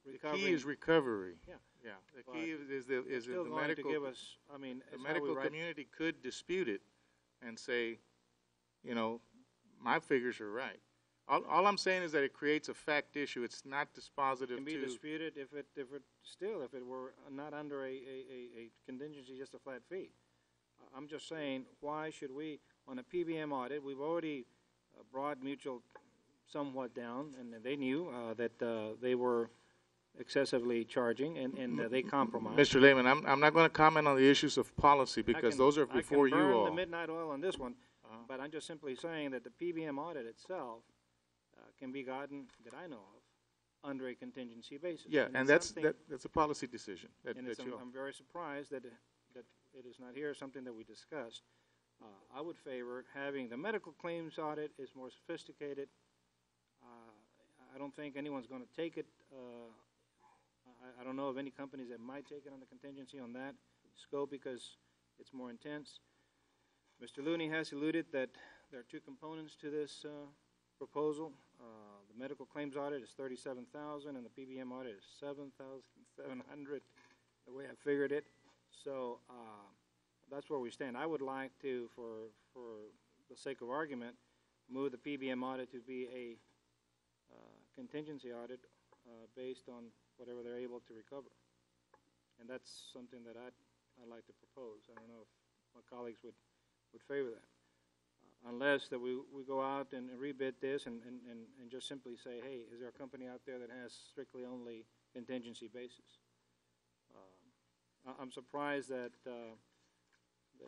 The key is recovery. Yeah. Yeah. The key is the medical. To give us, I mean, the medical community could dispute it and say, you know, my figures are right. All I'm saying is that it creates a fact issue. It's not dispositive. It can be disputed if it were not under a contingency, just a flat fee. I'm just saying, why should we, on a PBM audit, we've already brought Mutual somewhat down, and they knew that they were excessively charging, and they compromised. Mr. Lehman, I'm not going to comment on the issues of policy because those are before you all. I can burn the midnight oil on this one, but I'm just simply saying that the PBM audit itself can be gotten, that I know of, under a contingency basis. Yeah, and that's a policy decision. I'm very surprised that it is not here, something that we discussed. I would favor having the medical claims audit is more sophisticated. I don't think anyone's going to take it. I don't know of any companies that might take it on the contingency on that scope because it's more intense. Mr. Looney has alluded that there are two components to this proposal. The medical claims audit is $37,000 and the PBM audit is $7,700, the way I figured it. So that's where we stand. I would like to, for the sake of argument, move the PBM audit to be a contingency audit based on whatever they're able to recover. And that's something that I'd like to propose. I don't know if my colleagues would favor that. Unless that we go out and rebid this and just simply say, hey, is there a company out there that has strictly only contingency basis? I'm surprised that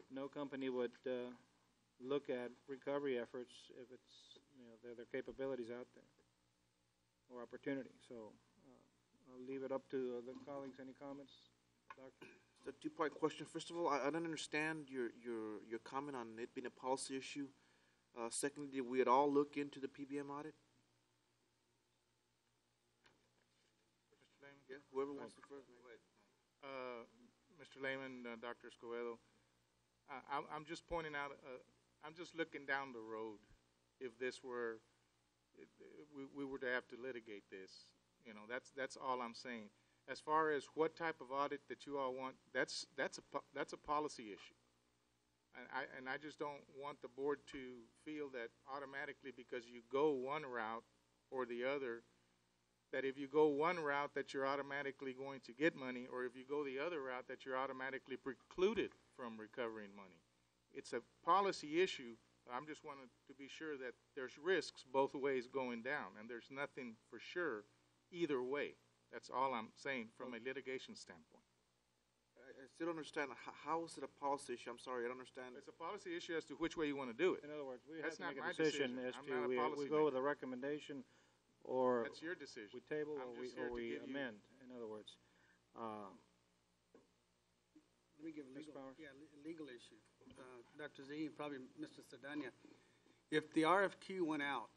no company would look at recovery efforts if it's, you know, their capabilities out there or opportunity. So I'll leave it up to the colleagues. Any comments, Doctor? It's a two-part question. First of all, I don't understand your comment on it being a policy issue. Secondly, did we at all look into the PBM audit? Mr. Lehman? Yeah, whoever wants to first. Mr. Lehman, Dr. Escobedo, I'm just pointing out, I'm just looking down the road. If this were, we were to have to litigate this, you know, that's all I'm saying. As far as what type of audit that you all want, that's a policy issue. And I just don't want the board to feel that automatically because you go one route or the other that if you go one route that you're automatically going to get money, or if you go the other route that you're automatically precluded from recovering money. It's a policy issue. I'm just wanting to be sure that there's risks both ways going down, and there's nothing for sure either way. That's all I'm saying from a litigation standpoint. I still don't understand. How is it a policy issue? I'm sorry, I don't understand. It's a policy issue as to which way you want to do it. In other words, we have That's to not make my a decision as I'm to not a we policy go with maker. a recommendation, or That's your decision. we table, I'm or just here to we give you- amend. In other words, Let me give a Ms. legal, Powers? legal issue. Dr. Z, and probably Mr. Sedania, if the RFQ went out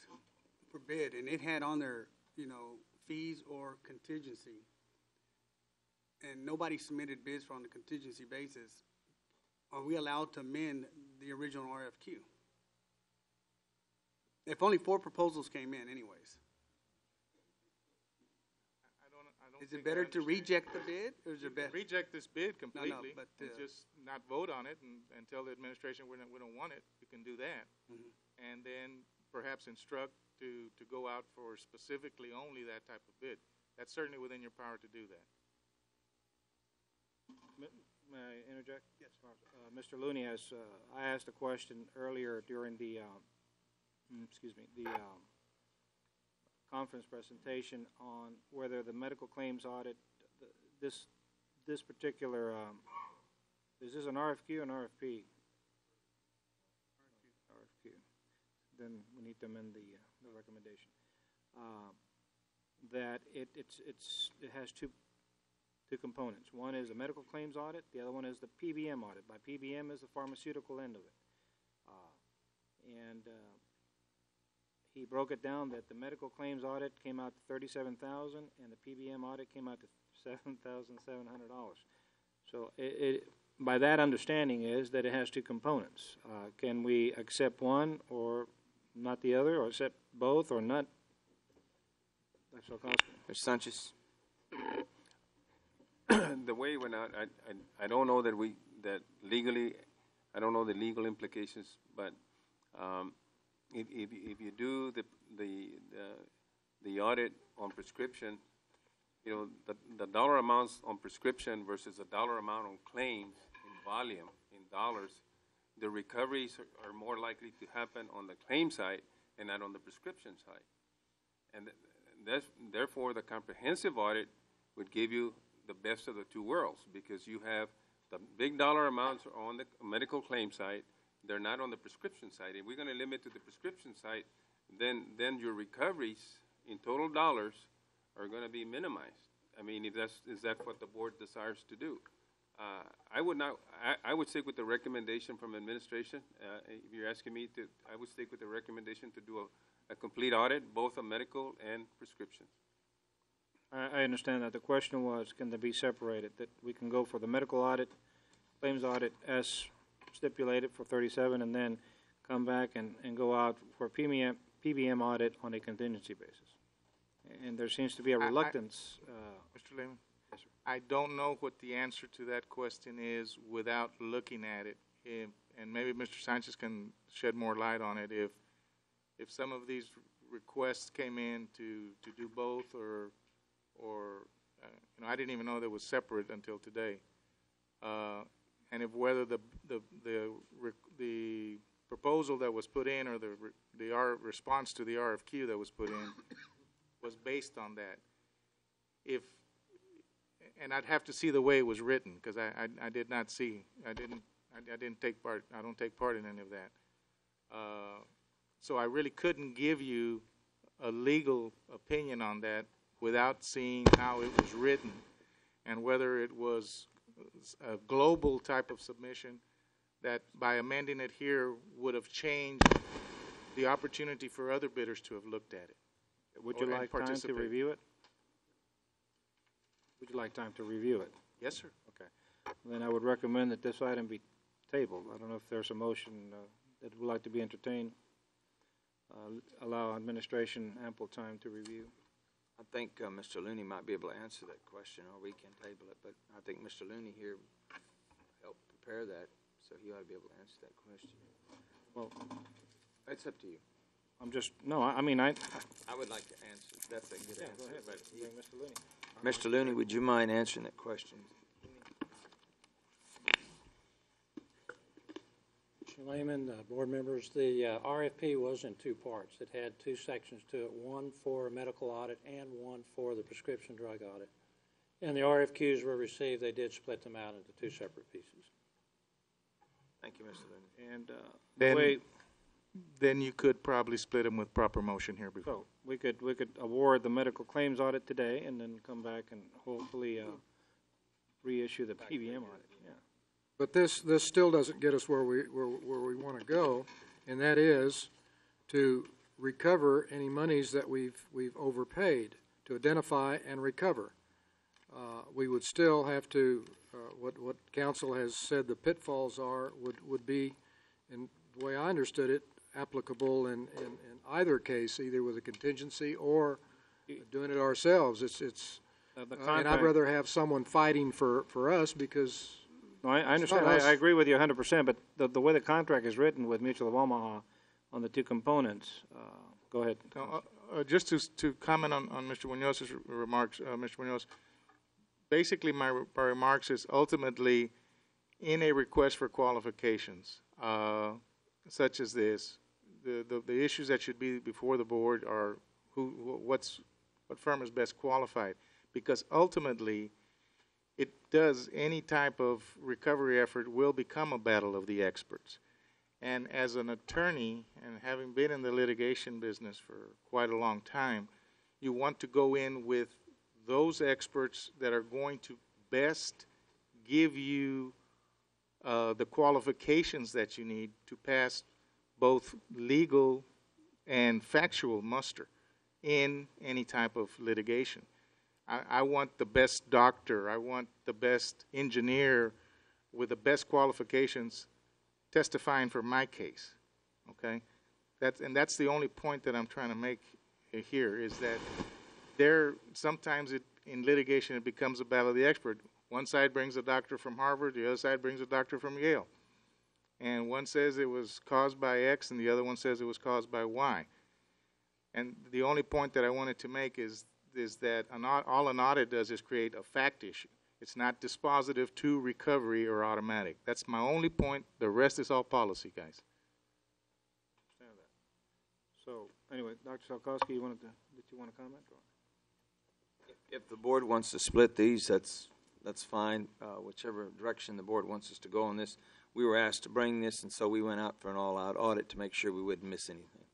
for bid and it had on there, fees or contingency, and nobody submitted bids for on the contingency basis, are we allowed to amend the original RFQ? If only 4 proposals came in anyways. I don't Is it think better I to understand. reject the bid, or is You it can better? reject this bid completely, but, and just not vote on it and tell the administration we don't want it. You can do that. Mhm. And then perhaps instruct to go out for specifically only that type of bid. That's certainly within your power to do that. may I interject? Yes. Mr. Looney has, I asked a question earlier during the, conference presentation on whether the medical claims audit, this particular, is this an RFQ or an RFP? RFQ. Then we need to amend the recommendation. That it has two components. One is the medical claims audit. The other one is the PBM audit. By PBM is the pharmaceutical end of it. He broke it down that the medical claims audit came out to $37,000 and the PBM audit came out to $7,700. So by that understanding is that it has two components. Can we accept one or not the other, or accept both or not? Dr. Solkowski. Mr. Sanchez. The way it went out, I don't know that legally, I don't know the legal implications, but if you do the audit on prescription, the dollar amounts on prescription versus the dollar amount on claims in volume, in dollars, the recoveries are more likely to happen on the claim side and not on the prescription side. And therefore, the comprehensive audit would give you the best of the two worlds, because you have the big dollar amounts on the medical claim side, they're not on the prescription side. If we're going to limit to the prescription side, then your recoveries in total dollars are going to be minimized. I mean, is that what the board desires to do? I would stick with the recommendation from administration. If you're asking me to, I would stick with the recommendation to do a complete audit, both of medical and prescriptions. I understand that. The question was, can they be separated? That we can go for the medical audit, claims audit as stipulated for 37, and then come back and go out for PBM audit on a contingency basis. And there seems to be a reluctance. Mr. Lehman? Yes, sir. I don't know what the answer to that question is without looking at it. And maybe Mr. Sanchez can shed more light on it. If some of these requests came in to do both, or I didn't even know that was separate until today. And if whether the proposal that was put in, or the response to the RFQ that was put in was based on that. And I'd have to see the way it was written, because I did not see, I didn't take part, I don't take part in any of that. So I really couldn't give you a legal opinion on that without seeing how it was written, and whether it was a global type of submission that by amending it here would have changed the opportunity for other bidders to have looked at it. Would you like time to review it? Would you like time to review it? Yes, sir. Okay. Then I would recommend that this item be tabled. I don't know if there's a motion that would like to be entertained. Allow administration ample time to review. I think Mr. Looney might be able to answer that question, or we can table it, but I think Mr. Looney here helped prepare that, so he ought to be able to answer that question. Well, it's up to you. I'm just, no, I mean, I would like to answer. That's a good yeah, answer. go ahead, but bring Mr. Looney. Mr. Looney, would you mind answering that question? Mr. Lehman, board members, the RFP was in two parts. It had two sections to it, one for a medical audit and one for the prescription drug audit. And the RFQs were received, they did split them out into two separate pieces. Thank you, Mr. Looney. And Then you could probably split them with proper motion here before. so we could award the medical claims audit today and then come back and hopefully reissue the PBM audit. Yeah. But this still doesn't get us where we want to go, and that is to recover any monies that we've overpaid, to identify and recover. We would still have to, what council has said the pitfalls are would be, in the way I understood it, applicable in either case, either with a contingency or doing it ourselves. And I'd rather have someone fighting for us because. No, I understand. I agree with you 100%. But the way the contract is written with Mutual of Omaha on the two components, go ahead. No, just to comment on Mr. Munoz's remarks, Mr. Munoz. Basically, my remarks is ultimately in a request for qualifications, such as this. The issues that should be before the board are what firm is best qualified, because ultimately any type of recovery effort will become a battle of the experts. And as an attorney, and having been in the litigation business for quite a long time, you want to go in with those experts that are going to best give you the qualifications that you need to pass both legal and factual muster in any type of litigation. I want the best doctor, I want the best engineer with the best qualifications testifying for my case, okay? That's the only point that I'm trying to make here, is that sometimes in litigation it becomes a battle of the expert. One side brings a doctor from Harvard, the other side brings a doctor from Yale. And one says it was caused by X, and the other one says it was caused by Y. And the only point that I wanted to make is that all an audit does is create a fact issue. It's not dispositive to recovery or automatic. That's my only point. The rest is all policy, guys. Understand that. So, anyway, Dr. Salkowski, did you want to comment? If the board wants to split these, that's fine. Whichever direction the board wants us to go on this. We were asked to bring this, and so we went out for an all-out audit to make sure we wouldn't miss anything.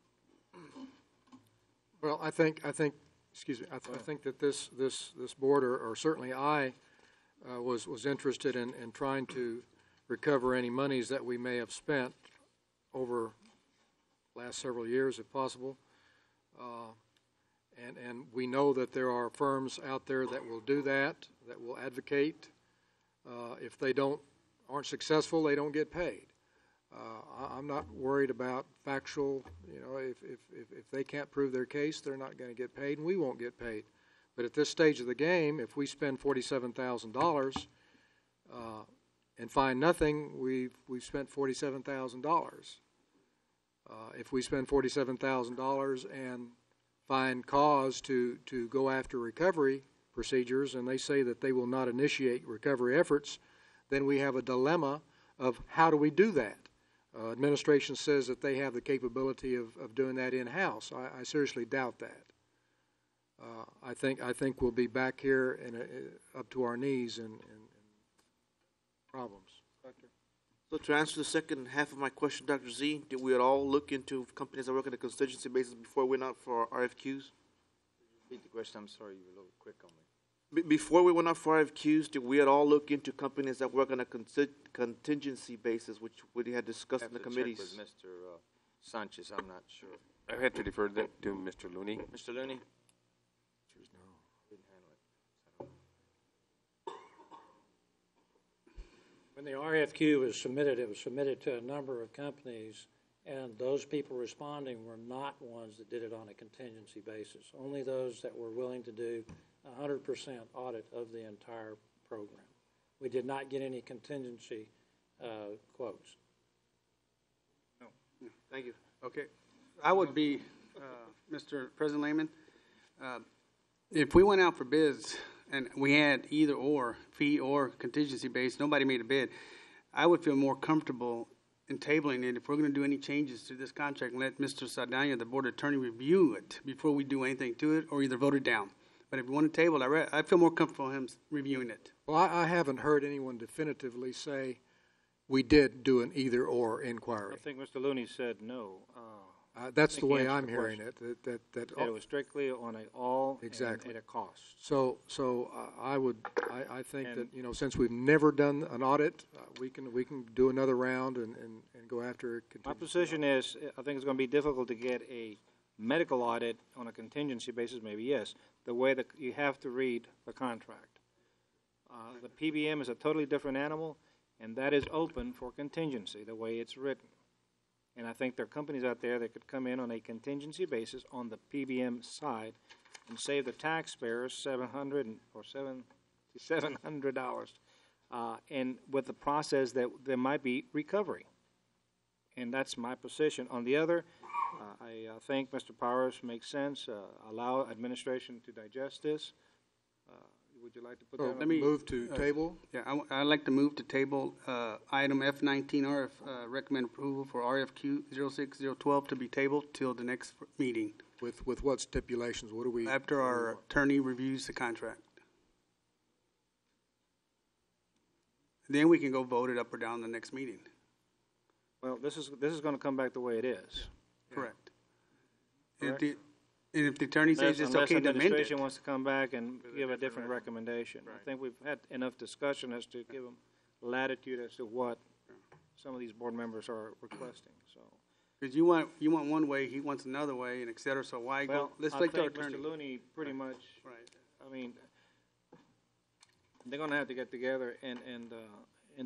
Well, I think, excuse me, I think that this board, or certainly I, was interested in trying to recover any monies that we may have spent over last several years, if possible. And we know that there are firms out there that will do that will advocate. If they aren't successful, they don't get paid. I'm not worried about factual, if they can't prove their case, they're not going to get paid, and we won't get paid. But at this stage of the game, if we spend $47,000 and find nothing, we've spent $47,000. If we spend $47,000 and find cause to go after recovery procedures, and they say that they will not initiate recovery efforts, then we have a dilemma of how do we do that? Administration says that they have the capability of doing that in-house. I seriously doubt that. I think we'll be back here up to our knees in problems. Doctor? So to answer the second half of my question, Dr. Z, did we at all look into companies that work on a contingency basis before we went out for our RFQs? Repeat the question. I'm sorry, you were a little quick on me. Before we went out for RFQs, did we at all look into companies that work on a contingency basis, which we had discussed in the committees? With Mr. Sanchez, I'm not sure. I had to defer that to Mr. Looney. Mr. Looney? When the RFQ was submitted, it was submitted to a number of companies, and those people responding were not ones that did it on a contingency basis. Only those that were willing to do 100% audit of the entire program. We did not get any contingency quotes. No. Thank you. Okay. I would be, Mr. President Lehman, if we went out for bids and we had either or, fee or contingency based, nobody made a bid, I would feel more comfortable in tabling it if we're gonna do any changes to this contract and let Mr. Saldana, the board attorney, review it before we do anything to it or either vote it down. But if we want to table it, I feel more comfortable him reviewing it. Well, I haven't heard anyone definitively say we did do an either-or inquiry. I think Mr. Looney said no. That's I the think he way answered I'm the hearing question. it, that It was strictly on a all Exactly. and at a cost. So I think that, you know, since we've never done an audit, we can do another round and go after it. My position is, I think it's going to be difficult to get a medical audit on a contingency basis, maybe yes, the way that you have to read the contract. The PBM is a totally different animal, and that is open for contingency, the way it's written. And I think there are companies out there that could come in on a contingency basis on the PBM side and save the taxpayers $700 or $700, and with the process that there might be recovery. And that's my position. On the other, I think Mr. Powers makes sense. Allow administration to digest this. Would you like to put that on? Let me move to table? Yeah, I'd like to move to table item F19, recommend approval for RFQ 06012 to be tabled till the next meeting. With what stipulations? What do we? After our attorney reviews the contract. Then we can go vote it up or down the next meeting. Well, this is going to come back the way it is. Correct. Correct? And if the attorney says it's okay to amend it. Unless administration wants to come back and give a different recommendation. I think we've had enough discussion as to give them latitude as to what some of these board members are requesting, so. Because you want one way, he wants another way, and et cetera, so why go, let's let our attorney. Mr. Looney pretty much, Right. I mean, they're gonna have to get together and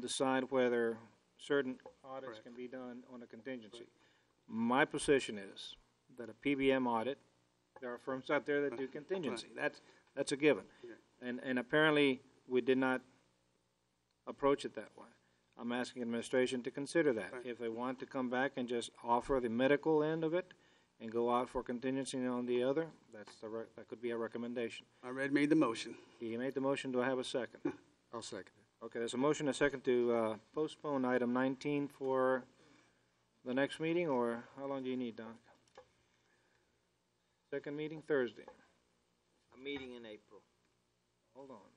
decide whether certain audits can be done on a contingency. My position is that a PBM audit, there are firms out there that do contingency. That's a given. And apparently, we did not approach it that way. I'm asking administration to consider that. If they want to come back and just offer the medical end of it and go out for contingency on the other, that could be a recommendation. I made the motion. He made the motion. Do I have a second? I'll second it. Okay, there's a motion, a second to postpone item 19 for the next meeting, or how long do you need, Doc? Second meeting, Thursday. A meeting in April. Hold on.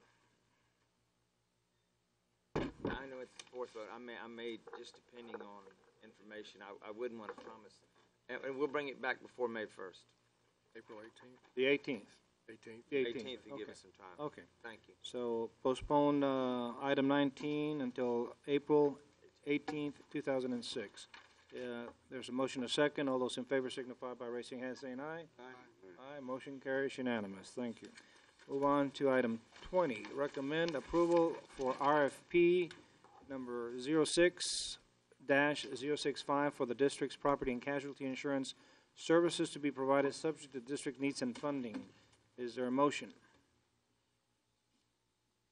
I know it's the fourth vote. I may, just depending on information, I wouldn't want to promise. And we'll bring it back before May 1st. April 18th? The 18th. 18th. The 18th to give us some time. Okay. Thank you. So postpone item 19 until April 18th, 2006. There's a motion, a second. All those in favor signify by raising hands, saying aye. Aye. Motion carries unanimous. Thank you. Move on to item 20. Recommend approval for RFP number 06-065 for the district's property and casualty insurance services to be provided subject to district needs and funding. Is there a motion?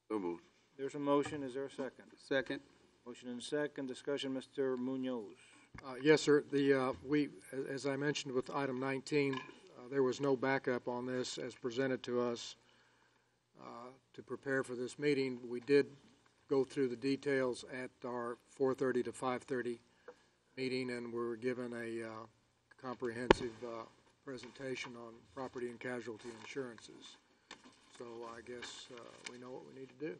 So moved. There's a motion. Is there a second? Second. Motion and second. Discussion, Mr. Munoz. Yes, sir. As I mentioned with item 19, there was no backup on this as presented to us to prepare for this meeting. We did go through the details at our 4:30 to 5:30 meeting, and we were given a comprehensive presentation on property and casualty insurances. So I guess we know what we need to do.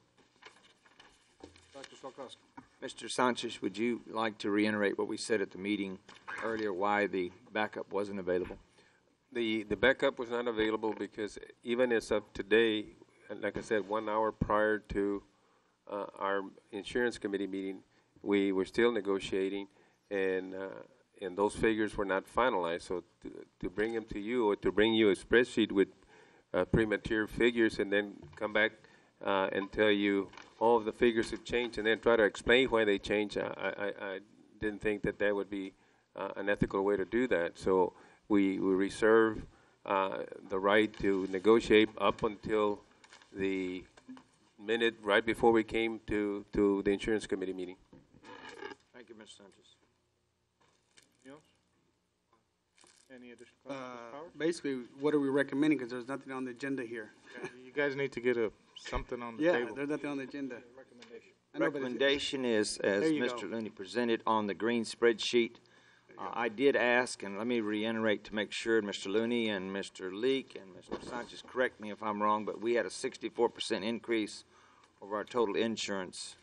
Dr. Solkowski. Mr. Sanchez, would you like to reiterate what we said at the meeting earlier, why the backup wasn't available? The backup was not available because even as of today, like I said, 1 hour prior to our insurance committee meeting, we were still negotiating, and those figures were not finalized. So to bring them to you, or to bring you a spreadsheet with premature figures, and then come back and tell you all of the figures have changed, and then try to explain why they changed, I didn't think that would be an ethical way to do that. So we reserve the right to negotiate up until the minute right before we came to the insurance committee meeting. Thank you, Mr. Sanchez. Any additional comments, Mr. Powers? Basically, what are we recommending, because there's nothing on the agenda here. You guys need to get something on the Yeah, table. there's nothing on the agenda. Recommendation. I know, but it's- Recommendation is, as There you Mr. go. Looney presented on the green spreadsheet. I did ask, and let me reiterate to make sure, Mr. Looney and Mr. Leak and Mr. Sanchez, correct me if I'm wrong, but we had a 64% increase over our total insurance.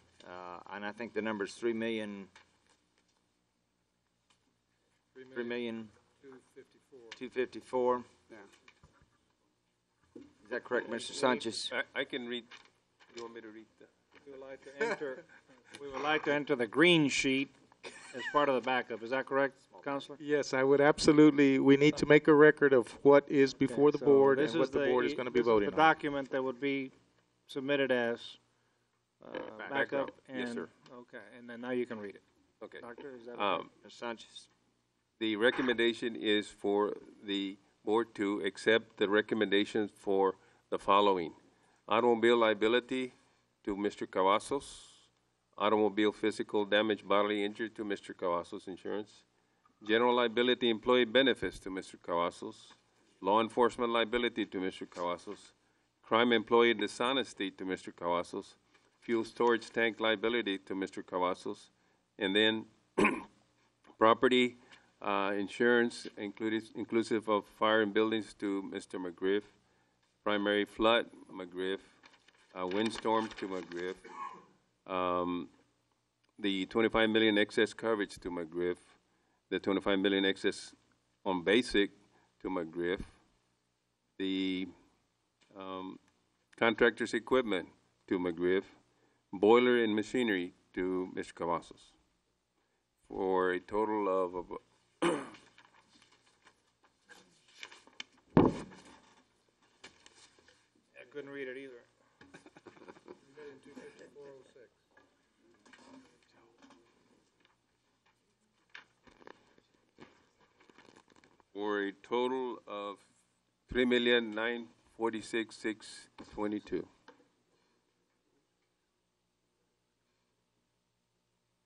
And I think the number is 3,254,000. Yeah. Is that correct, Mr. Sanchez? I can read. You want me to read the? We would like to enter the green sheet as part of the backup. Is that correct, Counselor? Yes, I would absolutely, we need to make a record of what is before the board and what the board is going to be voting the on. document that would be submitted as backup. Yes, And sir. okay, and then now you can read it. Okay. Doctor, is that Mr. Sanchez? The recommendation is for the board to accept the recommendations for the following: automobile liability to Mr. Cavazos, automobile physical damage bodily injury to Mr. Cavazos Insurance, general liability employee benefits to Mr. Cavazos, law enforcement liability to Mr. Cavazos, crime employee dishonesty to Mr. Cavazos, fuel storage tank liability to Mr. Cavazos, and then property insurance inclusive of fire and buildings to Mr. McGriff, primary flood McGriff, windstorm to McGriff, the 25 million excess coverage to McGriff, the 25 million excess on basic to McGriff, the contractor's equipment to McGriff, boiler and machinery to Mr. Cavazos, for a total of I couldn't read it either. for a total of 3,946,622.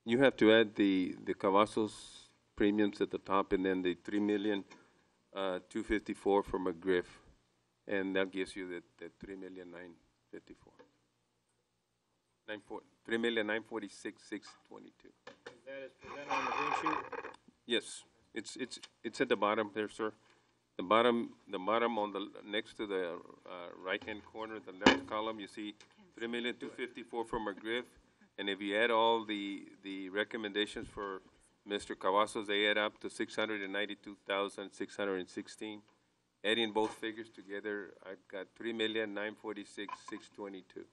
You have to add the Cavazos premiums at the top, and then the 3,254,000 for McGriff, and that gives you the 3,954,000. 3,946,622. That is presented on the green sheet? Yes, it's at the bottom there, sir. The bottom on the next to the right-hand corner, the left column, you see 3,254,000 for McGriff, and if you add all the recommendations for Mr. Cavazos, they add up to 692,616. Adding both figures together, I've got 3,946,622.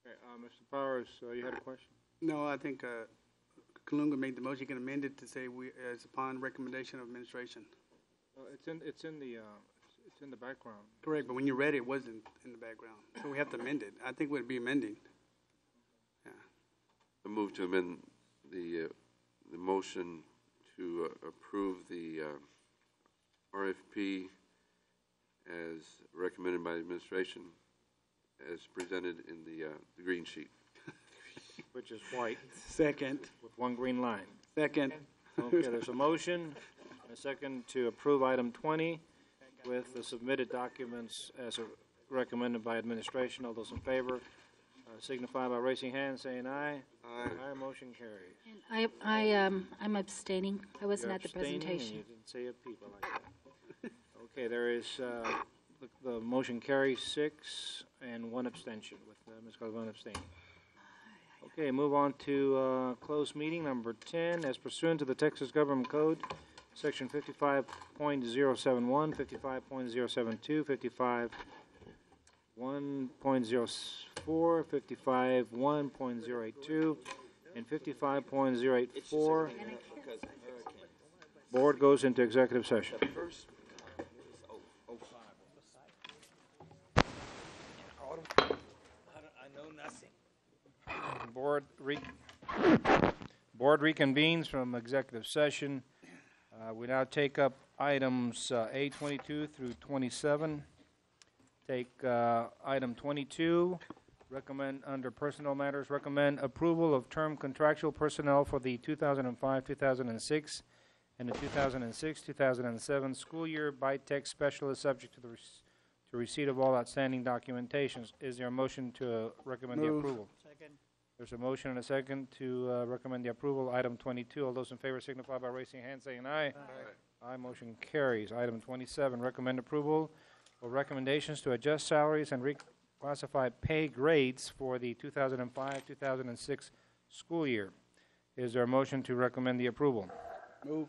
Okay, Mr. Powers, you had a question? No, I think Kalunga made the motion. You can amend it to say as upon recommendation of administration. It's in the background. Correct, but when you read it, it wasn't in the background. So we have to amend it. I think we'd be amending. I move to amend the motion to approve the RFP as recommended by the administration as presented in the green sheet. Which is white. Second. With one green line. Second. Okay, there's a motion, a second to approve item 20 with the submitted documents as recommended by administration. All those in favor signify by raising hands, saying aye. Aye. Aye, motion carries. And I'm abstaining. I wasn't You're at the abstaining, and presentation. you didn't say a peep like that. Okay, there is, the motion carries 6 and 1 abstention, with Ms. Galvan abstaining. Okay, move on to closed meeting number 10. As pursuant to the Texas Government Code, Section 55.071, 55.072, 55.1.04, 55.1.082, and 55.084. Board goes into executive session. Board reconvenes from executive session. We now take up items A22 through 27. Take item 22, recommend under personnel matters, recommend approval of term contractual personnel for the 2005-2006 in the 2006-2007 school year by tech specialist, subject to the to receipt of all outstanding documentations. Is there a motion to recommend the Move. approval? Second. There's a motion and a second to recommend the approval. Item 22, all those in favor signify by raising your hand, saying aye. Aye, motion carries. Item 27, recommend approval or recommendations to adjust salaries and reclassify pay grades for the 2005-2006 school year. Is there a motion to recommend the approval? Move.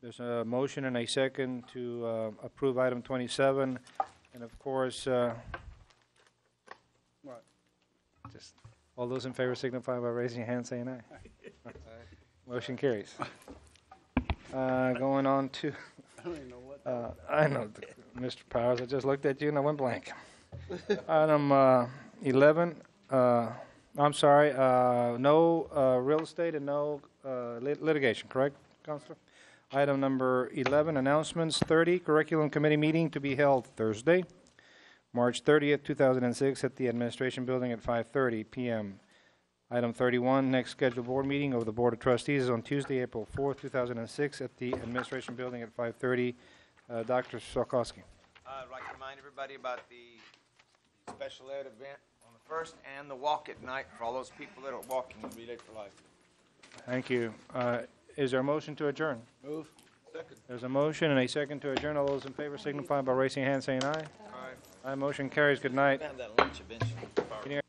There's a motion and a second to approve item 27, and of course, What? just all those in favor signify by raising your hand, saying aye. Motion carries. Going on to, I don't even know what. I know, Mr. Powers, I just looked at you and I went blank. Item 11, I'm sorry, no real estate and no litigation, correct, Counselor? Item number 11, announcements. 30, curriculum committee meeting to be held Thursday, March 30th, 2006, at the Administration Building at 5:30 p.m. Item 31, next scheduled board meeting of the Board of Trustees is on Tuesday, April 4th, 2006, at the Administration Building at 5:30. Dr. Solkowski. I'd like to remind everybody about the special ed event on the 1st and the walk at night for all those people that are walking in Relay for Life. Thank you. Is there a motion to adjourn? Move. Second. There's a motion and a second to adjourn. All those in favor signify by raising your hand, saying aye. Aye. Aye, motion carries. Good night. Have that lunch eventually.